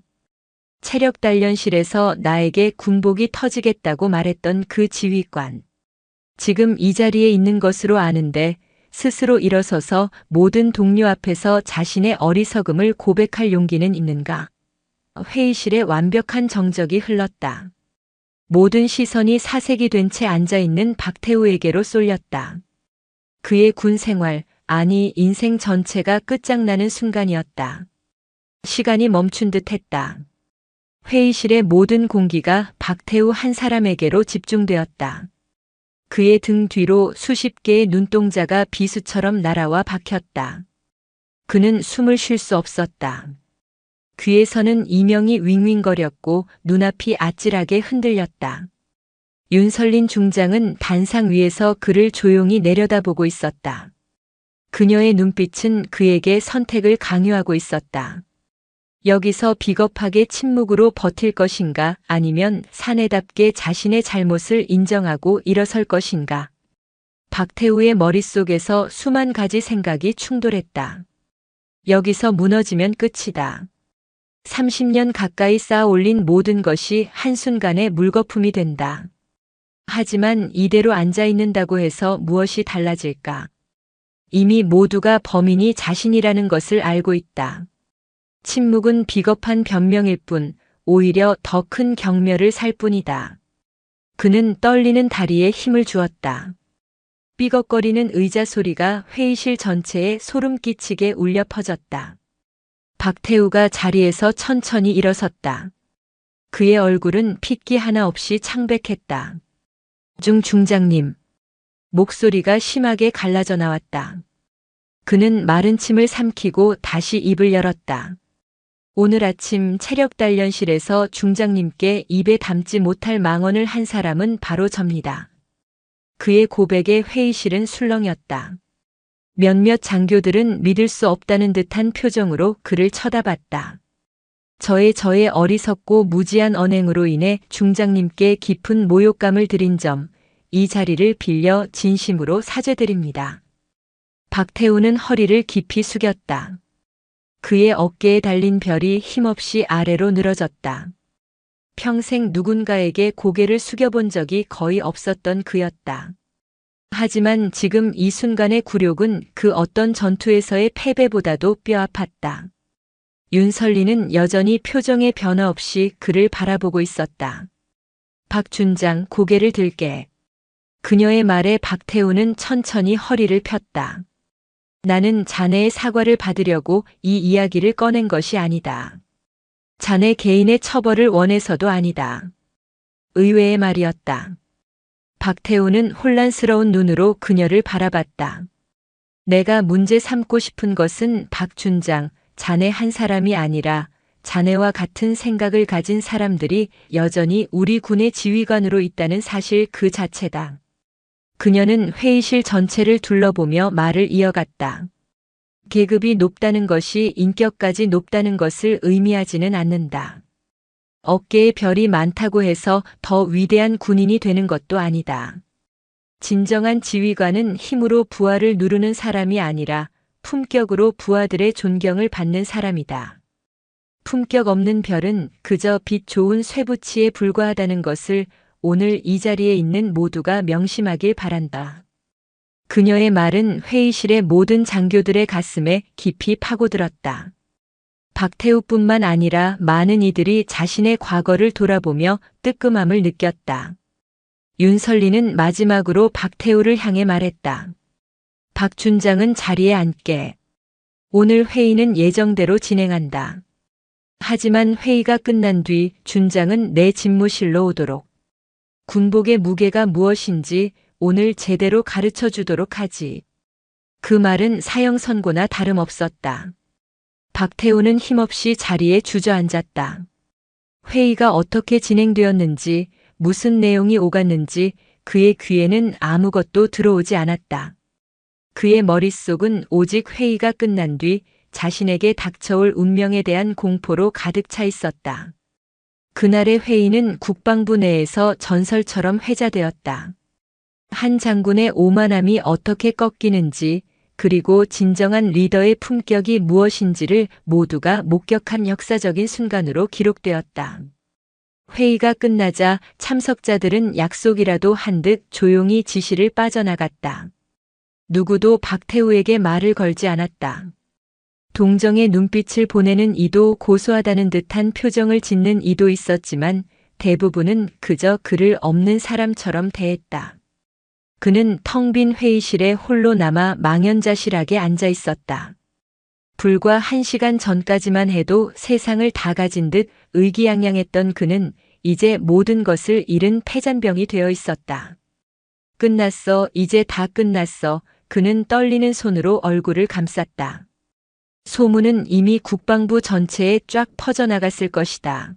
Speaker 2: 체력단련실에서 나에게 군복이 터지겠다고 말했던 그 지휘관. 지금 이 자리에 있는 것으로 아는데 스스로 일어서서 모든 동료 앞에서 자신의 어리석음을 고백할 용기는 있는가? 회의실에 완벽한 정적이 흘렀다. 모든 시선이 사색이 된 채 앉아있는 박태우에게로 쏠렸다. 그의 군 생활, 아니 인생 전체가 끝장나는 순간이었다. 시간이 멈춘 듯 했다. 회의실의 모든 공기가 박태우 한 사람에게로 집중되었다. 그의 등 뒤로 수십 개의 눈동자가 비수처럼 날아와 박혔다. 그는 숨을 쉴 수 없었다. 귀에서는 이명이 윙윙거렸고 눈앞이 아찔하게 흔들렸다. 윤설린 중장은 단상 위에서 그를 조용히 내려다보고 있었다. 그녀의 눈빛은 그에게 선택을 강요하고 있었다. 여기서 비겁하게 침묵으로 버틸 것인가 아니면 사내답게 자신의 잘못을 인정하고 일어설 것인가. 박태우의 머릿속에서 수만 가지 생각이 충돌했다. 여기서 무너지면 끝이다. 30년 가까이 쌓아 올린 모든 것이 한순간에 물거품이 된다. 하지만 이대로 앉아 있는다고 해서 무엇이 달라질까? 이미 모두가 범인이 자신이라는 것을 알고 있다. 침묵은 비겁한 변명일 뿐 오히려 더 큰 경멸을 살 뿐이다. 그는 떨리는 다리에 힘을 주었다. 삐걱거리는 의자 소리가 회의실 전체에 소름 끼치게 울려 퍼졌다. 박태우가 자리에서 천천히 일어섰다. 그의 얼굴은 핏기 하나 없이 창백했다. 중장님. 목소리가 심하게 갈라져 나왔다. 그는 마른 침을 삼키고 다시 입을 열었다. 오늘 아침 체력단련실에서 중장님께 입에 담지 못할 망언을 한 사람은 바로 접니다. 그의 고백에 회의실은 술렁였다. 몇몇 장교들은 믿을 수 없다는 듯한 표정으로 그를 쳐다봤다. 저의 어리석고 무지한 언행으로 인해 중장님께 깊은 모욕감을 드린 점, 이 자리를 빌려 진심으로 사죄드립니다. 박태우는 허리를 깊이 숙였다. 그의 어깨에 달린 별이 힘없이 아래로 늘어졌다. 평생 누군가에게 고개를 숙여본 적이 거의 없었던 그였다. 하지만 지금 이 순간의 굴욕은 그 어떤 전투에서의 패배보다도 뼈아팠다. 윤설리는 여전히 표정의 변화 없이 그를 바라보고 있었다. 박준장 고개를 들게. 그녀의 말에 박태우는 천천히 허리를 폈다. 나는 자네의 사과를 받으려고 이 이야기를 꺼낸 것이 아니다. 자네 개인의 처벌을 원해서도 아니다. 의외의 말이었다. 박태우는 혼란스러운 눈으로 그녀를 바라봤다. 내가 문제 삼고 싶은 것은 박준장, 자네 한 사람이 아니라 자네와 같은 생각을 가진 사람들이 여전히 우리 군의 지휘관으로 있다는 사실 그 자체다. 그녀는 회의실 전체를 둘러보며 말을 이어갔다. 계급이 높다는 것이 인격까지 높다는 것을 의미하지는 않는다. 어깨에 별이 많다고 해서 더 위대한 군인이 되는 것도 아니다. 진정한 지휘관은 힘으로 부하를 누르는 사람이 아니라 품격으로 부하들의 존경을 받는 사람이다. 품격 없는 별은 그저 빛 좋은 쇠붙이에 불과하다는 것을 오늘 이 자리에 있는 모두가 명심하길 바란다. 그녀의 말은 회의실의 모든 장교들의 가슴에 깊이 파고들었다. 박태우뿐만 아니라 많은 이들이 자신의 과거를 돌아보며 뜨끔함을 느꼈다. 윤설리는 마지막으로 박태우를 향해 말했다. 박준장은 자리에 앉게. 오늘 회의는 예정대로 진행한다. 하지만 회의가 끝난 뒤 준장은 내 집무실로 오도록. 군복의 무게가 무엇인지 오늘 제대로 가르쳐 주도록 하지. 그 말은 사형 선고나 다름없었다. 박태우는 힘없이 자리에 주저앉았다. 회의가 어떻게 진행되었는지, 무슨 내용이 오갔는지 그의 귀에는 아무것도 들어오지 않았다. 그의 머릿속은 오직 회의가 끝난 뒤 자신에게 닥쳐올 운명에 대한 공포로 가득 차 있었다. 그날의 회의는 국방부 내에서 전설처럼 회자되었다. 한 장군의 오만함이 어떻게 꺾이는지, 그리고 진정한 리더의 품격이 무엇인지를 모두가 목격한 역사적인 순간으로 기록되었다. 회의가 끝나자 참석자들은 약속이라도 한 듯 조용히 지시를 빠져나갔다. 누구도 박태우에게 말을 걸지 않았다. 동정의 눈빛을 보내는 이도 고소하다는 듯한 표정을 짓는 이도 있었지만 대부분은 그저 그를 없는 사람처럼 대했다. 그는 텅 빈 회의실에 홀로 남아 망연자실하게 앉아 있었다. 불과 1시간 전까지만 해도 세상을 다 가진 듯 의기양양했던 그는 이제 모든 것을 잃은 패잔병이 되어 있었다. 끝났어, 이제 다 끝났어. 그는 떨리는 손으로 얼굴을 감쌌다. 소문은 이미 국방부 전체에 쫙 퍼져나갔을 것이다.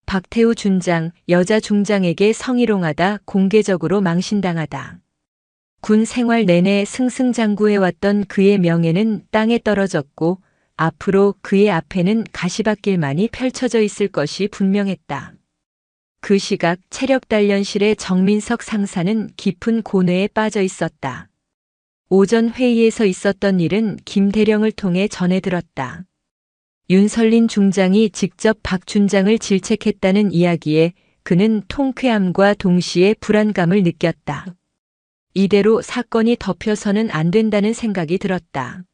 Speaker 2: 박태우 준장, 여자 중장에게 성희롱하다 공개적으로 망신당하다. 군 생활 내내 승승장구해왔던 그의 명예는 땅에 떨어졌고 앞으로 그의 앞에는 가시밭길만이 펼쳐져 있을 것이 분명했다. 그 시각 체력단련실의 정민석 상사는 깊은 고뇌에 빠져 있었다. 오전 회의에서 있었던 일은 김 대령을 통해 전해 들었다. 윤설린 중장이 직접 박 준장을 질책했다는 이야기에 그는 통쾌함과 동시에 불안감을 느꼈다. 이대로 사건이 덮여서는 안 된다는 생각이 들었다.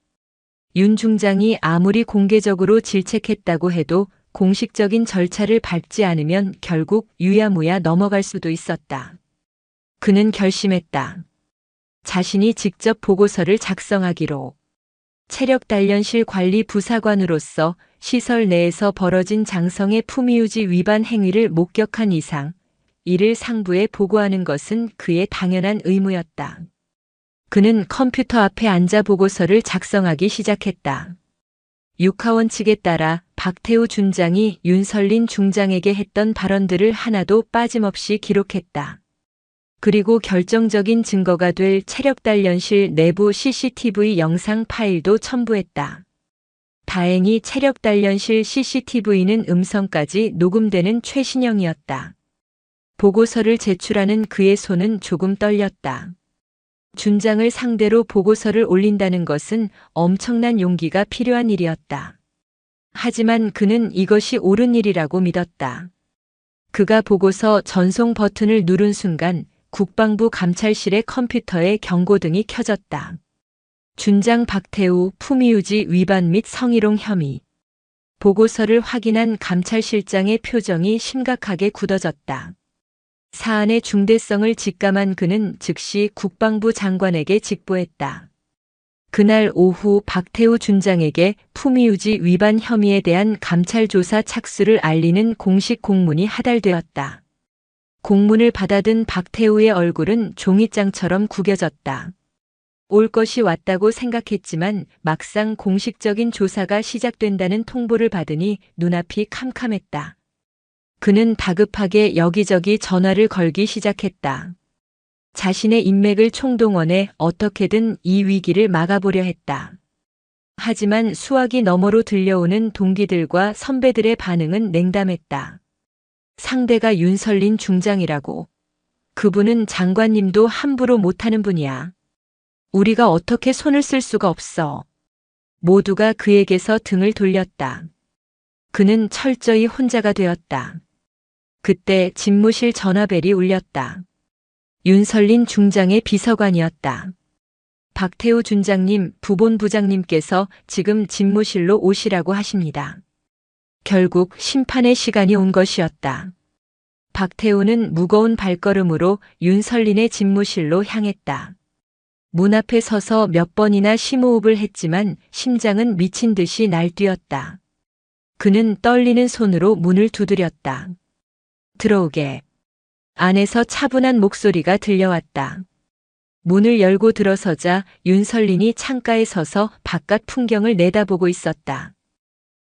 Speaker 2: 윤 중장이 아무리 공개적으로 질책했다고 해도 공식적인 절차를 밟지 않으면 결국 유야무야 넘어갈 수도 있었다. 그는 결심했다. 자신이 직접 보고서를 작성하기로. 체력단련실 관리 부사관으로서 시설 내에서 벌어진 장성의 품위유지 위반 행위를 목격한 이상 이를 상부에 보고하는 것은 그의 당연한 의무였다. 그는 컴퓨터 앞에 앉아 보고서를 작성하기 시작했다. 육하원 측에 따라 박태우 준장이 윤설린 중장에게 했던 발언들을 하나도 빠짐없이 기록했다. 그리고 결정적인 증거가 될 체력단련실 내부 CCTV 영상 파일도 첨부했다. 다행히 체력단련실 CCTV는 음성까지 녹음되는 최신형이었다. 보고서를 제출하는 그의 손은 조금 떨렸다. 준장을 상대로 보고서를 올린다는 것은 엄청난 용기가 필요한 일이었다. 하지만 그는 이것이 옳은 일이라고 믿었다. 그가 보고서 전송 버튼을 누른 순간 국방부 감찰실의 컴퓨터에 경고등이 켜졌다. 준장 박태우 품위유지 위반 및 성희롱 혐의. 보고서를 확인한 감찰실장의 표정이 심각하게 굳어졌다. 사안의 중대성을 직감한 그는 즉시 국방부 장관에게 직보했다. 그날 오후 박태우 준장에게 품위유지 위반 혐의에 대한 감찰 조사 착수를 알리는 공식 공문이 하달되었다. 공문을 받아든 박태우의 얼굴은 종이장처럼 구겨졌다. 올 것이 왔다고 생각했지만 막상 공식적인 조사가 시작된다는 통보를 받으니 눈앞이 캄캄했다. 그는 다급하게 여기저기 전화를 걸기 시작했다. 자신의 인맥을 총동원해 어떻게든 이 위기를 막아보려 했다. 하지만 수화기 너머로 들려오는 동기들과 선배들의 반응은 냉담했다. 상대가 윤설린 중장이라고. 그분은 장관님도 함부로 못하는 분이야. 우리가 어떻게 손을 쓸 수가 없어. 모두가 그에게서 등을 돌렸다. 그는 철저히 혼자가 되었다. 그때 집무실 전화벨이 울렸다. 윤설린 중장의 비서관이었다. 박태우 준장님, 부본부장님께서 지금 집무실로 오시라고 하십니다. 결국 심판의 시간이 온 것이었다. 박태우는 무거운 발걸음으로 윤설린의 집무실로 향했다. 문 앞에 서서 몇 번이나 심호흡을 했지만 심장은 미친 듯이 날뛰었다. 그는 떨리는 손으로 문을 두드렸다. 들어오게. 안에서 차분한 목소리가 들려왔다. 문을 열고 들어서자 윤설린이 창가에 서서 바깥 풍경을 내다보고 있었다.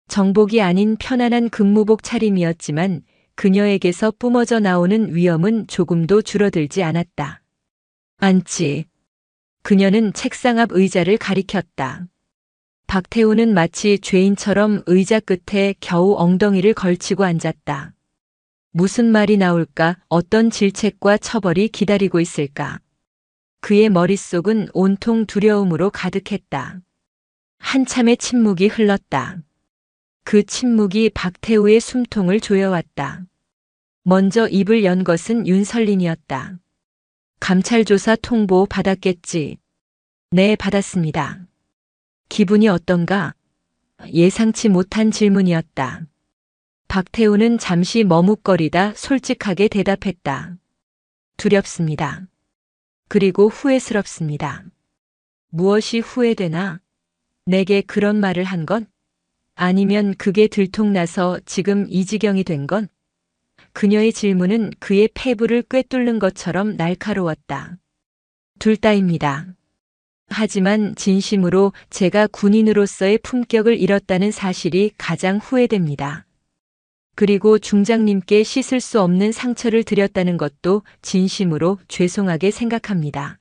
Speaker 2: 정복이 아닌 편안한 근무복 차림이었지만 그녀에게서 뿜어져 나오는 위험은 조금도 줄어들지 않았다. 앉지. 그녀는 책상 앞 의자를 가리켰다. 박태우는 마치 죄인처럼 의자 끝에 겨우 엉덩이를 걸치고 앉았다. 무슨 말이 나올까, 어떤 질책과 처벌이 기다리고 있을까. 그의 머릿속은 온통 두려움으로 가득했다. 한참의 침묵이 흘렀다. 그 침묵이 박태우의 숨통을 조여왔다. 먼저 입을 연 것은 윤설린이었다. 감찰조사 통보 받았겠지. 네, 받았습니다. 기분이 어떤가? 예상치 못한 질문이었다. 박태우는 잠시 머뭇거리다 솔직하게 대답했다. 두렵습니다. 그리고 후회스럽습니다. 무엇이 후회되나? 내게 그런 말을 한 건? 아니면 그게 들통나서 지금 이 지경이 된 건? 그녀의 질문은 그의 폐부를 꿰뚫는 것처럼 날카로웠다. 둘 다입니다. 하지만 진심으로 제가 군인으로서의 품격을 잃었다는 사실이 가장 후회됩니다. 그리고 중장님께 씻을 수 없는 상처를 드렸다는 것도 진심으로 죄송하게 생각합니다.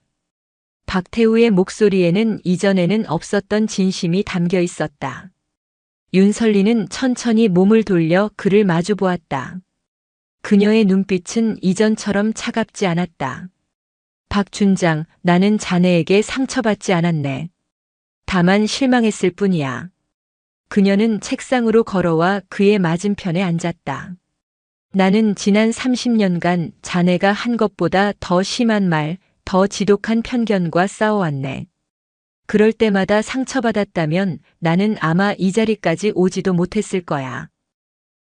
Speaker 2: 박태우의 목소리에는 이전에는 없었던 진심이 담겨 있었다. 윤설린은 천천히 몸을 돌려 그를 마주 보았다. 그녀의 눈빛은 이전처럼 차갑지 않았다. 박 준장, 나는 자네에게 상처받지 않았네. 다만 실망했을 뿐이야. 그녀는 책상으로 걸어와 그의 맞은편에 앉았다. 나는 지난 30년간 자네가 한 것보다 더 심한 말, 더 지독한 편견과 싸워왔네. 그럴 때마다 상처받았다면 나는 아마 이 자리까지 오지도 못했을 거야.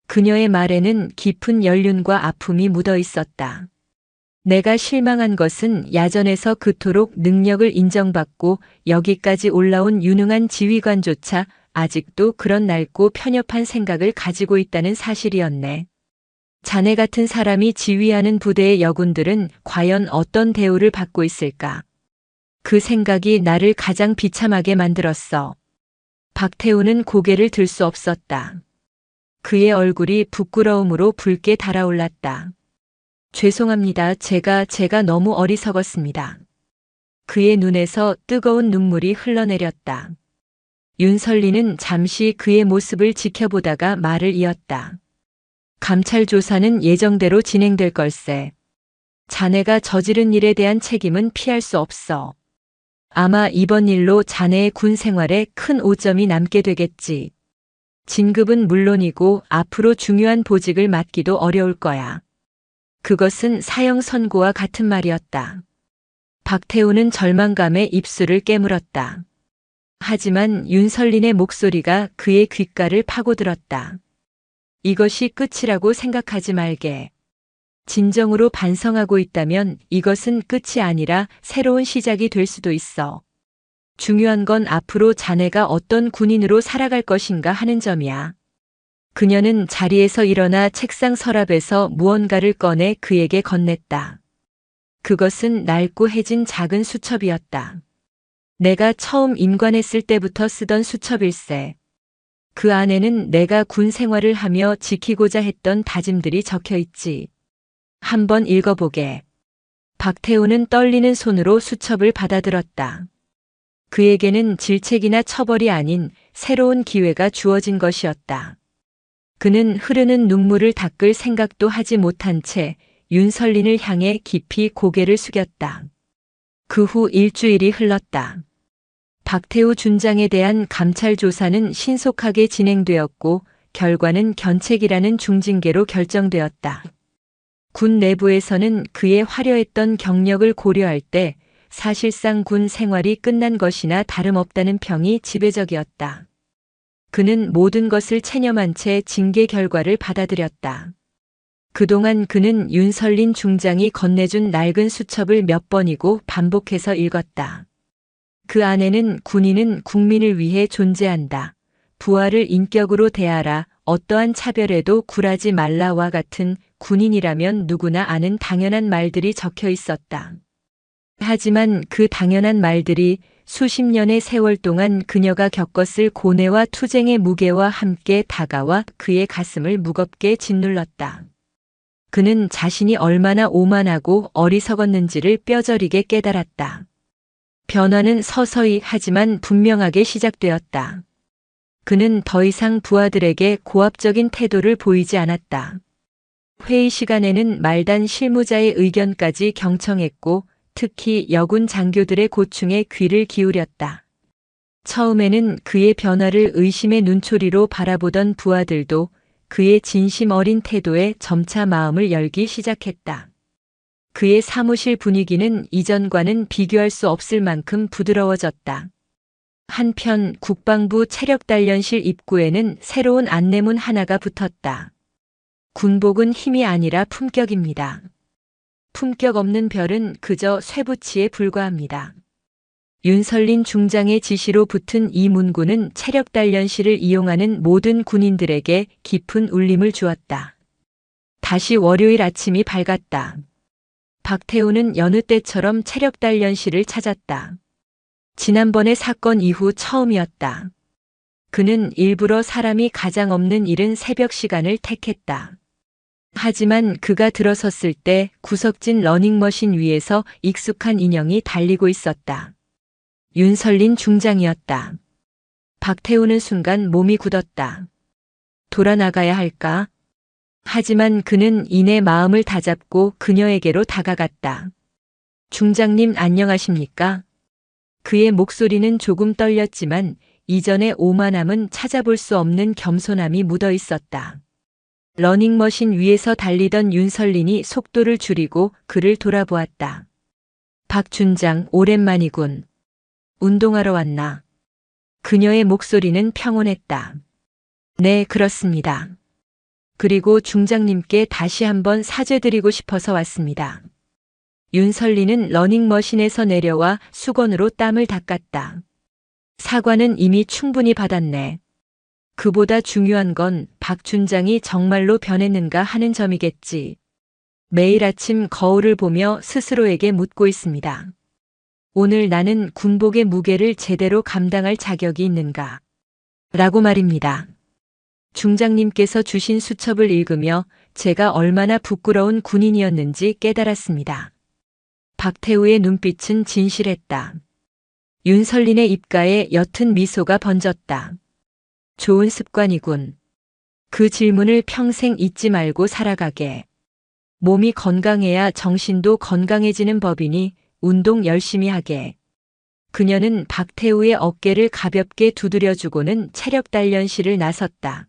Speaker 2: 그녀의 말에는 깊은 연륜과 아픔이 묻어 있었다. 내가 실망한 것은 야전에서 그토록 능력을 인정받고 여기까지 올라온 유능한 지휘관조차 아직도 그런 낡고 편협한 생각을 가지고 있다는 사실이었네. 자네 같은 사람이 지휘하는 부대의 여군들은 과연 어떤 대우를 받고 있을까? 그 생각이 나를 가장 비참하게 만들었어. 박태우는 고개를 들 수 없었다. 그의 얼굴이 부끄러움으로 붉게 달아올랐다. 죄송합니다. 제가 너무 어리석었습니다. 그의 눈에서 뜨거운 눈물이 흘러내렸다. 윤설린은 잠시 그의 모습을 지켜보다가 말을 이었다. 감찰 조사는 예정대로 진행될 걸세. 자네가 저지른 일에 대한 책임은 피할 수 없어. 아마 이번 일로 자네의 군 생활에 큰 오점이 남게 되겠지. 진급은 물론이고 앞으로 중요한 보직을 맡기도 어려울 거야. 그것은 사형 선고와 같은 말이었다. 박태우는 절망감에 입술을 깨물었다. 하지만 윤설린의 목소리가 그의 귓가를 파고들었다. 이것이 끝이라고 생각하지 말게. 진정으로 반성하고 있다면 이것은 끝이 아니라 새로운 시작이 될 수도 있어. 중요한 건 앞으로 자네가 어떤 군인으로 살아갈 것인가 하는 점이야. 그녀는 자리에서 일어나 책상 서랍에서 무언가를 꺼내 그에게 건넸다. 그것은 낡고 해진 작은 수첩이었다. 내가 처음 임관했을 때부터 쓰던 수첩일세. 그 안에는 내가 군 생활을 하며 지키고자 했던 다짐들이 적혀 있지. 한번 읽어보게. 박태우는 떨리는 손으로 수첩을 받아들었다. 그에게는 질책이나 처벌이 아닌 새로운 기회가 주어진 것이었다. 그는 흐르는 눈물을 닦을 생각도 하지 못한 채 윤설린을 향해 깊이 고개를 숙였다. 그 후 일주일이 흘렀다. 박태우 준장에 대한 감찰 조사는 신속하게 진행되었고 결과는 견책이라는 중징계로 결정되었다. 군 내부에서는 그의 화려했던 경력을 고려할 때 사실상 군 생활이 끝난 것이나 다름없다는 평이 지배적이었다. 그는 모든 것을 체념한 채 징계 결과를 받아들였다. 그동안 그는 윤설린 중장이 건네준 낡은 수첩을 몇 번이고 반복해서 읽었다. 그 안에는 군인은 국민을 위해 존재한다. 부하를 인격으로 대하라. 어떠한 차별에도 굴하지 말라와 같은 군인이라면 누구나 아는 당연한 말들이 적혀 있었다. 하지만 그 당연한 말들이 수십 년의 세월 동안 그녀가 겪었을 고뇌와 투쟁의 무게와 함께 다가와 그의 가슴을 무겁게 짓눌렀다. 그는 자신이 얼마나 오만하고 어리석었는지를 뼈저리게 깨달았다. 변화는 서서히 하지만 분명하게 시작되었다. 그는 더 이상 부하들에게 고압적인 태도를 보이지 않았다. 회의 시간에는 말단 실무자의 의견까지 경청했고 특히 여군 장교들의 고충에 귀를 기울였다. 처음에는 그의 변화를 의심의 눈초리로 바라보던 부하들도 그의 진심 어린 태도에 점차 마음을 열기 시작했다. 그의 사무실 분위기는 이전과는 비교할 수 없을 만큼 부드러워졌다. 한편 국방부 체력단련실 입구에는 새로운 안내문 하나가 붙었다. 군복은 힘이 아니라 품격입니다. 품격 없는 별은 그저 쇠붙이에 불과합니다. 윤설린 중장의 지시로 붙은 이 문구는 체력단련실을 이용하는 모든 군인들에게 깊은 울림을 주었다. 다시 월요일 아침이 밝았다. 박태우는 여느 때처럼 체력단련실을 찾았다. 지난번의 사건 이후 처음이었다. 그는 일부러 사람이 가장 없는 이른 새벽 시간을 택했다. 하지만 그가 들어섰을 때 구석진 러닝머신 위에서 익숙한 인형이 달리고 있었다. 윤설린 중장이었다. 박태우는 순간 몸이 굳었다. 돌아나가야 할까? 하지만 그는 이내 마음을 다잡고 그녀에게로 다가갔다. 중장님 안녕하십니까? 그의 목소리는 조금 떨렸지만 이전의 오만함은 찾아볼 수 없는 겸손함이 묻어 있었다. 러닝머신 위에서 달리던 윤설린이 속도를 줄이고 그를 돌아보았다. 박 준장 오랜만이군. 운동하러 왔나? 그녀의 목소리는 평온했다. 네, 그렇습니다. 그리고 중장님께 다시 한번 사죄드리고 싶어서 왔습니다. 윤설린은 러닝머신에서 내려와 수건으로 땀을 닦았다. 사과는 이미 충분히 받았네. 그보다 중요한 건 박 준장이 정말로 변했는가 하는 점이겠지. 매일 아침 거울을 보며 스스로에게 묻고 있습니다. 오늘 나는 군복의 무게를 제대로 감당할 자격이 있는가? 라고 말입니다. 중장님께서 주신 수첩을 읽으며 제가 얼마나 부끄러운 군인이었는지 깨달았습니다. 박태우의 눈빛은 진실했다. 윤설린의 입가에 옅은 미소가 번졌다. 좋은 습관이군. 그 질문을 평생 잊지 말고 살아가게. 몸이 건강해야 정신도 건강해지는 법이니 운동 열심히 하게. 그녀는 박태우의 어깨를 가볍게 두드려주고는 체력단련실을 나섰다.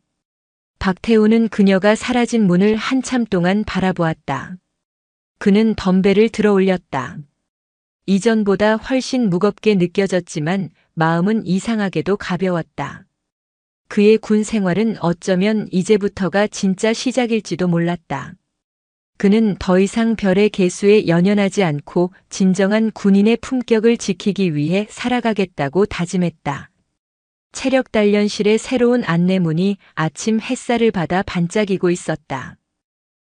Speaker 2: 박태우는 그녀가 사라진 문을 한참 동안 바라보았다. 그는 덤벨을 들어 올렸다. 이전보다 훨씬 무겁게 느껴졌지만 마음은 이상하게도 가벼웠다. 그의 군 생활은 어쩌면 이제부터가 진짜 시작일지도 몰랐다. 그는 더 이상 별의 개수에 연연하지 않고 진정한 군인의 품격을 지키기 위해 살아가겠다고 다짐했다. 체력 단련실의 새로운 안내문이 아침 햇살을 받아 반짝이고 있었다.